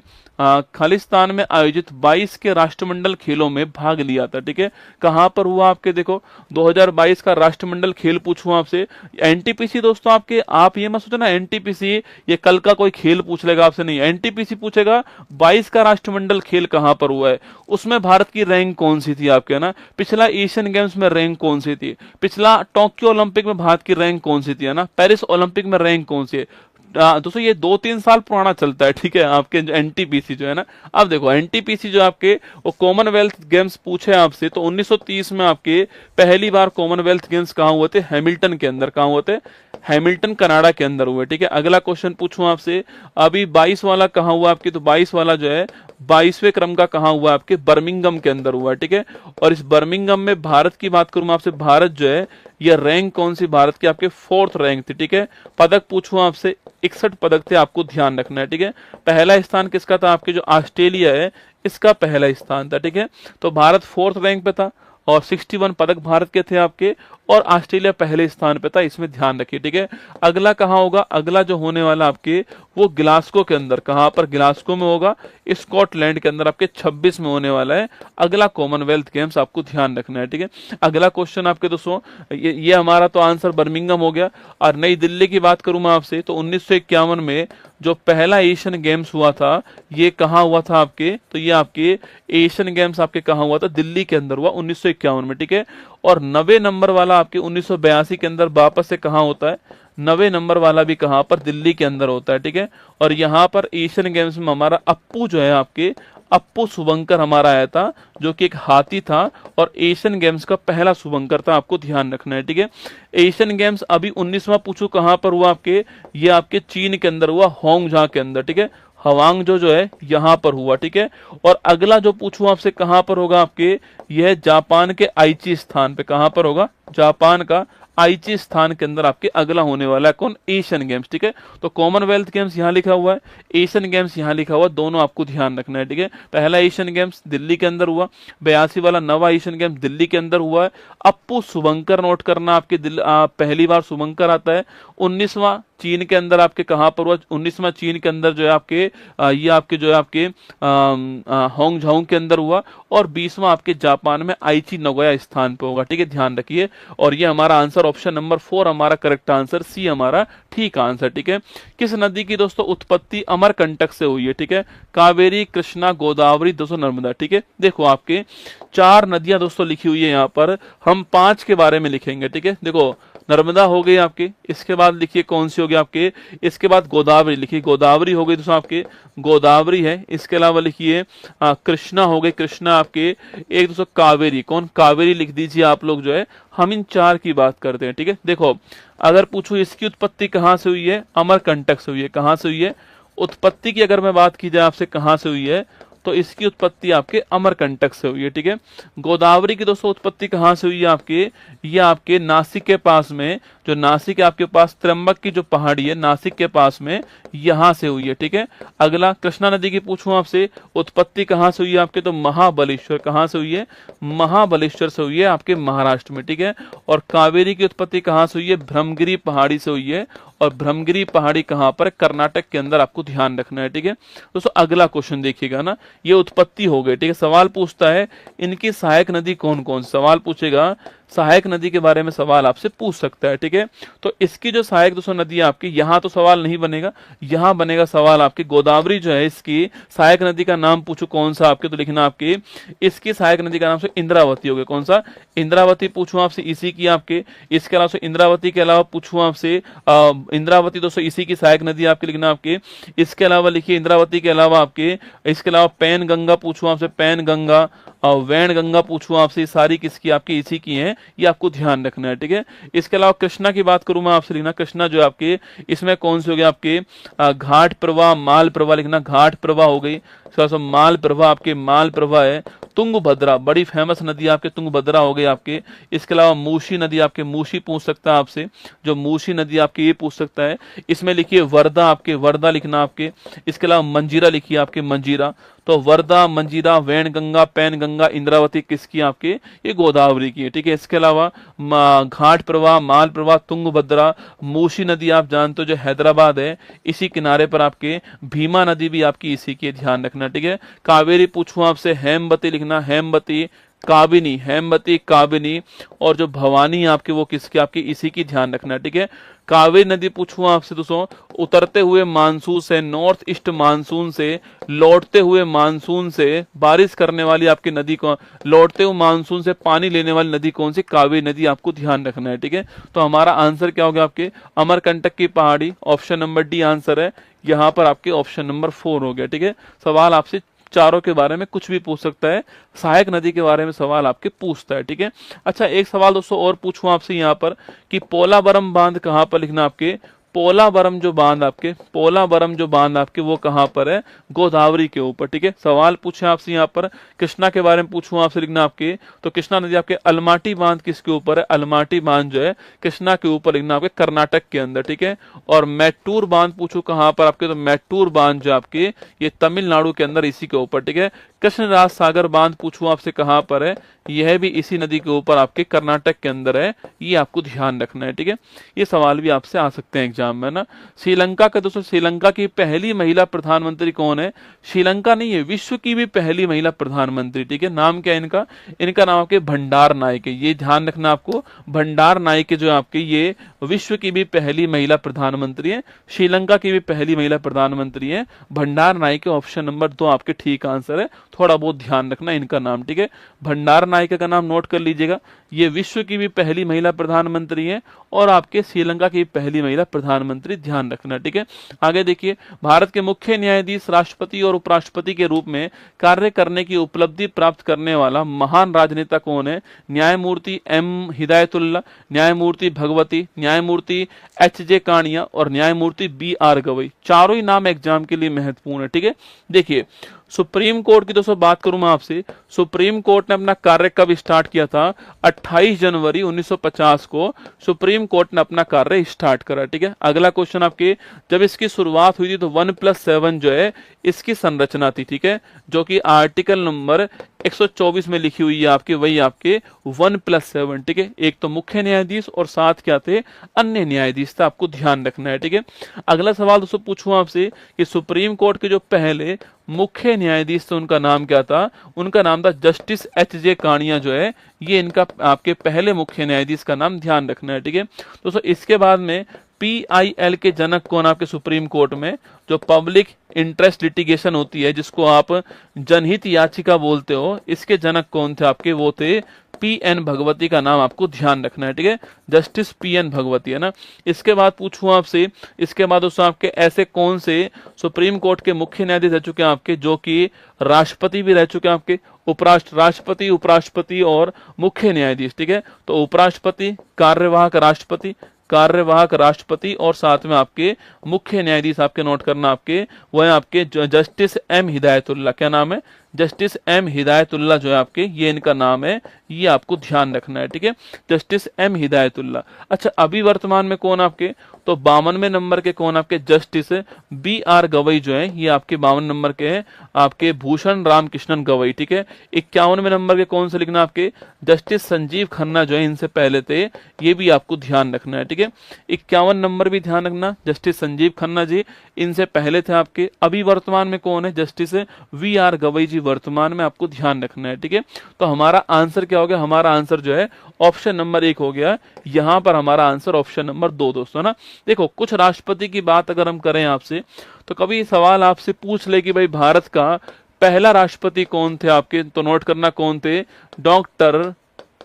खालिस्तान में आयोजित 22 के राष्ट्रमंडल खेलों में भाग लिया था। ठीक है, कहां पर हुआ? आपके देखो 2022 का राष्ट्रमंडल खेल पूछूं आपसे, एनटीपीसी दोस्तों आपके, आप ये मत सोचो ना एनटीपीसी ये कल का कोई खेल पूछ लेगा आपसे, नहीं, एनटीपीसी पूछेगा 22 का राष्ट्रमंडल खेल कहां पर हुआ है, उसमें भारत की रैंक कौन सी थी आपके, ना, पिछला एशियन गेम्स में रैंक कौन सी थी, पिछला टोक्यो ओलंपिक में भारत की रैंक कौन सी थी, है ना, पेरिस ओलंपिक में रैंक कौन सी है। दोस्तों ये 2-3 साल पुराना चलता है। ठीक है, आपके एनटीपीसी जो है ना, अब देखो एनटीपीसी जो आपके वो कॉमनवेल्थ गेम्स पूछे आपसे, तो 1930 में आपके पहली बार कॉमनवेल्थ गेम्स कहाँ हुए थे? हैमिल्टन के अंदर। कहाँ हुए थे? हैमिल्टन कनाडा के अंदर हुए। ठीक है, अगला क्वेश्चन पूछूं आपसे, अभी 22 वाला कहाँ हुआ आपके? तो 22 वाला जो है 22वें क्रम का कहाँ हुआ? आपके बर्मिंघम के अंदर हुआ। ठीक है, और इस बर्मिंघम में भारत की बात करूं आपसे, भारत जो है ये रैंक कौन सी भारत की? आपके 4th रैंक थी। ठीक है, पदक पूछूं आपसे, 61 पदक थे, आपको ध्यान रखना है। ठीक है, पहला स्थान किसका था? आपके जो ऑस्ट्रेलिया है इसका पहला स्थान था। ठीक है, तो भारत 4th रैंक पे था और 61 पदक भारत के थे आपके, और ऑस्ट्रेलिया पहले स्थान पे था, इसमें ध्यान रखिए। ठीक है, अगला कहाँ होगा? अगला जो होने वाला आपके वो ग्लासगो के अंदर। कहाँ पर? ग्लासगो में होगा, स्कॉटलैंड के अंदर, आपके 26 में होने वाला है अगला कॉमनवेल्थ गेम्स, आपको ध्यान रखना है। ठीक है, अगला क्वेश्चन आपके दोस्तों, ये हमारा तो आंसर बर्मिंघम हो गया। और नई दिल्ली की बात करूं मैं आपसे, तो 1951 में जो पहला एशियन गेम्स हुआ था ये कहाँ हुआ था आपके? तो ये आपके एशियन गेम्स आपके कहाँ हुआ था? दिल्ली के अंदर हुआ 1951 में। ठीक है, और 90 नंबर वाला आपके 1982 के अंदर वापस से कहाँ होता है? 90 नंबर वाला भी कहाँ पर? दिल्ली के अंदर होता है। ठीक है, और यहाँ पर एशियन गेम्स में हमारा अप्पू जो है आपके, अप्पू शुभंकर हमारा आया था, जो कि एक हाथी था और एशियन गेम्स का पहला शुभंकर था, आपको ध्यान रखना है। ठीक है, एशियन गेम्स अभी 19वां पूछू कहां पर हुआ आपके? ये आपके चीन के अंदर हुआ, होंगझा के अंदर। ठीक है, हवांगझो जो है यहां पर हुआ। ठीक है, और अगला जो पूछूं आपसे कहां पर होगा आपके? यह जापान के आइची स्थान पे। कहां पर होगा? जापान का आइची स्थान के अंदर आपके अगला होने वाला है कौन? Asian games. ठीक है, तो कॉमनवेल्थ गेम्स यहाँ लिखा हुआ है, एशियन गेम्स यहाँ लिखा हुआ, दोनों आपको ध्यान रखना है। ठीक है, पहला एशियन गेम्स दिल्ली के अंदर हुआ, 82 वाला नवा एशियन गेम्स दिल्ली के अंदर हुआ है। अप्पू शुभंकर नोट करना, आपके पहली बार शुभंकर आता है। 19वां चीन के अंदर आपके कहां पर हुआ? 19वां चीन के अंदर जो है आपके ये आपके जो है आपके होंगझाओ के अंदर हुआ, और 20वां आपके जापान में आइची नगोया स्थान पे होगा। ठीक है, ध्यान रखिए, और ये हमारा आंसर ऑप्शन नंबर 4 हमारा करेक्ट आंसर, सी हमारा ठीक आंसर। ठीक है, किस नदी की दोस्तों उत्पत्ति अमरकंटक से हुई है? ठीक है, कावेरी, कृष्णा, गोदावरी, दोस्तों नर्मदा। ठीक है, देखो आपके 4 नदियां दोस्तों लिखी हुई है यहाँ पर, हम 5 के बारे में लिखेंगे। ठीक है, देखो नर्मदा हो गई आपकी, इसके बाद लिखिए कौन सी होगी आपके? इसके बाद गोदावरी लिखिए, गोदावरी हो गई दोस्तों आपके, गोदावरी है। इसके अलावा लिखिए कृष्णा हो गई, कृष्णा आपके, एक दोस्तों कावेरी, कौन? कावेरी लिख दीजिए आप लोग जो है, हम इन 4 की बात करते हैं। ठीक है, देखो अगर पूछो इसकी उत्पत्ति कहाँ से हुई है? अमरकंटक से हुई है। कहाँ से हुई है? उत्पत्ति की अगर मैं बात की जाए आपसे कहाँ से हुई है, तो इसकी उत्पत्ति आपके अमरकंटक से हुई है। ठीक है, गोदावरी की दोस्तों उत्पत्ति कहाँ से हुई है आपके? ये आपके नासिक के पास में, जो नासिक है आपके पास, त्र्यंबक की जो पहाड़ी है नासिक के पास में, यहां से हुई है। ठीक है, अगला कृष्णा नदी की पूछूं आपसे, उत्पत्ति कहां से हुई है आपके? तो महाबलेश्वर। कहां से हुई है? महाबलेश्वर से हुई है आपके महाराष्ट्र में। ठीक है, और कावेरी की उत्पत्ति कहां से हुई है? ब्रह्मगिरी पहाड़ी से हुई है, और ब्रह्मगिरी पहाड़ी कहां पर? कर्नाटक के अंदर, आपको ध्यान रखना है। ठीक है दोस्तों, अगला क्वेश्चन देखिएगा ना, ये उत्पत्ति हो गई। ठीक है, सवाल पूछता है इनकी सहायक नदी कौन कौन? सवाल पूछेगा सहायक नदी के बारे में सवाल आपसे पूछ सकता है, ठीक है। तो इसकी जो सहायक दोस्तों नदी है आपकी, यहाँ तो सवाल नहीं बनेगा, यहाँ बनेगा सवाल आपकी गोदावरी जो है इसकी सहायक नदी का नाम पूछू कौन सा आपके, तो लिखना आपकी इसकी सहायक नदी का नाम से इंद्रावती हो गया। कौन सा? इंद्रावती पूछूं आपसे, इसी की आपके, इसके अलावा इंद्रावती के अलावा पूछूं आपसे इंद्रावती दोस्तों इसी की सहायक नदी आपके लिखना आपके। इसके अलावा लिखिए इंद्रावती के अलावा आपके, इसके अलावा पैन गंगा पूछूं आपसे, पैन गंगा और वैन गंगा पूछूं आपसे, सारी किसकी आपकी इसी की हैं, ये आपको ध्यान रखना है, ठीक है। इसके अलावा कृष्णा की बात करूं मैं आपसे, लिखना कृष्णा जो आपके इसमें कौन से हो गए आपके घाट प्रवाह माल प्रवाह, लिखना घाट प्रवाह हो गई, माल प्रवाह आपके माल प्रवाह है। तुंगभद्रा बड़ी फेमस नदी आपके तुंगभद्रा हो गई आपके। इसके अलावा मूसी नदी आपके, मूसी पूछ सकता है आपसे, जो मूसी नदी आपकी ये पूछ सकता है। इसमें लिखिए वर्धा आपके, वर्धा लिखना आपके। इसके अलावा मंजीरा लिखिए आपके, मंजीरा। तो वर्धा, मंजीरा, वैन गंगा, पैन गंगा, इंद्रावती किसकी आपके, ये गोदावरी की है, ठीक है। इसके अलावा घाट प्रवाह, माल प्रवाह, तुंगभद्रा, मूसी नदी आप जानते हो जो हैदराबाद है, इसी किनारे पर आपके भीमा नदी भी आपकी इसी की, ध्यान रखना, ठीक है। कावेरी पूछूं आपसे, हेमवती लिखना, हेमवती, काबिनी, हेमवती, काबिनी, और जो भवानी आपकी वो किसकी आपकी इसी की, ध्यान रखना, ठीक है। कावेरी नदी पूछूं आपसे दोस्तों, उतरते हुए मानसून से, नॉर्थ ईस्ट मानसून से लौटते हुए मानसून से बारिश करने वाली आपकी नदी को, लौटते हुए मानसून से पानी लेने वाली नदी कौन सी, कावेरी नदी आपको ध्यान रखना है, ठीक है। तो हमारा आंसर क्या हो गया आपके, अमरकंटक की पहाड़ी, ऑप्शन नंबर डी आंसर है। यहाँ पर आपके ऑप्शन नंबर 4 हो गया, ठीक है। सवाल आपसे चारों के बारे में कुछ भी पूछ सकता है, सहायक नदी के बारे में सवाल आपके पूछता है, ठीक है। अच्छा, एक सवाल दोस्तों और पूछूं आपसे यहाँ पर कि पोलावरम बांध कहाँ पर, लिखना आपके पोलावरम जो बांध आपके, पोलावरम जो बांध आपके वो कहाँ पर है, गोदावरी के ऊपर, ठीक है। सवाल पूछे आपसे यहाँ पर कृष्णा के बारे में पूछूं आपसे, लिखना आपके, तो कृष्णा नदी आपके अलमाटी बांध किसके ऊपर है, अलमाटी बांध जो है कृष्णा के ऊपर, लिखना आपके कर्नाटक के अंदर, ठीक है। और मैटूर बांध पूछूं कहाँ पर आपके, तो मैटूर बांध जो आपके ये तमिलनाडु के अंदर इसी के ऊपर, ठीक है। कृष्णराज सागर बांध पूछूं आपसे कहाँ पर है, यह भी इसी नदी के ऊपर आपके कर्नाटक के अंदर है, ये आपको ध्यान रखना है, ठीक है। ये सवाल भी आपसे आ सकते हैं एग्जाम में ना। श्रीलंका का दोस्तों, श्रीलंका की पहली महिला प्रधानमंत्री कौन है, श्रीलंका नहीं है, विश्व की भी पहली महिला प्रधानमंत्री, ठीक है। नाम क्या है इनका, इनका नाम आपके भंडार नायक है, ये ध्यान रखना आपको, भंडार नायक जो आपके ये विश्व की भी पहली महिला प्रधानमंत्री है, श्रीलंका की भी पहली महिला प्रधानमंत्री है, भंडार नायक। ऑप्शन नंबर 2 आपके ठीक आंसर है, थोड़ा बहुत ध्यान रखना इनका नाम, ठीक है। भंडार नायक का नाम नोट कर लीजिएगा, ये विश्व की भी पहली महिला प्रधानमंत्री है और आपके श्रीलंका की पहली महिला प्रधानमंत्री, ध्यान रखना, ठीक है। आगे देखिए, भारत के मुख्य न्यायाधीश, राष्ट्रपति और उपराष्ट्रपति के रूप में कार्य करने की उपलब्धि प्राप्त करने वाला महान राजनेता कौन है, न्यायमूर्ति एम हिदायतुल्ला, न्यायमूर्ति भगवती, न्यायमूर्ति एच.जे. कानिया और न्यायमूर्ति बी.आर. गवई। चारों ही नाम एग्जाम के लिए महत्वपूर्ण है, ठीक है। देखिए, सुप्रीम कोर्ट की दोस्तों बात करूं मैं आपसे, सुप्रीम कोर्ट ने अपना कार्य कब स्टार्ट किया था, 28 जनवरी 1950 को सुप्रीम कोर्ट ने अपना कार्य स्टार्ट करा, ठीक है। अगला क्वेश्चन आपके, जब इसकी शुरुआत हुई थी तो 1+7 जो है इसकी संरचना थी, ठीक है, जो कि आर्टिकल नंबर 124 में लिखी हुई है आपके, वही आपके 1+7, ठीक है। एक तो मुख्य न्यायाधीश और साथ क्या थे, अन्य न्यायाधीश थे, आपको ध्यान रखना है, ठीक है। अगला सवाल दोस्तों पूछूं आपसे कि सुप्रीम कोर्ट के जो पहले मुख्य न्यायाधीश थे उनका नाम क्या था, उनका नाम था जस्टिस एच.जे. कानिया जो है, ये इनका आपके पहले मुख्य न्यायाधीश का नाम ध्यान रखना है, ठीक है। दोस्तों इसके बाद में PIL के जनक कौन आपके सुप्रीम कोर्ट में, जो पब्लिक इंटरेस्ट लिटिगेशन होती है जिसको आप जनहित याचिका बोलते हो, इसके जनक कौन थे आपके, वो थे P.N. भगवती का नाम आपको ध्यान रखना है, ठीक है। Justice P.N. भगवती है ना। इसके बाद पूछूं आपसे, इसके बाद दोस्तों आपके ऐसे कौन से सुप्रीम कोर्ट के मुख्य न्यायाधीश रह चुके हैं आपके, जो कि राष्ट्रपति भी रह चुके हैं आपके, राष्ट्रपति, उपराष्ट्रपति और मुख्य न्यायाधीश, ठीक है। तो उपराष्ट्रपति, कार्यवाहक राष्ट्रपति, कार्यवाहक राष्ट्रपति और साथ में आपके मुख्य न्यायाधीश आपके नोट करना आपके, वह आपके जस्टिस एम हिदायतुल्ला, क्या नाम है, जस्टिस एम हिदायतुल्ला जो है आपके, ये इनका नाम है, ये आपको ध्यान रखना है, ठीक है। Justice M Hidayatullah. अच्छा, अभी वर्तमान में कौन आपके, तो 52वें नंबर के कौन आपके, जस्टिस बी.आर. गवई जो है, ये आपके 52 नंबर के हैं आपके भूषण राम कृष्णन गवई, ठीक है। 51वें नंबर के कौन से लिखना आपके, जस्टिस संजीव खन्ना जो है, इनसे पहले थे, ये भी आपको ध्यान रखना है, ठीक है। 51 नंबर भी ध्यान रखना, जस्टिस संजीव खन्ना जी इनसे पहले थे आपके। अभी वर्तमान में कौन है, जस्टिस वी.आर. गवई जी वर्तमान में आपको ध्यान रखना है, ठीक है। तो हमारा आंसर क्या हो गया, हमारा आंसर जो है ऑप्शन नंबर 1 हो गया। यहाँ पर हमारा आंसर ऑप्शन नंबर 2 दोस्तों ना। देखो कुछ राष्ट्रपति की बात अगर हम करें आपसे, तो कभी सवाल आपसे पूछ ले कि भाई भारत का पहला राष्ट्रपति कौन थे आपके, तो नोट करना कौन थे, डॉक्टर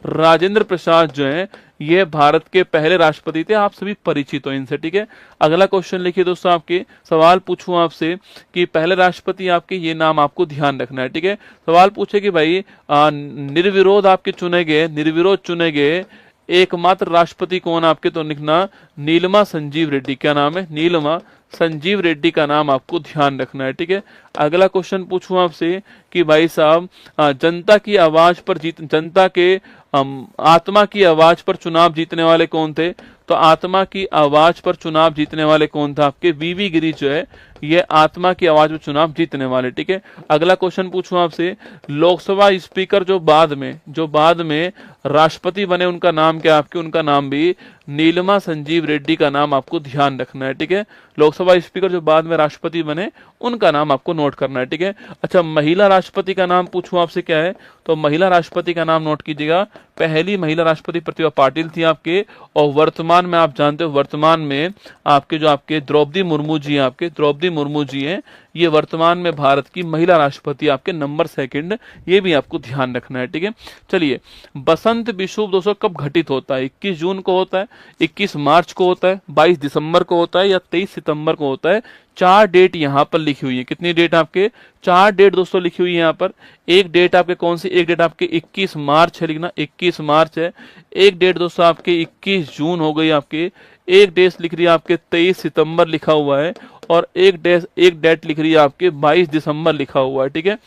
राजेंद्र प्रसाद जो है ये भारत के पहले राष्ट्रपति थे। आप सभी परिचित हो इनसे, ठीक है। अगला क्वेश्चन लिखिए दोस्तों, आपके सवाल पूछूं आपसे कि पहले राष्ट्रपति आपके, ये नाम आपको ध्यान रखना है, ठीक है। सवाल पूछे कि भाई निर्विरोध आपके निर्विरोध चुने गए एकमात्र राष्ट्रपति कौन आपके, तो लिखना नीलमा संजीव रेड्डी। क्या नाम है, नीलमा संजीव रेड्डी का नाम आपको ध्यान रखना है, ठीक है। अगला क्वेश्चन पूछूं आपसे कि भाई साहब जनता की आवाज पर जनता के आत्मा की आवाज पर चुनाव जीतने वाले कौन थे, तो आत्मा की आवाज पर चुनाव जीतने वाले कौन था आपके, वीवी गिरी जो है ये आत्मा की आवाज पर चुनाव जीतने वाले, ठीक है। अगला क्वेश्चन पूछूं आपसे, लोकसभा स्पीकर जो बाद में राष्ट्रपति बने उनका नाम क्या आपके, उनका नाम भी नीलमा संजीव रेड्डी का नाम आपको ध्यान रखना है, ठीक है। लोकसभा स्पीकर जो बाद में राष्ट्रपति बने उनका नाम आपको नोट करना है, ठीक है। अच्छा महिला राष्ट्रपति का नाम पूछूं आपसे क्या है, तो महिला राष्ट्रपति का नाम नोट कीजिएगा। पहली महिला राष्ट्रपति प्रतिभा पाटिल थी आपके, और वर्तमान में आप जानते हो वर्तमान में आपके जो आपके द्रौपदी मुर्मू जी हैं, आपके द्रौपदी मुर्मू जी हैं, ये वर्तमान में भारत की महिला राष्ट्रपति आपके नंबर 2, ये भी आपको ध्यान रखना है, ठीक है। चलिए बसंत विषुव दोस्तों कब घटित होता है, 21 जून को होता है, 21 मार्च को होता है, 22 दिसंबर को होता है, या 23 सितंबर को होता है। 4 डेट यहाँ पर लिखी हुई है। कितनी डेट आपके, 4 डेट दोस्तों लिखी हुई है यहाँ पर। एक डेट आपके कौन सी, एक डेट आपके 21 मार्च है, लिखना 21 मार्च है। एक डेट दोस्तों आपके 21 जून हो गई आपके। एक डेट लिख रही है आपके 23 सितंबर लिखा हुआ है, और एक डेट लिख रही है आपके 22 दिसंबर लिखा हुआ है, ठीक है।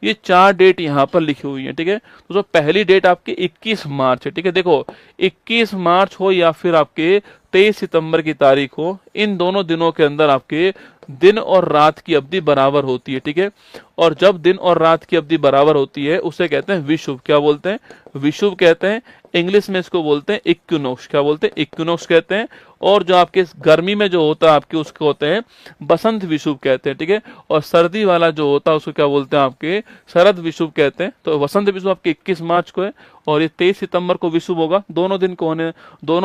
ये 4 डेट यहाँ पर लिखी हुई है, ठीक है। तो पहली डेट आपके 21 मार्च है, ठीक है। देखो 21 मार्च हो या फिर आपके 23 सितंबर की तारीख हो, इन दोनों दिनों के अंदर आपके दिन और रात की अवधि बराबर होती है, ठीक है। और जब दिन और रात की अवधि बराबर होती है उसे कहते हैं विषुव। क्या बोलते हैं, विषुव कहते हैं। इंग्लिश में इसको बोलते हैं इक्विनोक्स। क्या बोलते हैं, इक्विनोक्स कहते हैं। और जो आपके गर्मी में जो होता है आपके उसको होते हैं बसंत विषुव कहते हैं, ठीक है। और सर्दी वाला जो होता है उसको क्या बोलते हैं आपके, शरद विषुव कहते हैं। तो बसंत विषुव आपके 21 मार्च को है, और ये 23 सितंबर को विषुव होगा। दोनों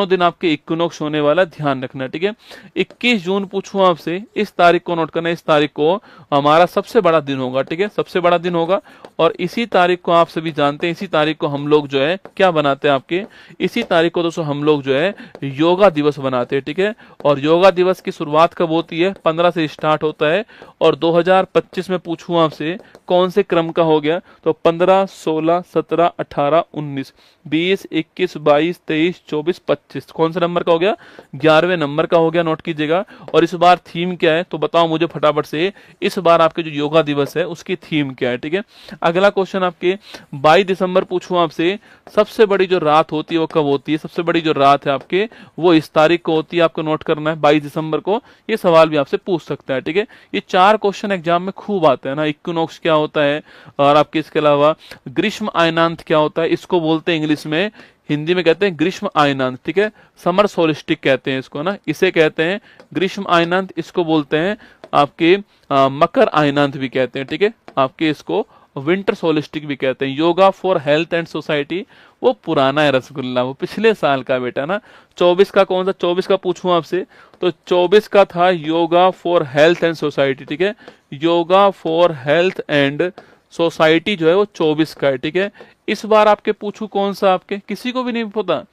दिन आपके इक्विनोक्स होने वाला, ध्यान रखना, ठीक है। 21 जून पूछूं आपसे, इस तारीख को नोट करना है। इस तारीख को हमारा सबसे बड़ा दिन होगा, ठीक है, सबसे बड़ा दिन होगा। और इसी तारीख को आप सभी जानते हैं, इसी तारीख को हम लोग जो है क्या बनाते हैं आपके, इसी तारीख को दोस्तों हम लोग जो है योगा दिवस बनाते हैं, ठीक है। और योगा दिवस की शुरुआत कब होती है, 15 से स्टार्ट होता है। और 2025 में पूछूं आपसे कौन से क्रम का हो गया, तो 15, 16, 17, 18, 19, 20, 21, 22, 23, 24, 25 कौन सा नंबर का हो गया, 11वें नंबर का हो गया, नोट कीजिएगा। और इस बार थीम क्या है, तो बताओ मुझे फटाफट से, इस बार आपके जो योगा दिवस है उसकी थीम क्या है, ठीक है। अगला क्वेश्चन आपके 22 दिसंबर पूछूं आपसे, सबसे बड़ी जो रात होती है वो कब होती है, सबसे बड़ी जो रात है आपके वो इस तारीख को होती है, आपको नोट करना है 22 दिसंबर को। ये सवाल भी आपसे पूछ सकता है, ठीक है। ये 4 क्वेश्चन एग्जाम में खूब आते हैं ना। इक्विनोक्स क्या होता है, और आपके इसके अलावा ग्रीष्म अयनांत क्या होता है, इसको बोलते हैं इंग्लिश में, हिंदी में कहते हैं ग्रीष्म अयनांत, ठीक है। समर सोलिस्टिक कहते हैं इसको ना, इसे कहते हैं ग्रीष्म अयनांत। इसको बोलते हैं आपके मकर अयनांत भी कहते हैं, ठीक है। आपके इसको विंटर सोलिस्टिक भी कहते हैं। Yoga for health and society वो पुराना है रसगुल्ला, वो पिछले साल का बेटा ना। 24 का कौन सा, 24 का पूछूं आपसे, तो 24 का था yoga for health and society, ठीक है। Yoga for health and society जो है वो 24 का है, ठीक है। इस बार आपके पूछूं कौन सा, आपके किसी को भी नहीं पता,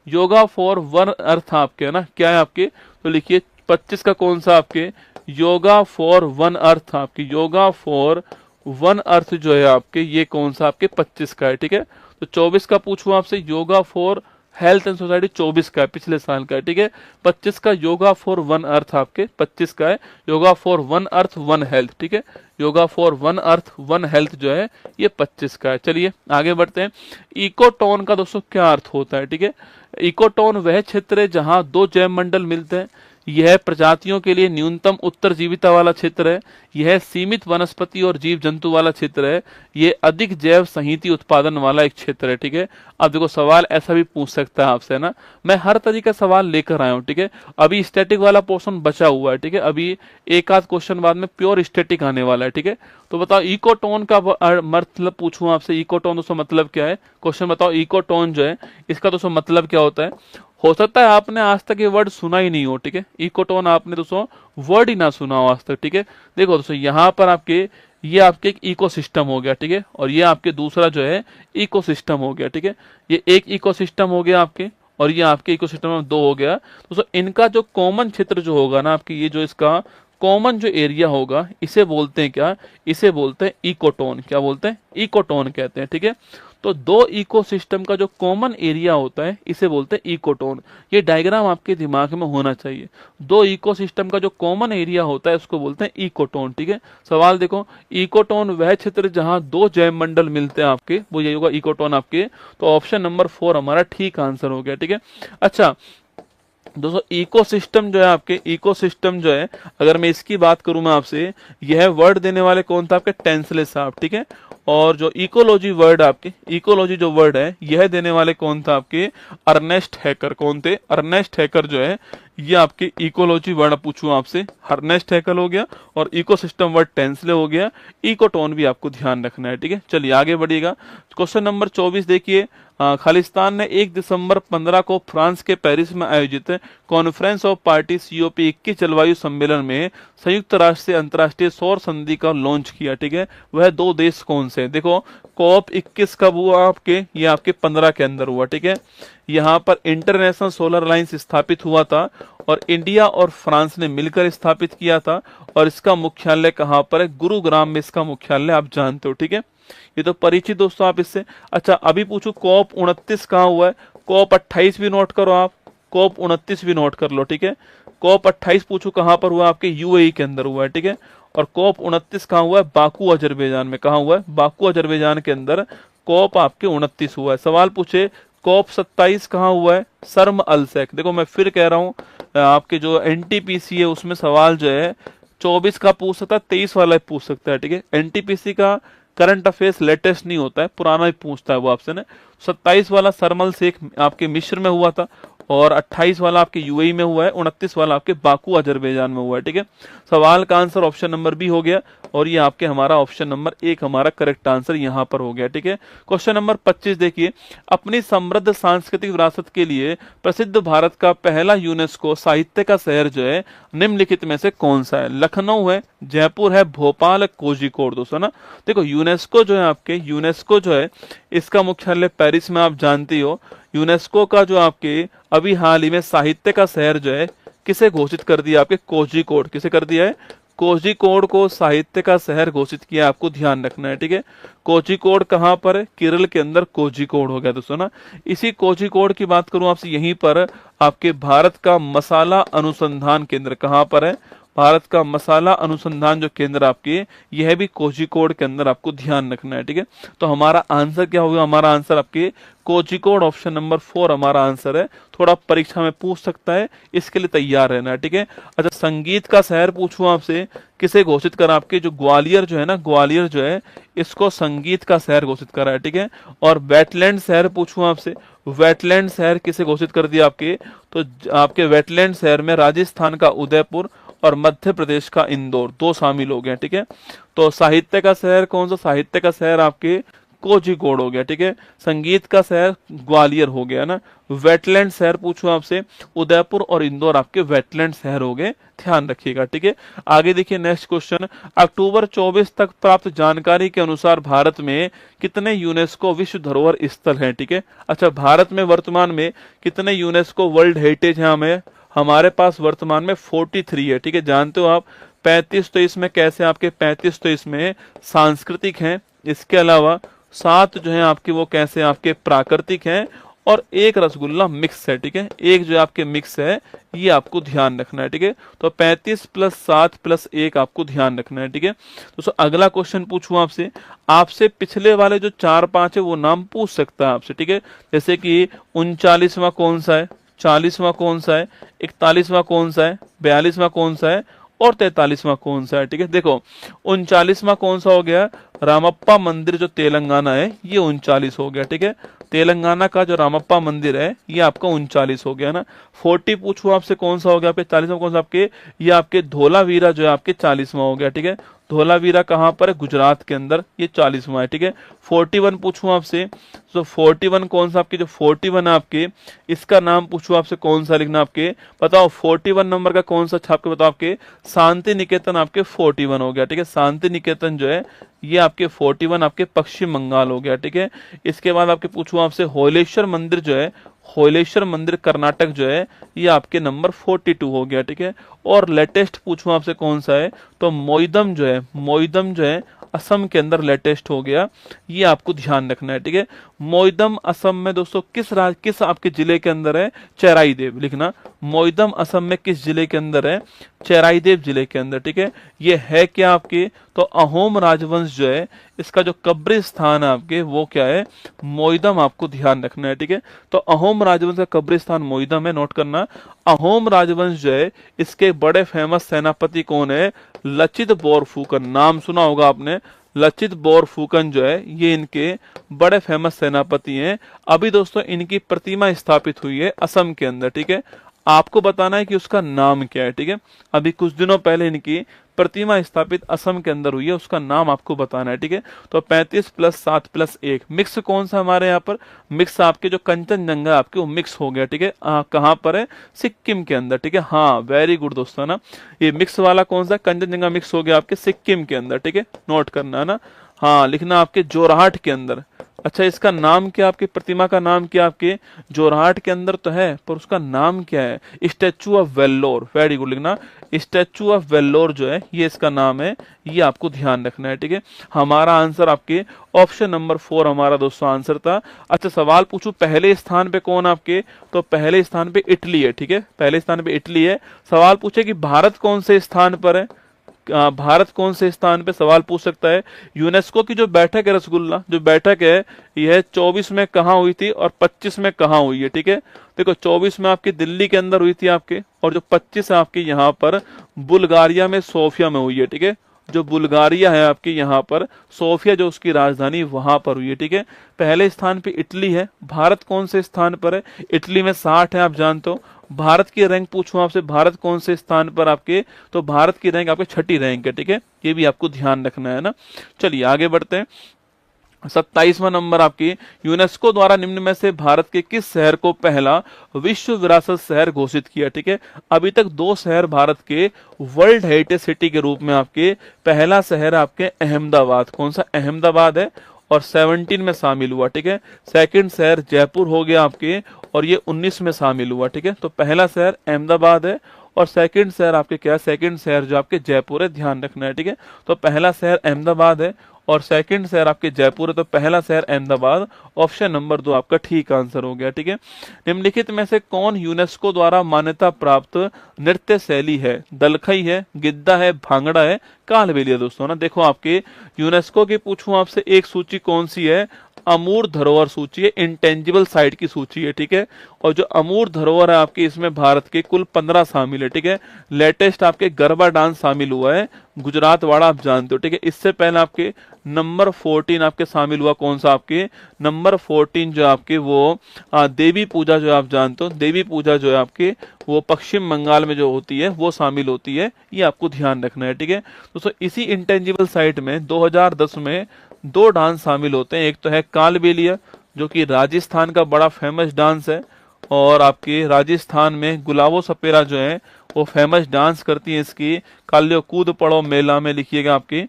योगा फॉर वन अर्थ आपके है ना, क्या है आपके, तो लिखिए 25 का कौन सा आपके, योगा फॉर वन अर्थ आपके, योगा फॉर वन अर्थ जो है आपके ये कौन सा आपके 25 का है, ठीक है। तो 24 का पूछूं आपसे, yoga for health and society 24 का है, पिछले साल का है, ठीक है। 25 का योगा फॉर वन अर्थ आपके 25 का है, yoga for one earth one health, ठीक है। Yoga for one earth one health जो है ये 25 का है। चलिए आगे बढ़ते हैं। इकोटोन का दोस्तों क्या अर्थ होता है, ठीक है। इकोटोन वह क्षेत्र है जहां 2 जैव मंडल मिलते हैं, यह प्रजातियों के लिए न्यूनतम उत्तरजीविता वाला क्षेत्र है, यह सीमित वनस्पति और जीव जंतु वाला क्षेत्र है, ये अधिक जैव संहति उत्पादन वाला एक क्षेत्र है। ठीक है, अब देखो सवाल ऐसा भी पूछ सकता है आपसे ना, मैं हर तरीके का सवाल लेकर आया हूँ। ठीक है, अभी स्टैटिक वाला पोर्शन बचा हुआ है। ठीक है, अभी एक आध क्वेश्चन बाद में प्योर स्टैटिक आने वाला है। ठीक है, तो बताओ इकोटोन का मतलब पूछूं आपसे, इकोटोन दोस्तों मतलब क्या है? क्वेश्चन बताओ, इकोटोन जो है इसका दोस्तों मतलब क्या होता है? हो सकता है आपने आज तक ये वर्ड सुना ही नहीं हो। ठीक है, इकोटोन आपने दोस्तों वर्ड ही ना सुना हो आज तक। ठीक है, देखो दोस्तों यहाँ पर आपके ये आपके एक इकोसिस्टम हो गया। ठीक है, और ये आपके दूसरा जो है इकोसिस्टम हो गया। ठीक है, ये एक इकोसिस्टम हो गया आपके, और ये आपके इकोसिस्टम में दो हो गया। दोस्तों इनका जो कॉमन क्षेत्र जो होगा ना आपके, ये जो इसका कॉमन जो एरिया होगा इसे बोलते हैं क्या? इसे बोलते हैं इकोटोन। क्या बोलते हैं? इकोटोन कहते हैं। ठीक है, तो दो इकोसिस्टम का जो कॉमन एरिया होता है इसे बोलते हैं इकोटोन। ये डायग्राम आपके दिमाग में होना चाहिए। दो इकोसिस्टम का जो कॉमन एरिया होता है उसको बोलते हैं इकोटोन। ठीक है, सवाल देखो, इकोटोन वह क्षेत्र जहां दो जैव मंडल मिलते हैं आपके, वो यही होगा इकोटोन आपके। तो ऑप्शन नंबर 4 हमारा ठीक आंसर हो गया। ठीक है, अच्छा दोस्तों इकोसिस्टम जो है आपके, इकोसिस्टम जो है अगर मैं इसकी बात करूं मैं आपसे, यह वर्ड देने वाले कौन था? आपके टेंसले साहब। ठीक है, और जो इकोलॉजी वर्ड आपके, इकोलॉजी जो वर्ड है यह देने वाले कौन था? आपके अर्नेस्ट हैकर। कौन थे? अर्नेस्ट हैकर जो है ये आपके इकोलॉजी वर्ड पूछूं आपसे, अर्नेस्ट हैकर हो गया, और इकोसिस्टम वर्ड टेंसले हो गया, इकोटोन भी आपको ध्यान रखना है। ठीक है, चलिए आगे बढ़िएगा। क्वेश्चन नंबर 24 देखिए, खालिस्तान ने 1 दिसंबर 15 को फ्रांस के पेरिस में आयोजित कॉन्फ्रेंस ऑफ पार्टी COP 21 जलवायु सम्मेलन में संयुक्त राष्ट्र से अंतर्राष्ट्रीय सौर संधि का लॉन्च किया। ठीक है, वह दो देश कौन से? देखो COP 21 कब हुआ आपके? ये आपके 15 के अंदर हुआ। ठीक है, यहाँ पर इंटरनेशनल सोलर अलायंस स्थापित हुआ था, और इंडिया और फ्रांस ने मिलकर स्थापित किया था, और इसका मुख्यालय कहाँ पर है? गुरुग्राम में इसका मुख्यालय, आप जानते हो। ठीक है, ये तो परिचित दोस्तों आप इससे। अच्छा अभी पूछो COP 29 कहाँ हुआ है? COP 28 भी नोट करो आप, COP 29 भी नोट कर लो। ठीक है, COP 28 पूछो कहाँ पर हुआ? आपके UAE के अंदर हुआ है। ठीक है, और COP 29 कहाँ हुआ है? बाकू अजरबैजान में। कहाँ हुआ है? बाकू अजरबैजान के अंदर COP आपके 29 हुआ है। सवाल पूछे COP 27 कहाँ हुआ है? शर्म अल शेख। देखो मैं फिर कह रहा हूँ, आपके जो NTPC है उसमें सवाल जो है 24 का पूछ सकता है, 23 वाला पूछ सकता है। ठीक है, NTPC का करंट अफेयर्स लेटेस्ट नहीं होता है, पुराना ही पूछता है वो आपसे ना। 27 वाला शर्मल शेख आपके मिस्र में हुआ था, और 28 वाला आपके UAE में हुआ है, 29 वाला आपके बाकू अजरबैजान में हुआ है। ठीक है, सवाल का आंसर ऑप्शन नंबर बी हो गया, और ये आपके हमारा ऑप्शन नंबर 1 हमारा करेक्ट आंसर यहाँ पर हो गया। ठीक है, क्वेश्चन नंबर 25 देखिए, अपनी समृद्ध सांस्कृतिक विरासत के लिए प्रसिद्ध भारत का पहला यूनेस्को साहित्य का शहर जो है निम्नलिखित में से कौन सा है? लखनऊ है, जयपुर है, भोपाल है, कोझिकोड। दोस्तों ना देखो यूनेस्को जो है आपके, यूनेस्को जो है इसका मुख्यालय पेरिस में, आप जानती हो। यूनेस्को का जो आपके अभी हाल ही में साहित्य का शहर जो है किसे घोषित कर दिया? आपके कोझिकोड। किसे कर दिया है? कोझिकोड को साहित्य का शहर घोषित किया, आपको ध्यान रखना है। ठीक है, कोझिकोड कहाँ पर है? केरल के अंदर कोझिकोड हो गया दोस्तों ना। इसी कोझिकोड की बात करूं आपसे, यहीं पर आपके भारत का मसाला अनुसंधान केंद्र कहाँ पर है? भारत का मसाला अनुसंधान जो केंद्र आपके, यह भी कोझिकोड के अंदर आपको ध्यान रखना है। ठीक है, तो हमारा आंसर क्या होगा? हमारा आंसर आपके कोझिकोड ऑप्शन नंबर 4 हमारा आंसर है। थोड़ा परीक्षा में पूछ सकता है, इसके लिए तैयार रहना है। ठीक है, अच्छा संगीत का शहर पूछूं आपसे, किसे घोषित करा? आपके जो ग्वालियर जो है ना, ग्वालियर जो है इसको संगीत का शहर घोषित करा है। ठीक है, और वेटलैंड शहर पूछूं आपसे, वेटलैंड शहर किसे घोषित कर दिया आपके? तो आपके वेटलैंड शहर में राजस्थान का उदयपुर और मध्य प्रदेश का इंदौर दो शामिल हो गए। ठीक है, तो साहित्य का शहर कौन सा? साहित्य का शहर आपके कोझिकोड हो गया। ठीक है, संगीत का शहर ग्वालियर हो गया ना। वेटलैंड शहर पूछूं आपसे, उदयपुर और इंदौर आपके वेटलैंड शहर हो गए, ध्यान रखिएगा। ठीक है, आगे देखिए नेक्स्ट क्वेश्चन, अक्टूबर 24 तक प्राप्त जानकारी के अनुसार भारत में कितने यूनेस्को विश्व धरोहर स्थल हैं? ठीक है, अच्छा भारत में वर्तमान में कितने यूनेस्को वर्ल्ड हेरिटेज है? हमें हमारे पास वर्तमान में 43 है। ठीक है, जानते हो आप 35 तो इसमें कैसे आपके 35 तो इसमें सांस्कृतिक हैं, इसके अलावा 7 जो है आपके वो कैसे आपके प्राकृतिक हैं, और एक रसगुल्ला मिक्स है। ठीक है, एक जो आपके मिक्स है, ये आपको ध्यान रखना है। ठीक है, तो 35 + 7 + 1 आपको ध्यान रखना है। ठीक है, तो अगला क्वेश्चन पूछूं आपसे, आपसे पिछले वाले जो 4-5 है वो नाम पूछ सकता है आपसे। ठीक है, जैसे कि 39वां कौन सा है? 40वां कौन सा है, 41वां कौन सा है, 42वां कौन सा है और 43वां कौन सा है। ठीक है, देखो 39वां कौन सा हो गया, रामप्पा मंदिर जो तेलंगाना है ये 39 हो गया। ठीक है, तेलंगाना का जो रामप्पा मंदिर है ये आपका 39 हो गया ना। 40 पूछूं आपसे कौन सा हो गया आपके 40वां कौन सा आपके, ये आपके धोलावीरा जो है आपके 40वां हो गया। ठीक है, धोलावीरा कहाँ पर है, गुजरात के अंदर, ये 40वां है। ठीक है, 41 पूछूं आपसे तो 41 कौन सा आपके, जो 41 है आपके, इसका नाम पूछूं आपसे कौन सा लिखना आपके, बताओ 41 नंबर का कौन सा छाप के बताओ आपके, शांति निकेतन आपके 41 हो गया। ठीक है, शांति निकेतन जो है ये आपके 41 आपके पश्चिम बंगाल हो गया। ठीक है, इसके बाद आपके पूछूं आपसे होलेश्वर मंदिर जो है, होलेश्वर मंदिर कर्नाटक जो है ये आपके नंबर 42 हो गया। ठीक है, और लेटेस्ट पूछूं आपसे कौन सा है, तो मोइदम जो है, मोइदम जो है असम के अंदर लेटेस्ट हो गया, ये आपको ध्यान रखना है। ठीक है, मोइदम असम में दोस्तों किस आपके जिले के अंदर है, चेराईदेव लिखना, मोइदम असम में किस जिले के अंदर है, चेराईदेव जिले के अंदर। ठीक है, ये है क्या आपके, तो अहोम राजवंश जो है इसका जो कब्रिस्तान है आपके वो क्या है, मोइदम, आपको ध्यान रखना है। ठीक है, तो अहोम राजवंश का कब्रिस्तान मोइदम है, नोट करना। अहोम राजवंश जो है इसके बड़े फेमस सेनापति कौन है, लचित बोरफुकन, नाम सुना होगा आपने, लचित बोरफुकन जो है ये इनके बड़े फेमस सेनापति हैं। अभी दोस्तों इनकी प्रतिमा स्थापित हुई है असम के अंदर। ठीक है, आपको बताना है कि उसका नाम क्या है। ठीक है, अभी कुछ दिनों पहले इनकी प्रतिमा स्थापित असम के अंदर हुई है, उसका नाम आपको बताना है। ठीक है, तो 35 + 7 + 1 मिक्स कौन सा हमारे यहाँ पर, मिक्स आपके जो कंचनजंगा आपके वो मिक्स हो गया। ठीक है, कहाँ पर है, सिक्किम के अंदर। ठीक है, हाँ वेरी गुड दोस्तों ना, ये मिक्स वाला कौन सा, कंचनजंगा मिक्स हो गया आपके सिक्किम के अंदर। ठीक है, नोट करना है ना, हाँ लिखना आपके जोरहाट के अंदर। अच्छा, इसका नाम क्या, आपकी प्रतिमा का नाम क्या, आपके जोरहाट के अंदर तो है पर उसका नाम क्या है, statue of Vellore, very good लिखना, स्टैचू ऑफ वेल्लोर जो है ये इसका नाम है, ये आपको ध्यान रखना है। ठीक है, हमारा आंसर आपके ऑप्शन नंबर 4 हमारा दोस्तों आंसर था। अच्छा, सवाल पूछूं पहले स्थान पे कौन आपके, तो पहले स्थान पे इटली है। ठीक है, पहले स्थान पे इटली है। सवाल पूछे कि भारत कौन से स्थान पर है, भारत कौन से स्थान पे, सवाल पूछ सकता है। यूनेस्को की जो बैठक है रसगुल्ला, जो बैठक है यह 24 में कहाँ हुई थी और 25 में कहाँ हुई है। ठीक है, देखो 24 में आपकी दिल्ली के अंदर हुई थी आपके, और जो 25 है आपकी यहाँ पर बुल्गारिया में सोफिया में हुई है। ठीक है, जो बुल्गारिया है आपकी यहाँ पर सोफिया जो उसकी राजधानी वहां पर हुई है। ठीक है, पहले स्थान पे इटली है। भारत कौन से स्थान पर है, इटली में 60 है, आप जानते हो। भारत की रैंक पूछूं आपसे, भारत कौन से स्थान पर आपके, तो भारत की रैंक आपके 6ठी रैंक है। ठीक है, ये भी आपको ध्यान रखना है ना। चलिए आगे बढ़ते हैं। 27वां नंबर आपकी, यूनेस्को द्वारा निम्न में से भारत के किस शहर को पहला विश्व विरासत शहर घोषित किया। ठीक है, अभी तक 2 शहर भारत के वर्ल्ड हेरिटेज सिटी के रूप में आपके, पहला शहर आपके अहमदाबाद, कौन सा, अहमदाबाद है और 17 में शामिल हुआ। ठीक है, सेकंड शहर जयपुर हो गया आपके और ये 19 में शामिल हुआ। ठीक है, तो पहला शहर अहमदाबाद है और सेकंड शहर आपके क्या, सेकंड शहर जो आपके जयपुर है, ध्यान रखना है। ठीक है, तो पहला शहर अहमदाबाद है और सेकंड शहर आपके जयपुर है, तो पहला शहर अहमदाबाद, ऑप्शन नंबर 2 आपका ठीक आंसर हो गया। ठीक है, निम्नलिखित में से कौन यूनेस्को द्वारा मान्यता प्राप्त नृत्य शैली है, दलखई है, गिद्दा है, भांगड़ा है, कालबेलिया है दोस्तों ना। देखो आपके यूनेस्को की पूछूं आपसे एक सूची कौन सी है, अमूर्त धरोहर सूची है, इंटेंजिबल साइट की सूची है। ठीक है, और जो अमूर्त धरोहर है आपकी इसमें भारत के कुल 15 शामिल है। ठीक है, लेटेस्ट आपके गरबा डांस शामिल हुआ है, गुजरात वाड़ा आप जानते हो। ठीक है, इससे पहले आपके नंबर 14 आपके शामिल हुआ, कौन सा आपके नंबर 14 जो आपके वो देवी पूजा जो आप जानते हो, देवी पूजा जो है आपके वो पश्चिम बंगाल में जो होती है वो शामिल होती है, ये आपको ध्यान रखना है। ठीक है दोस्तों, इसी इंटेंजिबल साइट में 2010 में 2 डांस शामिल होते हैं। एक तो है कालबेलिया जो कि राजस्थान का बड़ा फेमस डांस है, और आपके राजस्थान में गुलाबो सपेरा जो है वो फेमस डांस करती है, इसकी काल्यो कूद पड़ो मेला में लिखिएगा आपकी,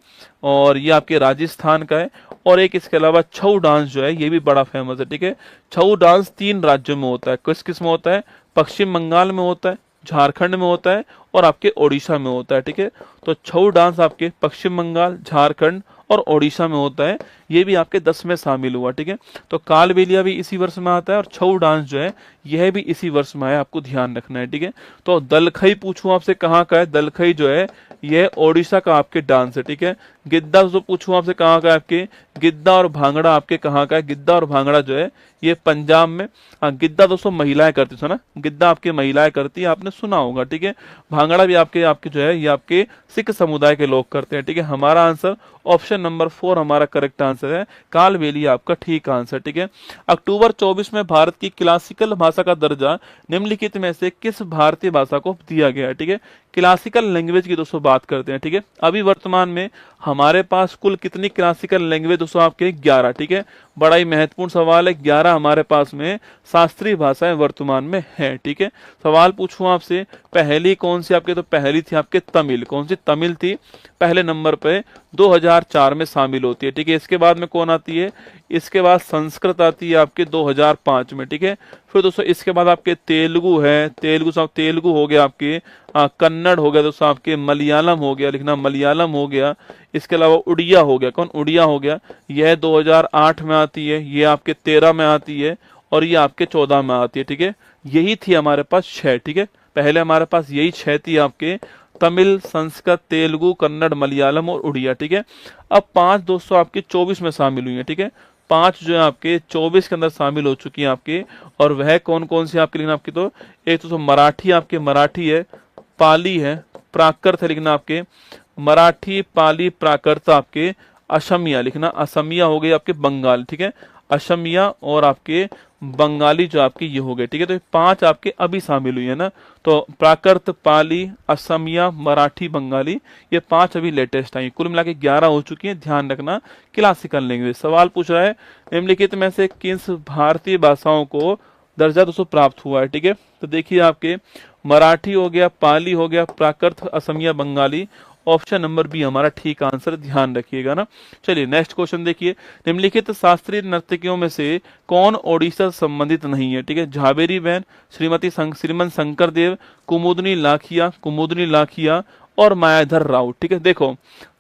और ये आपके राजस्थान का है। और एक इसके अलावा छऊ डांस जो है ये भी बड़ा फेमस है। ठीक है, छऊ डांस 3 राज्यों में होता है, किस किस में होता है, पश्चिम बंगाल में होता है, झारखंड में होता है और आपके ओडिशा में होता है। ठीक है, तो छऊ डांस आपके पश्चिम बंगाल, झारखंड और ओडिशा में होता है, ये भी आपके 10 में शामिल हुआ, ठीक है। तो कालबेलिया भी इसी वर्ष में आता है और छऊ डांस जो है यह भी इसी वर्ष में है, आपको ध्यान रखना है, ठीक है। तो दलखई पूछूं आपसे कहाँ का है, दलखई जो है यह ओडिशा का आपके डांस है, ठीक है। गिद्दा जो पूछूं आपसे कहाँ का है, आपके गिद्दा और भांगड़ा आपके कहाँ का है, गिद्दा और भांगड़ा जो है ये पंजाब में। हाँ, गिद्दा दोस्तों महिलाएं करती है ना, गिद्दा आपकी महिलाएं करती है, आपने सुना होगा, ठीक है। भांगड़ा भी आपके आपके जो है ये आपके सिख समुदाय के लोग करते हैं, ठीक है। हमारा आंसर ऑप्शन नंबर 4 हमारा करेक्ट आंसर है, कालबेलिया आपका ठीक आंसर, ठीक है। अक्टूबर 24 में भारत की क्लासिकल भाषा का दर्जा निम्नलिखित में से किस भारतीय भाषा को दिया गया है, ठीक है। क्लासिकल लैंग्वेज की दोस्तों बात करते हैं, ठीक है। अभी वर्तमान में हमारे पास कुल कितनी क्लासिकल लैंग्वेज दोस्तों आपके 11, ठीक है। बड़ा ही महत्वपूर्ण सवाल है, 11 हमारे पास में शास्त्रीय भाषाएं वर्तमान में है, ठीक है। सवाल पूछूं आपसे पहली कौन सी आपके, तो पहली थी आपके तमिल, कौन सी, तमिल थी पहले नंबर पे 2004 में शामिल होती है, ठीक है। इसके बाद में कौन आती है, इसके बाद संस्कृत आती है आपके 2005 में, ठीक है। फिर दोस्तों इसके बाद आपके तेलुगु है, तेलुगु हो गया आपके, कन्नड़ हो गया दोस्तों आपके, मलयालम हो गया, लिखना मलयालम हो गया। इसके अलावा उड़िया हो गया, कौन, उड़िया हो गया, यह 2008 में आती है, ये आपके 13 में आती है और ये आपके 14 में आती है, ठीक है। यही थी हमारे पास 6, ठीक है। पहले हमारे पास यही 6 थी आपके, तमिल, संस्कृत, तेलुगु, कन्नड़, मलयालम और उड़िया, ठीक है। अब 5 दोस्तों आपके 24 में शामिल हुई है, ठीक है। 5 जो है आपके 24 के अंदर शामिल हो चुकी है आपके, और वह कौन कौन सी आपके लिखना आपकी, तो एक तो मराठी आपके, मराठी है, पाली है, प्राकृत है लिखना आपके, मराठी, पाली, प्राकृत आपके, असमिया लिखना, असमिया हो गई आपके बंगाल, ठीक है। असमिया और आपके बंगाली जो आपके ये हो गए, ठीक है। तो 5 आपके अभी शामिल हुई है ना, तो प्राकृत, पाली, असमिया, मराठी, बंगाली, ये 5 अभी लेटेस्ट आई, कुल मिला के 11 हो चुकी है, ध्यान रखना। क्लासिकल लैंग्वेज सवाल पूछ रहा है निम्नलिखित में से किस भारतीय भाषाओं को दर्जा दोस्तों प्राप्त हुआ है, ठीक है। तो देखिए आपके मराठी हो गया, पाली हो गया, Prakrit, Asamiya, Bengali, option number B हमारा ठीक आंसर, ध्यान रखिएगा ना। चलिए नेक्स्ट क्वेश्चन देखिए, निम्नलिखित शास्त्रीय नर्तकियों में से कौन ओडिशा से संबंधित नहीं है, ठीक है। झाबेरी बहन, श्रीमन शंकर देव, कुमुदनी लाखिया और मायाधर राउत, ठीक है। देखो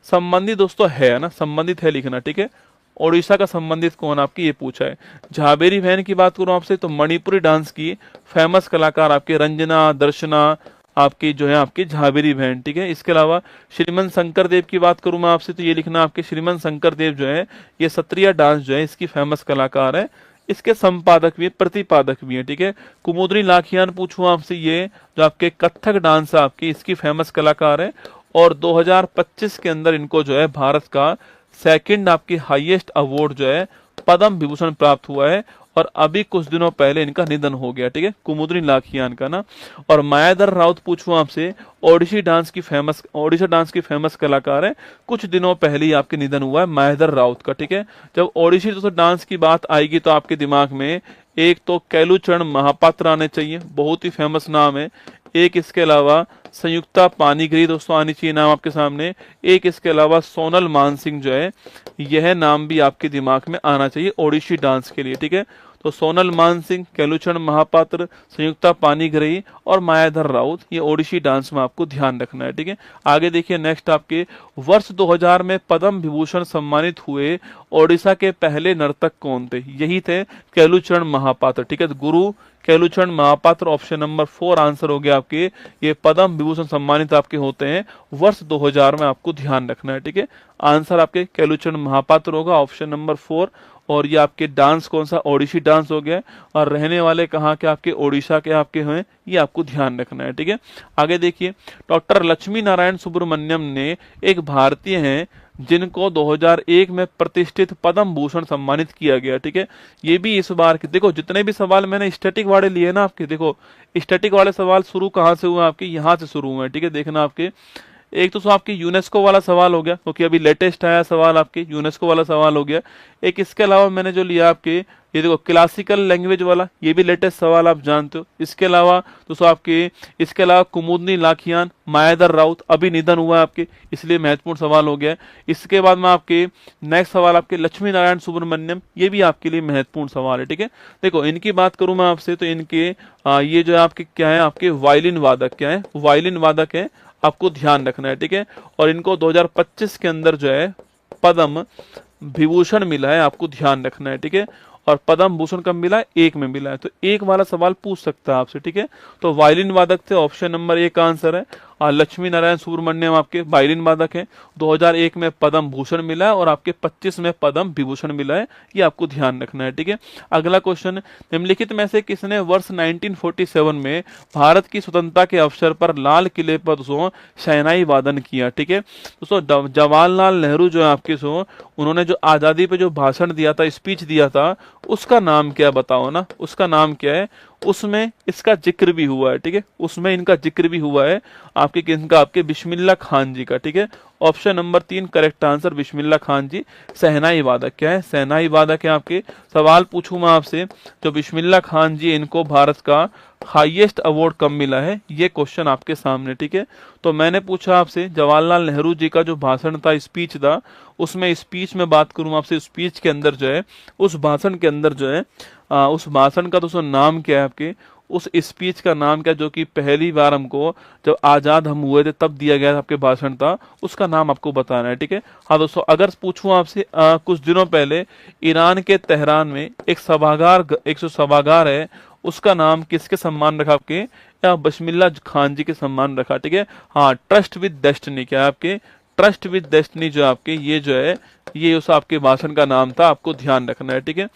संबंधित दोस्तों है ना, संबंधित है लिखना, ठीक है। ओडिशा का संबंधित कौन आपकी ये पूछा है। झाबेरी बहन की बात करूं आपसे तो मणिपुरी डांस की फेमस कलाकार आपके रंजना, दर्शना आपकी जो है आपकी झाबेरी बहन, ठीक है। इसके अलावा श्रीमन शंकर देव की बात करूं मैं आपसे तो ये लिखना आपके श्रीमन शंकर देव जो है ये सत्रिया डांस जो है इसकी फेमस कलाकार है, इसके संपादक भी प्रतिपादक भी है, ठीक है। कुमुदनी लाखियान पूछूं आपसे, ये जो आपके कथक डांस है आपकी इसकी फेमस कलाकार है, और 2025 के अंदर इनको जो है भारत का सेकंड आपकी हाईएस्ट अवार्ड जो है पद्म विभूषण प्राप्त हुआ है, और अभी कुछ दिनों पहले इनका निधन हो गया, ठीक है, कुमुदनी लाखियान का ना। और मायाधर राउत पूछूं आपसे, ओडिशा डांस की फेमस कलाकार है, कुछ दिनों पहले ही आपके निधन हुआ है मायाधर राउत का, ठीक है। जब ओडिसी डांस की बात आएगी तो आपके दिमाग में एक तो कैलूचरण महापात्र आने चाहिए, बहुत ही फेमस नाम है, एक इसके अलावा संयुक्ता पानीग्री दोस्तों आनी चाहिए नाम आपके सामने, एक इसके अलावा सोनल मानसिंह जो है यह नाम भी आपके दिमाग में आना चाहिए ओडिसी डांस के लिए, ठीक है। तो सोनल मानसिंह, कैलूचरण महापात्र, संयुक्ता पानीग्री और मायाधर राउत, ये ओडिसी डांस में आपको ध्यान रखना है, ठीक है। आगे देखिए नेक्स्ट आपके वर्ष 2000 में पद्म विभूषण सम्मानित हुए ओडिशा के पहले नर्तक कौन थे, यही थे कैलूचरण महापात्र, ठीक है। गुरु कैलूचरण महापात्र ऑप्शन नंबर 4 आंसर हो गया आपके, ये पद्म विभूषण सम्मानित आपके होते हैं वर्ष 2000 में, आपको ध्यान रखना है, ठीक है। आंसर आपके कैलूचरण महापात्र होगा ऑप्शन नंबर 4, और ये आपके डांस कौन सा, ओडिसी डांस हो गया, और रहने वाले कहाँ के आपके, ओडिशा के आपके हैं, ये आपको ध्यान रखना है, ठीक है। आगे देखिए डॉक्टर लक्ष्मी नारायण सुब्रमण्यम ने एक भारतीय हैं जिनको 2001 में प्रतिष्ठित पद्म भूषण सम्मानित किया गया, ठीक है। ये भी इस बार के देखो जितने भी सवाल मैंने स्टैटिक वाले लिए ना आपके, देखो स्टैटिक वाले सवाल शुरू कहाँ से हुए आपके, यहाँ से शुरू हुए, ठीक है। देखना आपके एक तो आपके यूनेस्को वाला सवाल हो गया क्योंकि अभी लेटेस्ट आया सवाल आपके यूनेस्को वाला सवाल हो गया, एक इसके अलावा मैंने जो लिया आपके ये देखो क्लासिकल लैंग्वेज वाला, ये भी लेटेस्ट सवाल आप जानते हो। इसके अलावा दोस्तों आपके इसके अलावा कुमुदनी लाखियान, मायाधर राउत अभी निधन हुआ है आपके, इसलिए महत्वपूर्ण सवाल हो गया। इसके बाद में आपके नेक्स्ट सवाल आपके लक्ष्मी नारायण सुब्रमण्यम, ये भी आपके लिए महत्वपूर्ण सवाल है, ठीक है। देखो इनकी बात करूं मैं आपसे तो इनके ये जो आपके क्या है आपके वायलिन वादक, क्या है वायलिन वादक है, आपको ध्यान रखना है, ठीक है। और इनको 2025 के अंदर जो है पद्म विभूषण मिला है, आपको ध्यान रखना है, ठीक है। और पद्म भूषण कब मिला है? एक में मिला है, तो एक वाला सवाल पूछ सकता है आपसे, ठीक है। तो वायलिन वादक थे, ऑप्शन नंबर ए का आंसर है। लक्ष्मी नारायण सुब्रमण्यम आपके वायलिन वादक हैं। 2001 में पद्म भूषण मिला है और आपके 25 में पद्म विभूषण मिला है, ये आपको ध्यान रखना है, ठीक है। अगला क्वेश्चन, निम्नलिखित में से किसने वर्ष 1947 में भारत की स्वतंत्रता के अवसर पर लाल किले पर दोस्तों शहनाई वादन किया, ठीक है। दोस्तों जवाहरलाल नेहरू जो है आपके सो उन्होंने जो आजादी पे जो भाषण दिया था, स्पीच दिया था, उसका नाम क्या बताओ ना, उसका नाम क्या है? उसमें इसका जिक्र भी हुआ है, ठीक है, उसमें इनका जिक्र भी हुआ है आपके किसका? आपके बिस्मिल्लाह खान जी का, ठीक है। Option number 3 correct answer, Bismillah Khan जी शहनाई वादक। क्या है? शहनाई वादक है आपके। सवाल पूछूं मैं आपसे, जो बिस्मिल्लाह खान जी इनको भारत का हाईएस्ट अवार्ड कब मिला है? ये क्वेश्चन आपके सामने, ठीक है। तो मैंने पूछा आपसे जवाहरलाल नेहरू जी का जो भाषण था, स्पीच था, उसमें स्पीच में बात करूं आपसे, स्पीच के अंदर जो है, उस भाषण के अंदर जो है उस भाषण का दोस्तों नाम क्या है आपके? उस स्पीच का नाम क्या, जो कि पहली बार हमको जब आजाद हम हुए थे तब दिया गया था, आपके भाषण था, उसका नाम आपको बताना है, ठीक है। हाँ दोस्तों, अगर पूछूं आपसे कुछ दिनों पहले ईरान के तेहरान में एक सभागार है, उसका नाम किसके सम्मान रखा आपके? बिस्मिल्लाह खान जी के सम्मान रखा, ठीक है। हाँ, ट्रस्ट विद डेस्टिनी, क्या है आपके? ट्रस्ट विद डेस्टिनी जो आपके, ये जो है, ये उस आपके भाषण का नाम था, आपको ध्यान रखना है, ठीक है।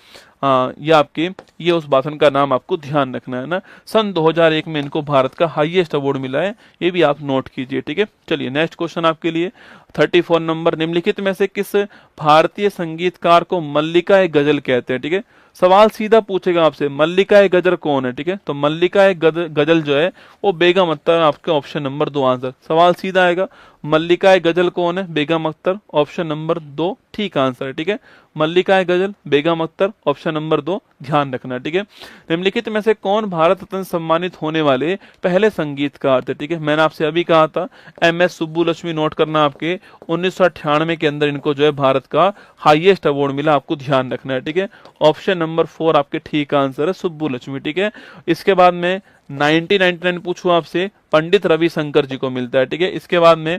हाँ, ये उस भाषण का नाम आपको ध्यान रखना है ना। सन 2001 में इनको भारत का हाईएस्ट अवार्ड मिला है, ये भी आप नोट कीजिए, ठीक है। चलिए नेक्स्ट क्वेश्चन आपके लिए 34 नंबर, निम्नलिखित में से किस भारतीय संगीतकार को मल्लिका ए गजल कहते हैं? ठीक है, सवाल सीधा पूछेगा आपसे, मल्लिका ए गजल कौन है? ठीक है, तो मल्लिका ए गजल जो है वो बेगम अख्तर, आपके ऑप्शन नंबर 2 आंसर। सवाल सीधा आएगा, मल्लिका ए गजल कौन है? बेगम अख्तर, ऑप्शन नंबर 2 ठीक आंसर है, ठीक है। मल्लिका ए गजल, बेगम अख्तर, ऑप्शन नंबर 2 ध्यान रखना, ठीक है। निम्नलिखित में से कौन भारत रत्न सम्मानित होने वाले पहले संगीतकार थे? ठीक है, मैंने आपसे अभी कहा था एमएस सुब्बुलक्ष्मी, नोट करना आपके 1998 के अंदर इनको जो है भारत का हाईएस्ट अवार्ड मिला, आपको ध्यान रखना है, ठीक है। ऑप्शन नंबर 4 आपके ठीक आंसर है, सुब्बुलक्ष्मी, ठीक है। इसके बाद में 1999 पूछूं आपसे, पंडित रविशंकर जी को मिलता है, ठीक है। इसके बाद में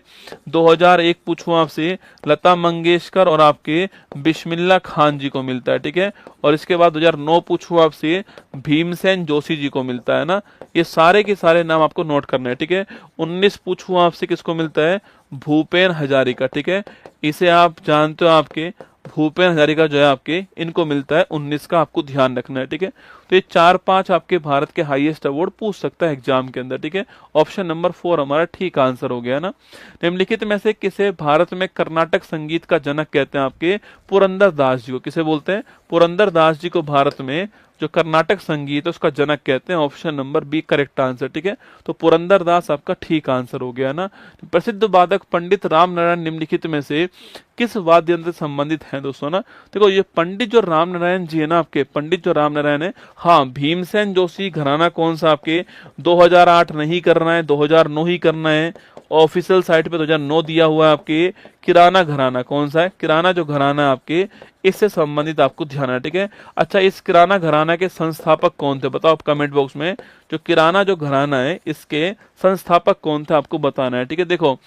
2001 पूछूं आपसे, लता मंगेशकर और आपके बिस्मिल्लाह खान जी को मिलता है, ठीक है। और इसके बाद 2009 पूछूं आपसे, भीमसेन जोशी जी को मिलता है ना। ये सारे के सारे नाम आपको नोट करना है, ठीक है। 19 पूछूं आपसे, किसको मिलता है? भूपेन हजारिका, ठीक है। इसे आप जानते हो, आपके भूपेन हजारिका जो है आपके, इनको मिलता है 19 का, आपको ध्यान रखना है, ठीक है। तो ये 4-5 आपके भारत के हाईएस्ट अवार्ड पूछ सकता है एग्जाम के अंदर, ठीक है। ऑप्शन नंबर 4 हमारा ठीक आंसर हो गया ना। निम्नलिखित में से किसे भारत में कर्नाटक संगीत का जनक कहते हैं? आपके पुरंदर दास जी को। किसे बोलते हैं? पुरंदर दास जी को भारत में जो कर्नाटक संगीत है उसका जनक कहते हैं, option number B correct answer, ठीक है। तो पुरंदर दास आपका ठीक आंसर हो गया ना। प्रसिद्ध वादक पंडित राम नारायण निम्नलिखित में से किस वाद्य यंत्र से संबंधित हैं दोस्तों ना? देखो, ये पंडित जो राम नारायण जी है ना, आपके पंडित जो राम नारायण है, हाँ, भीमसेन जोशी घराना कौन सा आपके 2008 नहीं करना है, 2009 ही करना है। ऑफिशियल साइट पे 2009 दिया हुआ है। आपके किराना घराना कौन सा है? किराना जो घराना है आपके, इससे संबंधित आपको ध्यान है, ठीक है। अच्छा, इस किराना घराना के संस्थापक कौन थे? बताओ आप कमेंट बॉक्स में। जो किराना जो घराना है, इसके संस्थापक कौन थे आपको बताना है, ठीक है। देखो,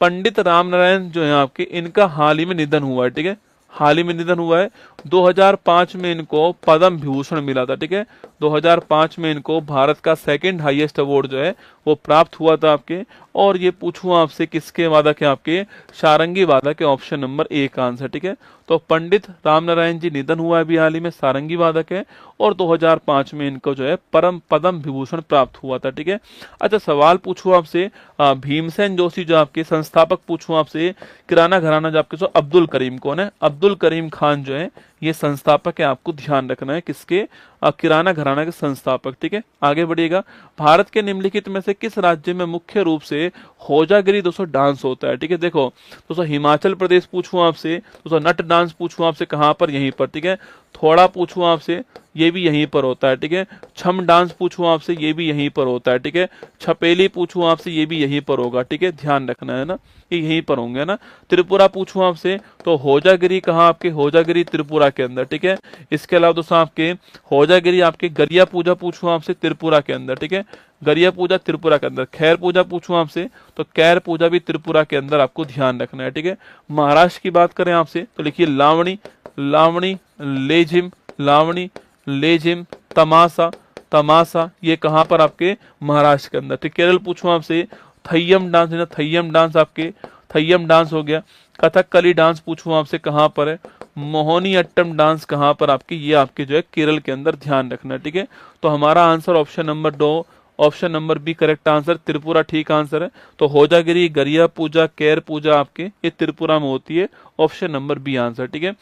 पंडित राम नारायण जो है आपके, इनका हाल ही में निधन हुआ है, ठीक है। हाल ही में निधन हुआ है। 2005 में इनको पद्म विभूषण मिला था, ठीक है। 2005 में इनको भारत का सेकंड हाईएस्ट अवार्ड जो है वो प्राप्त हुआ था आपके। और ये पूछूं आपसे, किसके वादक है? आपके सारंगी वादक है, ऑप्शन नंबर 1 का आंसर, ठीक है। तो पंडित राम नारायण जी निधन हुआ है अभी हाल ही में, सारंगी वादक है। और 2005 में इनको जो है पद्म विभूषण प्राप्त हुआ था, ठीक है। अच्छा, सवाल पूछूं आपसे, भीमसेन जोशी जो आपके संस्थापक, पूछूं आपसे किराना घराना जो आपके, अब्दुल करीम कौन है? अब्दुल करीम खान जो है ये संस्थापक है, आपको ध्यान रखना है किसके? किराना घराना के संस्थापक, ठीक है। आगे बढ़िएगा, भारत के निम्नलिखित में से किस राज्य में मुख्य रूप से होजागिरी दोस्तों डांस होता है? ठीक है, देखो दोस्तों, हिमाचल प्रदेश पूछूं आपसे, दोस्तों नट डांस पूछूं आपसे, कहां पर? यहीं पर, ठीक है। थोड़ा पूछूं आपसे, ये भी यहीं पर होता है, ठीक है। छम डांस पूछूं आपसे, ये भी यहीं पर होता है, ठीक है। छपेली पूछूं आपसे, ये भी यहीं पर होगा, ठीक है, ध्यान रखना है ना, ये यहीं पर होंगे ना। त्रिपुरा पूछूं आपसे, तो होजागिरी कहाँ? आपके होजागिरी त्रिपुरा के अंदर, ठीक है। इसके अलावा दोस्तों आपके होजागिरी, आपके गरिया पूजा पूछूं आपसे, त्रिपुरा के अंदर, ठीक है। गरिया पूजा त्रिपुरा के अंदर। खैर पूजा पूछूं आपसे तो कैर पूजा भी त्रिपुरा के अंदर आपको ध्यान रखना है, ठीक है। महाराष्ट्र की बात करें आपसे तो लिखिए लावणी, लावणी, लेझिम, लावणी, लेझिम, तमाशा, तमाशा, ये कहाँ पर आपके महाराष्ट्र के अंदर। ठीक, केरल पूछूं आपसे थय्यम डांस है ना, थय्यम डांस आपके, थय्यम डांस हो गया। कथकली डांस पूछूं आपसे कहाँ पर है, मोहिनी अट्टम डांस कहाँ पर आपके, ये आपके जो है केरल के अंदर ध्यान रखना है, ठीक है। तो हमारा answer option number 2, option number B correct answer, Tripura ठीक आंसर है। तो होजागिरी, गरिया पूजा, कैर पूजा आपके ये त्रिपुरा में होती है, ऑप्शन नंबर बी आंसर, ठीक है।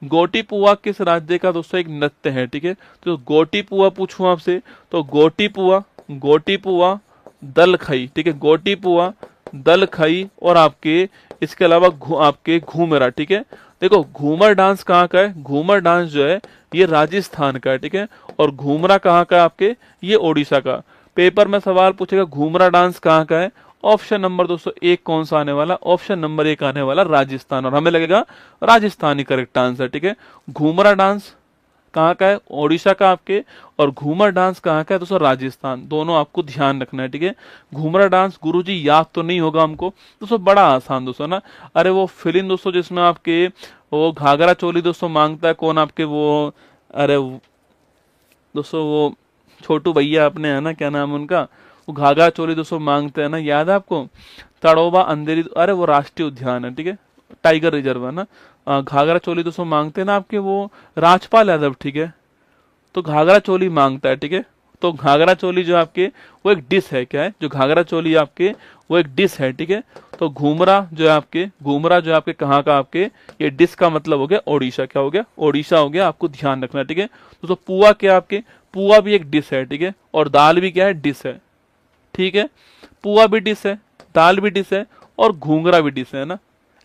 गोटी पुआ किस राज्य का दोस्तों एक नृत्य है, ठीक है। तो गोटी पुआ पूछूं आपसे तो गोटी पुआ, गोटी पुआ, दल खई, ठीक है, गोटी पुआ, दल खई और आपके इसके अलावा आपके घूमरा, ठीक है। देखो घूमर डांस कहाँ का है, घूमर डांस जो है ये राजस्थान का है, ठीक है। और घूमरा कहाँ का है आपके, ये ओडिशा का। पेपर में सवाल पूछेगा घूमरा डांस कहाँ का है, ऑप्शन नंबर दोस्तों 1 कौन सा आने वाला, ऑप्शन नंबर 1 आने वाला राजस्थान, और हमें लगेगा राजस्थान ही करेक्ट आंसर, ठीक है। घूमरा डांस कहाँ का है, ओडिशा का आपके, और घूमर डांस कहाँ का है दोस्तों, राजस्थान। दोनों आपको ध्यान रखना है, ठीक है। घूमरा डांस गुरुजी याद तो नहीं होगा हमको दोस्तों, बड़ा आसान दोस्तों ना। अरे वो फिल्म दोस्तों जिसमें आपके वो घाघरा चोली दोस्तों मांगता है कौन आपके, वो अरे दोस्तों वो छोटू भैया अपने है ना, क्या नाम उनका, वो घाघरा चोली दोस्तों मांगते हैं ना, याद है आपको, तड़ोबा अंधेरी, अरे वो राष्ट्रीय उद्यान है, ठीक है, टाइगर रिजर्व है ना। घाघरा चोली दोस्तों मांगते हैं ना आपके वो राजपाल यादव, ठीक है। तो घाघरा चोली मांगता है, ठीक है। तो घाघरा चोली जो आपके वो एक डिश है, क्या है, जो घाघरा चोली आपके वो एक डिश है, ठीक है। तो घूमरा जो है आपके, घूमरा जो है आपके कहाँ का आपके, ये डिश का मतलब हो गया ओडिशा, क्या हो गया, ओडिशा हो गया, आपको ध्यान रखना है, ठीक है। तो पुआ क्या आपके, पुआ भी एक डिश है, ठीक है, और दाल भी क्या है, डिश है, ठीक है। पुआ भी डिश है, दाल भी डिश है, और घूंघरा भी डिश है ना,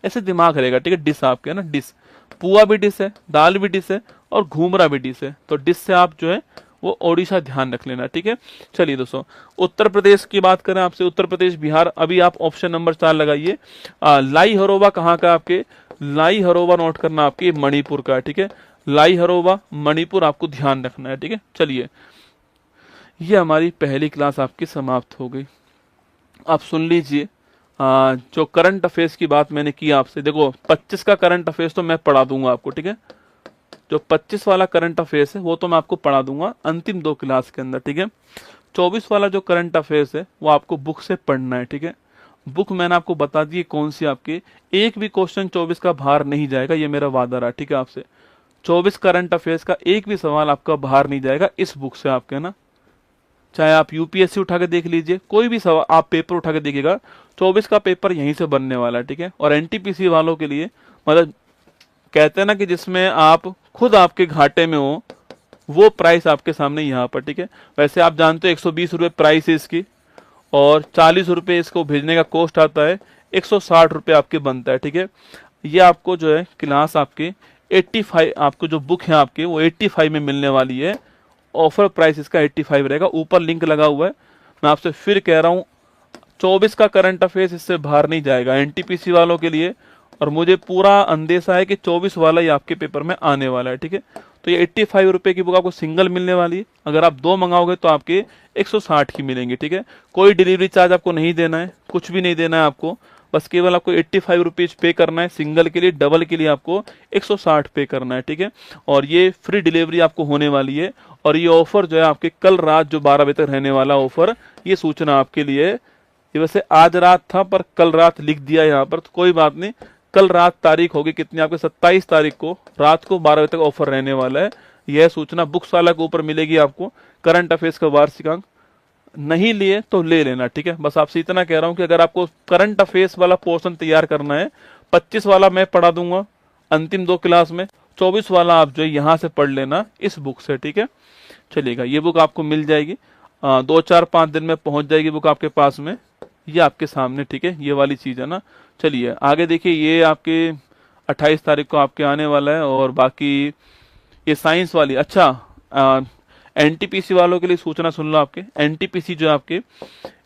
ऐसे दिमाग रहेगा, ठीक है। डिश आपके है ना, डिश, पुआ भी डिश है, दाल भी डिश है, और घूमरा भी डिश है। तो डिश से आप जो है वो ओडिशा ध्यान रख लेना, ठीक है। चलिए दोस्तों उत्तर प्रदेश की बात करें आपसे, उत्तर प्रदेश बिहार, अभी आप ऑप्शन नंबर 4 लगाइए। लाई हरोबा कहाँ का आपके, लाई हरोबा नोट करना आपके मणिपुर का, ठीक है। लाई हरोबा मणिपुर आपको ध्यान रखना है, ठीक है। चलिए ये हमारी पहली क्लास आपकी समाप्त हो गई। आप सुन लीजिए जो करंट अफेयर्स की बात मैंने की आपसे, देखो 25 का करंट अफेयर्स तो मैं पढ़ा दूंगा आपको, ठीक है। जो 25 वाला करंट अफेयर्स है वो तो मैं आपको पढ़ा दूंगा अंतिम 2 क्लास के अंदर, ठीक है। 24 वाला जो करंट अफेयर्स है वो आपको बुक से पढ़ना है, ठीक है। बुक मैंने आपको बता दी कौन सी, आपके एक भी क्वेश्चन 24 का बाहर नहीं जाएगा, ये मेरा वादा रहा, ठीक है आपसे। 24 करंट अफेयर्स का एक भी सवाल आपका बाहर नहीं जाएगा इस बुक से आपके ना। चाहे आप यूपीएससी उठा के देख लीजिए, कोई भी सवाल आप पेपर उठा के देखिएगा, 24 का पेपर यहीं से बनने वाला है, ठीक है। और एनटीपीसी वालों के लिए मतलब कहते हैं ना कि जिसमें आप खुद आपके घाटे में हो, वो प्राइस आपके सामने यहाँ पर, ठीक है। वैसे आप जानते हो 120 रुपये प्राइस है इसकी, और 40 रुपये इसको भेजने का कॉस्ट आता है, 160 रुपये आपके बनता है, ठीक है। ये आपको जो है क्लास आपके 85, आपको जो बुक है आपके वो 85 में मिलने वाली है। ऑफर प्राइस इसका 85 रहेगा, ऊपर लिंक लगा हुआ है। मैं आपसे फिर कह रहा हूँ 24 का करंट अफेयर्स इससे बाहर नहीं जाएगा एनटीपीसी वालों के लिए, और मुझे पूरा अंदेशा है कि 24 वाला ही आपके पेपर में आने वाला है, ठीक है। तो ये 85 रुपये की बुक आपको सिंगल मिलने वाली है, अगर आप 2 मंगाओगे तो आपके 160 की मिलेंगी, ठीक है। कोई डिलीवरी चार्ज आपको नहीं देना है, कुछ भी नहीं देना है आपको, बस केवल आपको 85 रुपीज पे करना है सिंगल के लिए, डबल के लिए आपको 160 पे करना है, ठीक है। और ये फ्री डिलीवरी आपको होने वाली है, और ये ऑफर जो है आपके कल रात जो 12 बजे तक रहने वाला ऑफर, ये सूचना आपके लिए, ये वैसे आज रात था पर कल रात लिख दिया यहाँ पर, तो कोई बात नहीं, कल रात तारीख होगी कितनी आपके 27 तारीख को रात को 12 बजे तक ऑफर रहने वाला है। यह सूचना बुक्स वाला के ऊपर मिलेगी आपको, करंट अफेयर्स का वार्षिकांक नहीं लिए तो ले लेना, ठीक है। बस आपसे इतना कह रहा हूं कि अगर आपको करंट अफेयर्स वाला पोर्शन तैयार करना है, 25 वाला मैं पढ़ा दूंगा अंतिम 2 क्लास में, 24 वाला आप जो है यहाँ से पढ़ लेना इस बुक से, ठीक है। चलिएगा ये बुक आपको मिल जाएगी, 2-4-5 दिन में पहुंच जाएगी बुक आपके पास में, ये आपके सामने, ठीक है। ये वाली चीज है ना। चलिए आगे देखिए, ये आपके 28 तारीख को आपके आने वाला है, और बाकी ये साइंस वाली, अच्छा एनटीपीसी वालों के लिए सूचना सुन लो, आपके एनटीपीसी जो आपके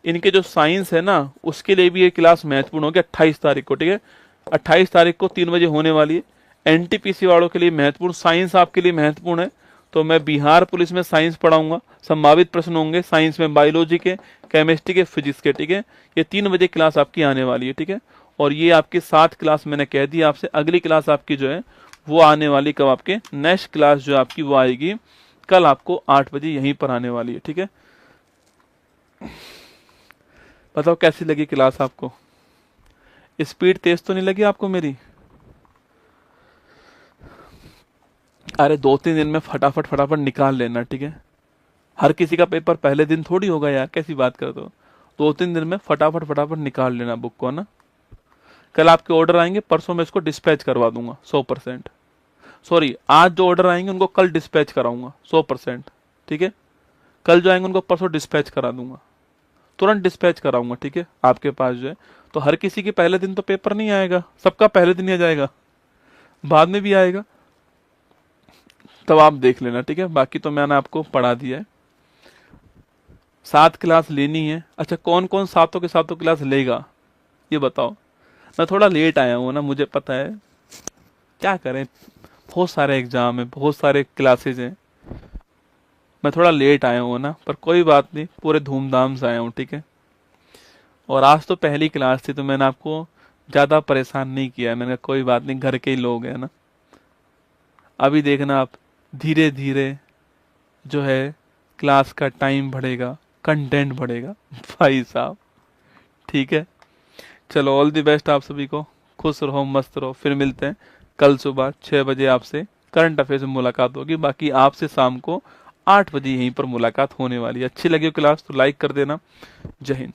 इनके जो साइंस है ना उसके लिए भी ये क्लास महत्वपूर्ण होगी 28 तारीख को, ठीक है। 28 तारीख को 3 बजे होने वाली है, एनटीपीसी वालों के लिए महत्वपूर्ण, साइंस आपके लिए महत्वपूर्ण है। तो मैं बिहार पुलिस में साइंस पढ़ाऊंगा, संभावित प्रश्न होंगे साइंस में बायोलॉजी के, केमिस्ट्री के, फिजिक्स के, ठीक है। ये 3 बजे क्लास आपकी आने वाली है, ठीक है। और ये आपकी 7 क्लास मैंने कह दी आपसे, अगली क्लास आपकी जो है वो आने वाली कब, आपके नेक्स्ट क्लास जो आपकी वो आएगी कल आपको 8 बजे यहीं पर आने वाली है, ठीक है। बताओ कैसी लगी क्लास आपको, स्पीड तेज तो नहीं लगी आपको मेरी? अरे 2-3 दिन में फटाफट फटाफट निकाल लेना, ठीक है। हर किसी का पेपर पहले दिन थोड़ी होगा यार, कैसी बात करते हो। 2-3 दिन में फटाफट फटाफट निकाल लेना बुक को ना। कल आपके ऑर्डर आएंगे, परसों मैं इसको डिस्पैच करवा दूंगा 100%। सॉरी, आज जो ऑर्डर आएंगे उनको कल डिस्पैच कराऊंगा 100%, ठीक है। कल जो आएंगे उनको परसों डिस्पैच करा दूंगा, तुरंत डिस्पैच कराऊंगा, ठीक है। आपके पास जो है तो हर किसी के पहले दिन तो पेपर नहीं आएगा, सबका पहले दिन ही आ जाएगा, बाद में भी आएगा, तब आप देख लेना, ठीक है। बाकी तो मैंने आपको पढ़ा दिया है। 7 क्लास लेनी है। अच्छा, कौन कौन सातों के सातों क्लास लेगा ये बताओ। मैं थोड़ा लेट आया हूँ ना, मुझे पता है, क्या करें, बहुत सारे एग्जाम है, बहुत सारे क्लासेज हैं, मैं थोड़ा लेट आया हूँ ना, पर कोई बात नहीं, पूरे धूमधाम से आया हूँ, ठीक है। और आज तो पहली क्लास थी तो मैंने आपको ज़्यादा परेशान नहीं किया है, मैंने कहा कोई बात नहीं, घर के ही लोग हैं ना। अभी देखना आप, धीरे धीरे जो है क्लास का टाइम बढ़ेगा, कंटेंट बढ़ेगा भाई साहब, ठीक है। चलो, ऑल द बेस्ट आप सभी को, खुश रहो, मस्त रहो। फिर मिलते हैं कल सुबह 6 बजे, आपसे करंट अफेयर्स में मुलाकात होगी। बाकी आपसे शाम को 8 बजे यहीं पर मुलाकात होने वाली है। अच्छी लगी क्लास तो लाइक कर देना। जय हिंद।